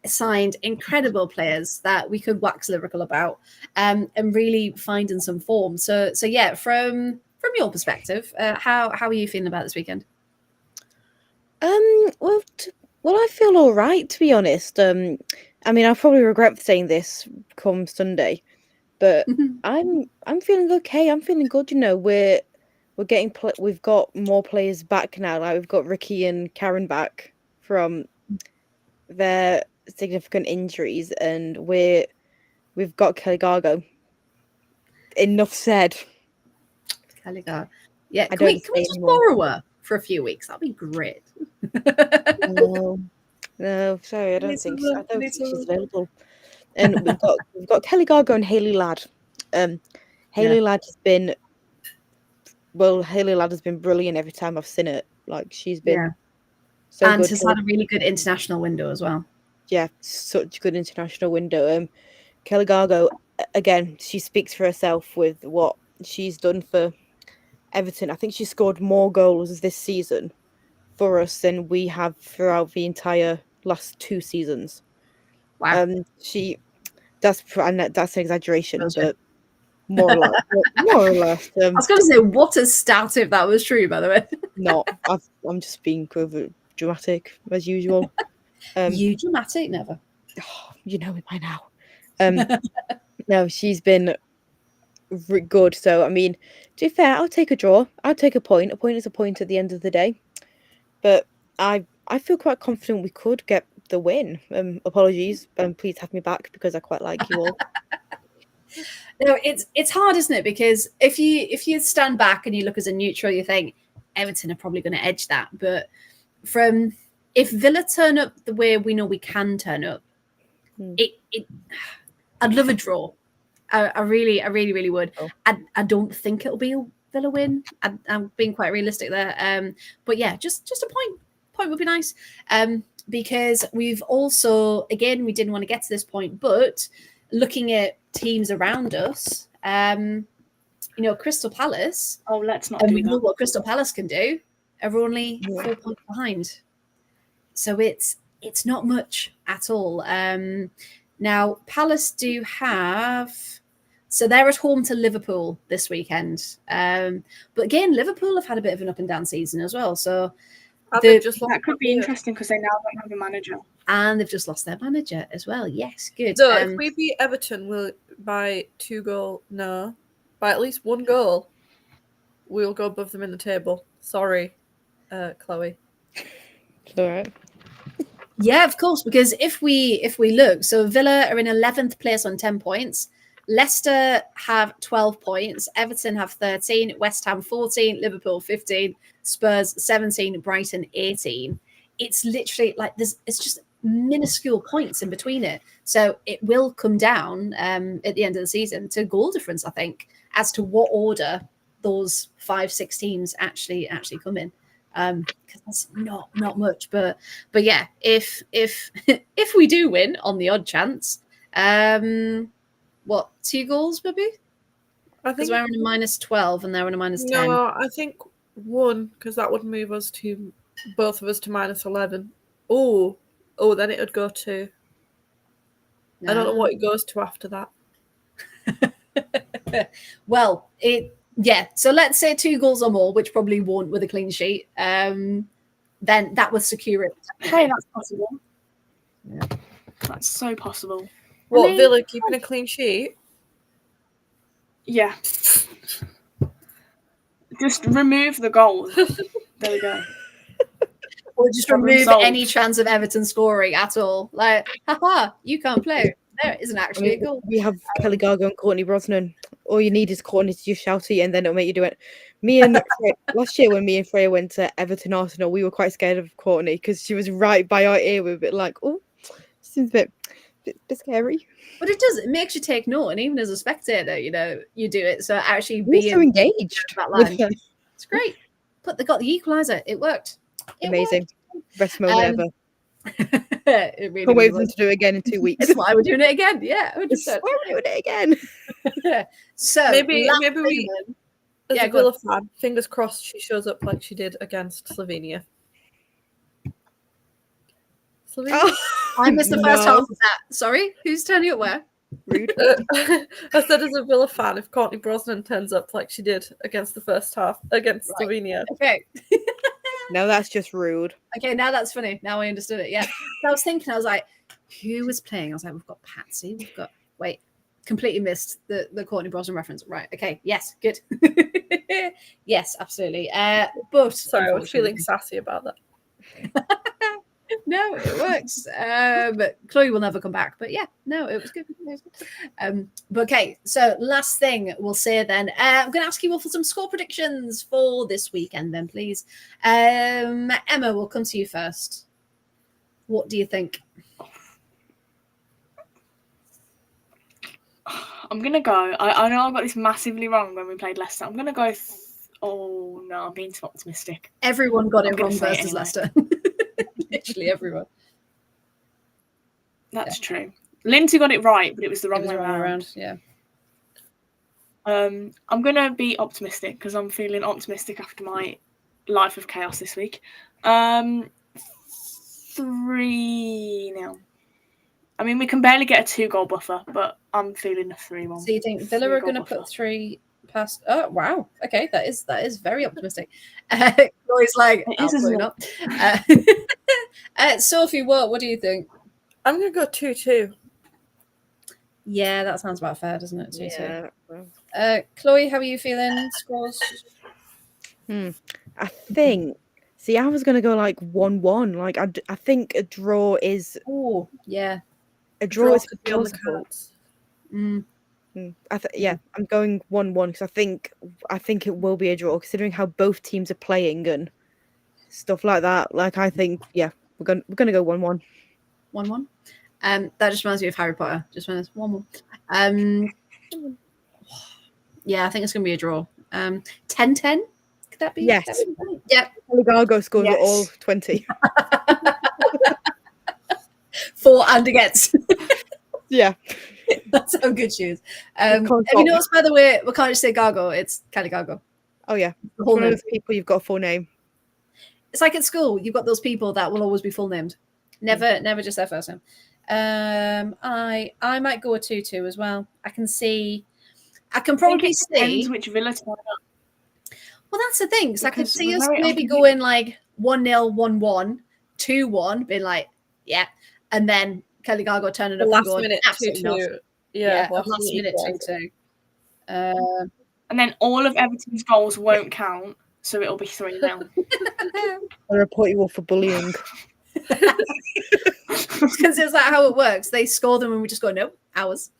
Signed incredible players that we could wax lyrical about, and really find in some form. So yeah, from your perspective, how are you feeling about this weekend? Well, I feel all right, to be honest. I mean, I'll probably regret saying this come Sunday, but I'm feeling okay. I'm feeling good. You know, we're getting we've got more players back now. Like we've got Ricky and Karen back from their significant injuries, and we've got Kelly Gargo. Enough said. Kelly Gargo. Yeah, I can we don't say just anymore. borrow her for a few weeks? That'd be great. No, sorry, I don't think she's available. And we've got Kelly Gargo and Hayley Ladd. Hayley Ladd has been brilliant every time I've seen it. Like she's been so and good. has had a really good international window as well. Yeah, such a good international window. Kelly Gargo, again, she speaks for herself with what she's done for Everton. I think she scored more goals this season for us than we have throughout the entire last 2 seasons. Wow. That's an exaggeration, but more or less. I was going to say, what a stat if that was true, by the way. I'm just being over dramatic as usual. You dramatic, never. You know me by now. No, she's been good. So, I mean, to be fair, I'll take a draw. I'll take a point. A point is a point at the end of the day. But I feel quite confident we could get the win. Apologies, please have me back because I quite like you all. No, it's hard, isn't it? Because if you stand back and you look as a neutral, you think Everton are probably going to edge that. But if Villa turn up the way we know we can turn up, I'd love a draw. I really would. Oh. I don't think it'll be a Villa win. I'm being quite realistic there. But yeah, just a point would be nice. Because we've also, again, we didn't want to get to this point, but looking at teams around us, Crystal Palace. Oh, let's not And do we know that. what Crystal Palace can do. Are only 4 points behind, so it's not much at all. Now Palace do have, so they're at home to Liverpool this weekend. But again, Liverpool have had a bit of an up and down season as well. So That could be interesting because they now don't have a manager. And they've just lost their manager as well. Yes, good. So if we beat Everton by at least 1 goal, we'll go above them in the table. Sorry, Chloe. It's all right. Yeah, of course, because if we look, so Villa are in 11th place on 10 points. Leicester have 12 points. Everton have 13. West Ham 14. Liverpool 15. Spurs 17. Brighton 18. It's literally like it's just minuscule points in between it. So it will come down at the end of the season to goal difference, I think, as to what order those 5-6 teams actually come in. Because that's not much, but yeah, if if we do win on the odd chance, what 2 goals maybe? I Because think we're in a -12 and they're in a -10. no. I think 1 because that would move us to both of us to -11. Oh, then it would go to. I don't know what it goes to after that. Well, so let's say 2 goals or more, which probably won't with a clean sheet. Then that would secure it. Hey, that's possible. Yeah. That's so possible. What, Villa keeping a clean sheet? Yeah. Just remove the goals. There we go. Or just Problem remove solved. any chance of Everton scoring at all. Like, haha, you can't play. There isn't actually a goal. We have Kelly Gargo and Courtney Brosnan. All you need is Courtney to just shout at you and then it'll make you do it. Me and last year when me and Freya went to Everton Arsenal, we were quite scared of Courtney because she was right by our ear. We were a bit like, oh, seems a bit scary. But it does. It makes you take note, and even as a spectator, you do it. So actually We're being so engaged. that with line, her. it's great. But they got the equaliser. It worked. Amazing. Best moment ever. It really, Can't wait really for them was. to do it again in 2 weeks. That's why we're doing it again. Yeah, Why 100%. are we doing it again? So Maybe last we, thing then. as Yeah, a go on. Villa fan, fingers crossed she shows up like she did against Slovenia. Slovenia? I missed the first No. half of that. Sorry, who's turning up where? Rude. I said as a Villa fan, if Courtney Brosnan turns up like she did against the first half against Right. Slovenia. Okay. No, that's just rude. Okay, now that's funny. Now I understood it. Yeah. So I was thinking, I was like, who was playing? I was like, we've got Patsy. We've got, wait, completely missed the Courtney Brosnan reference. Right. Okay. Yes. Good. Yes, absolutely. But Sorry, I was feeling unfortunately- sassy about that. No, it works. But Chloe will never come back. But yeah, no, it was good. It was good. But okay, so last thing we'll say then. I'm going to ask you all for some score predictions for this weekend then, please. Emma, we'll come to you first. What do you think? I'm going to go. I know I got this massively wrong when we played Leicester. I'm going to go. Oh, no, I'm being too optimistic. Everyone got I'm it gonna wrong say it versus anyway. Leicester. Literally everyone. That's true. Lindsay got it right, but it was the wrong It was way wrong around. Yeah. I'm going to be optimistic because I'm feeling optimistic after my life of chaos this week. 3-0. I mean, we can barely get a 2-goal buffer, but I'm feeling a 3-1. So you think Villa are 3-goal going to buffer. put 3 past? Oh wow! Okay, that is very optimistic. Chloe's like, It is, absolutely isn't not. Sophie, what do you think? I'm going to go 2-2. Yeah, that sounds about fair, doesn't it? 2-2. Yeah. Chloe, how are you feeling? Scores? I think. See, I was gonna go like 1-1. Like I think a draw is Oh, yeah. a draw is could be on the plausible. cards. Mm. I'm going 1-1 because I think it will be a draw considering how both teams are playing and stuff like that. Like I think, yeah, we're gonna go 1-1. 1-1. That just reminds me of Harry Potter. Just when it's 1-1. Yeah, I think it's gonna be a draw. 10-10. Could that be? Yes. Yep. Gargo scores Yes. all 20. 4 and against. Yeah. That's how good she is. can't Have you stop. noticed, by the way, we can't just say Gargo, it's Kelly Gargo. Oh yeah. The whole One of name. those people you've got a full name. It's like at school, you've got those people that will always be full named. Never just their first name. I might go a 2-2 as well. I can probably see. Depends which Villa turn up. Well, that's the thing. So I could Because see we're us very maybe unpredictable. going like 1-0, 1-1, 2-1, being like, yeah. And then Kelly Gargo turning up and Last going, minute absolutely not. 2-2. Yeah, last last minute equaliser. 2-2. And then all of Everton's goals won't count, so it'll be 3-0. I report you all for bullying. Because it's like how it works. They score them and we just go, nope, ours.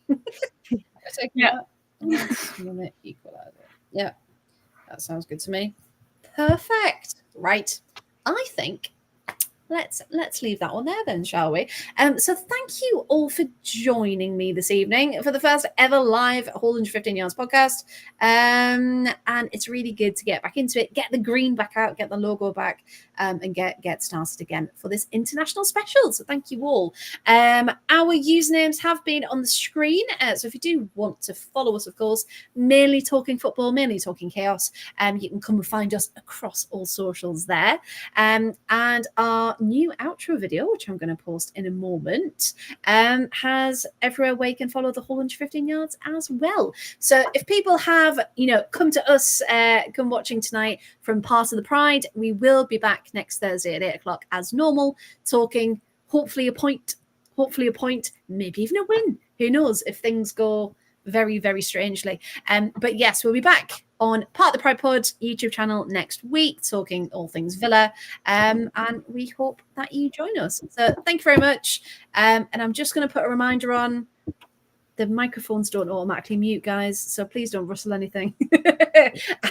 Yeah. Last minute equaliser. Yeah, that sounds good to me. Perfect. Right. I think let's leave that one there then, shall we? So thank you all for joining me this evening for the first ever live Whole 115 Yards podcast. And it's really good to get back into it, get the green back out, get the logo back, and get started again for this international special. So thank you all. Our usernames have been on the screen. So if you do want to follow us, of course, mainly talking football, mainly talking chaos, you can come and find us across all socials there. And our new outro video, which I'm going to post in a moment, has everywhere where you can follow the Whole 115 Yards as well. So if people have, come to us, come watching tonight from Part of the Pride, we will be back next Thursday at 8 o'clock as normal, talking hopefully a point, maybe even a win. Who knows if things go very, very strangely. But yes, we'll be back on Part of the Pride Pod YouTube channel next week, talking all things Villa. And we hope that you join us. So thank you very much. And I'm just going to put a reminder on. The microphones don't automatically mute, guys, so please don't rustle anything.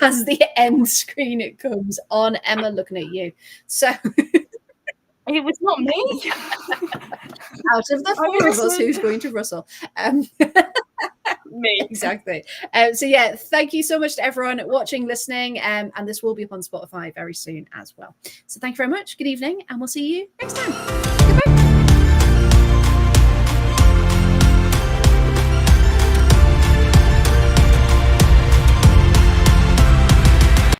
As the end screen it comes on, Emma, looking at you. So It was not me. out of the four of us, who's going to rustle? Me. Exactly. So yeah, thank you so much to everyone watching, listening, and this will be up on Spotify very soon as well. So thank you very much. Good evening, and we'll see you next time. Goodbye.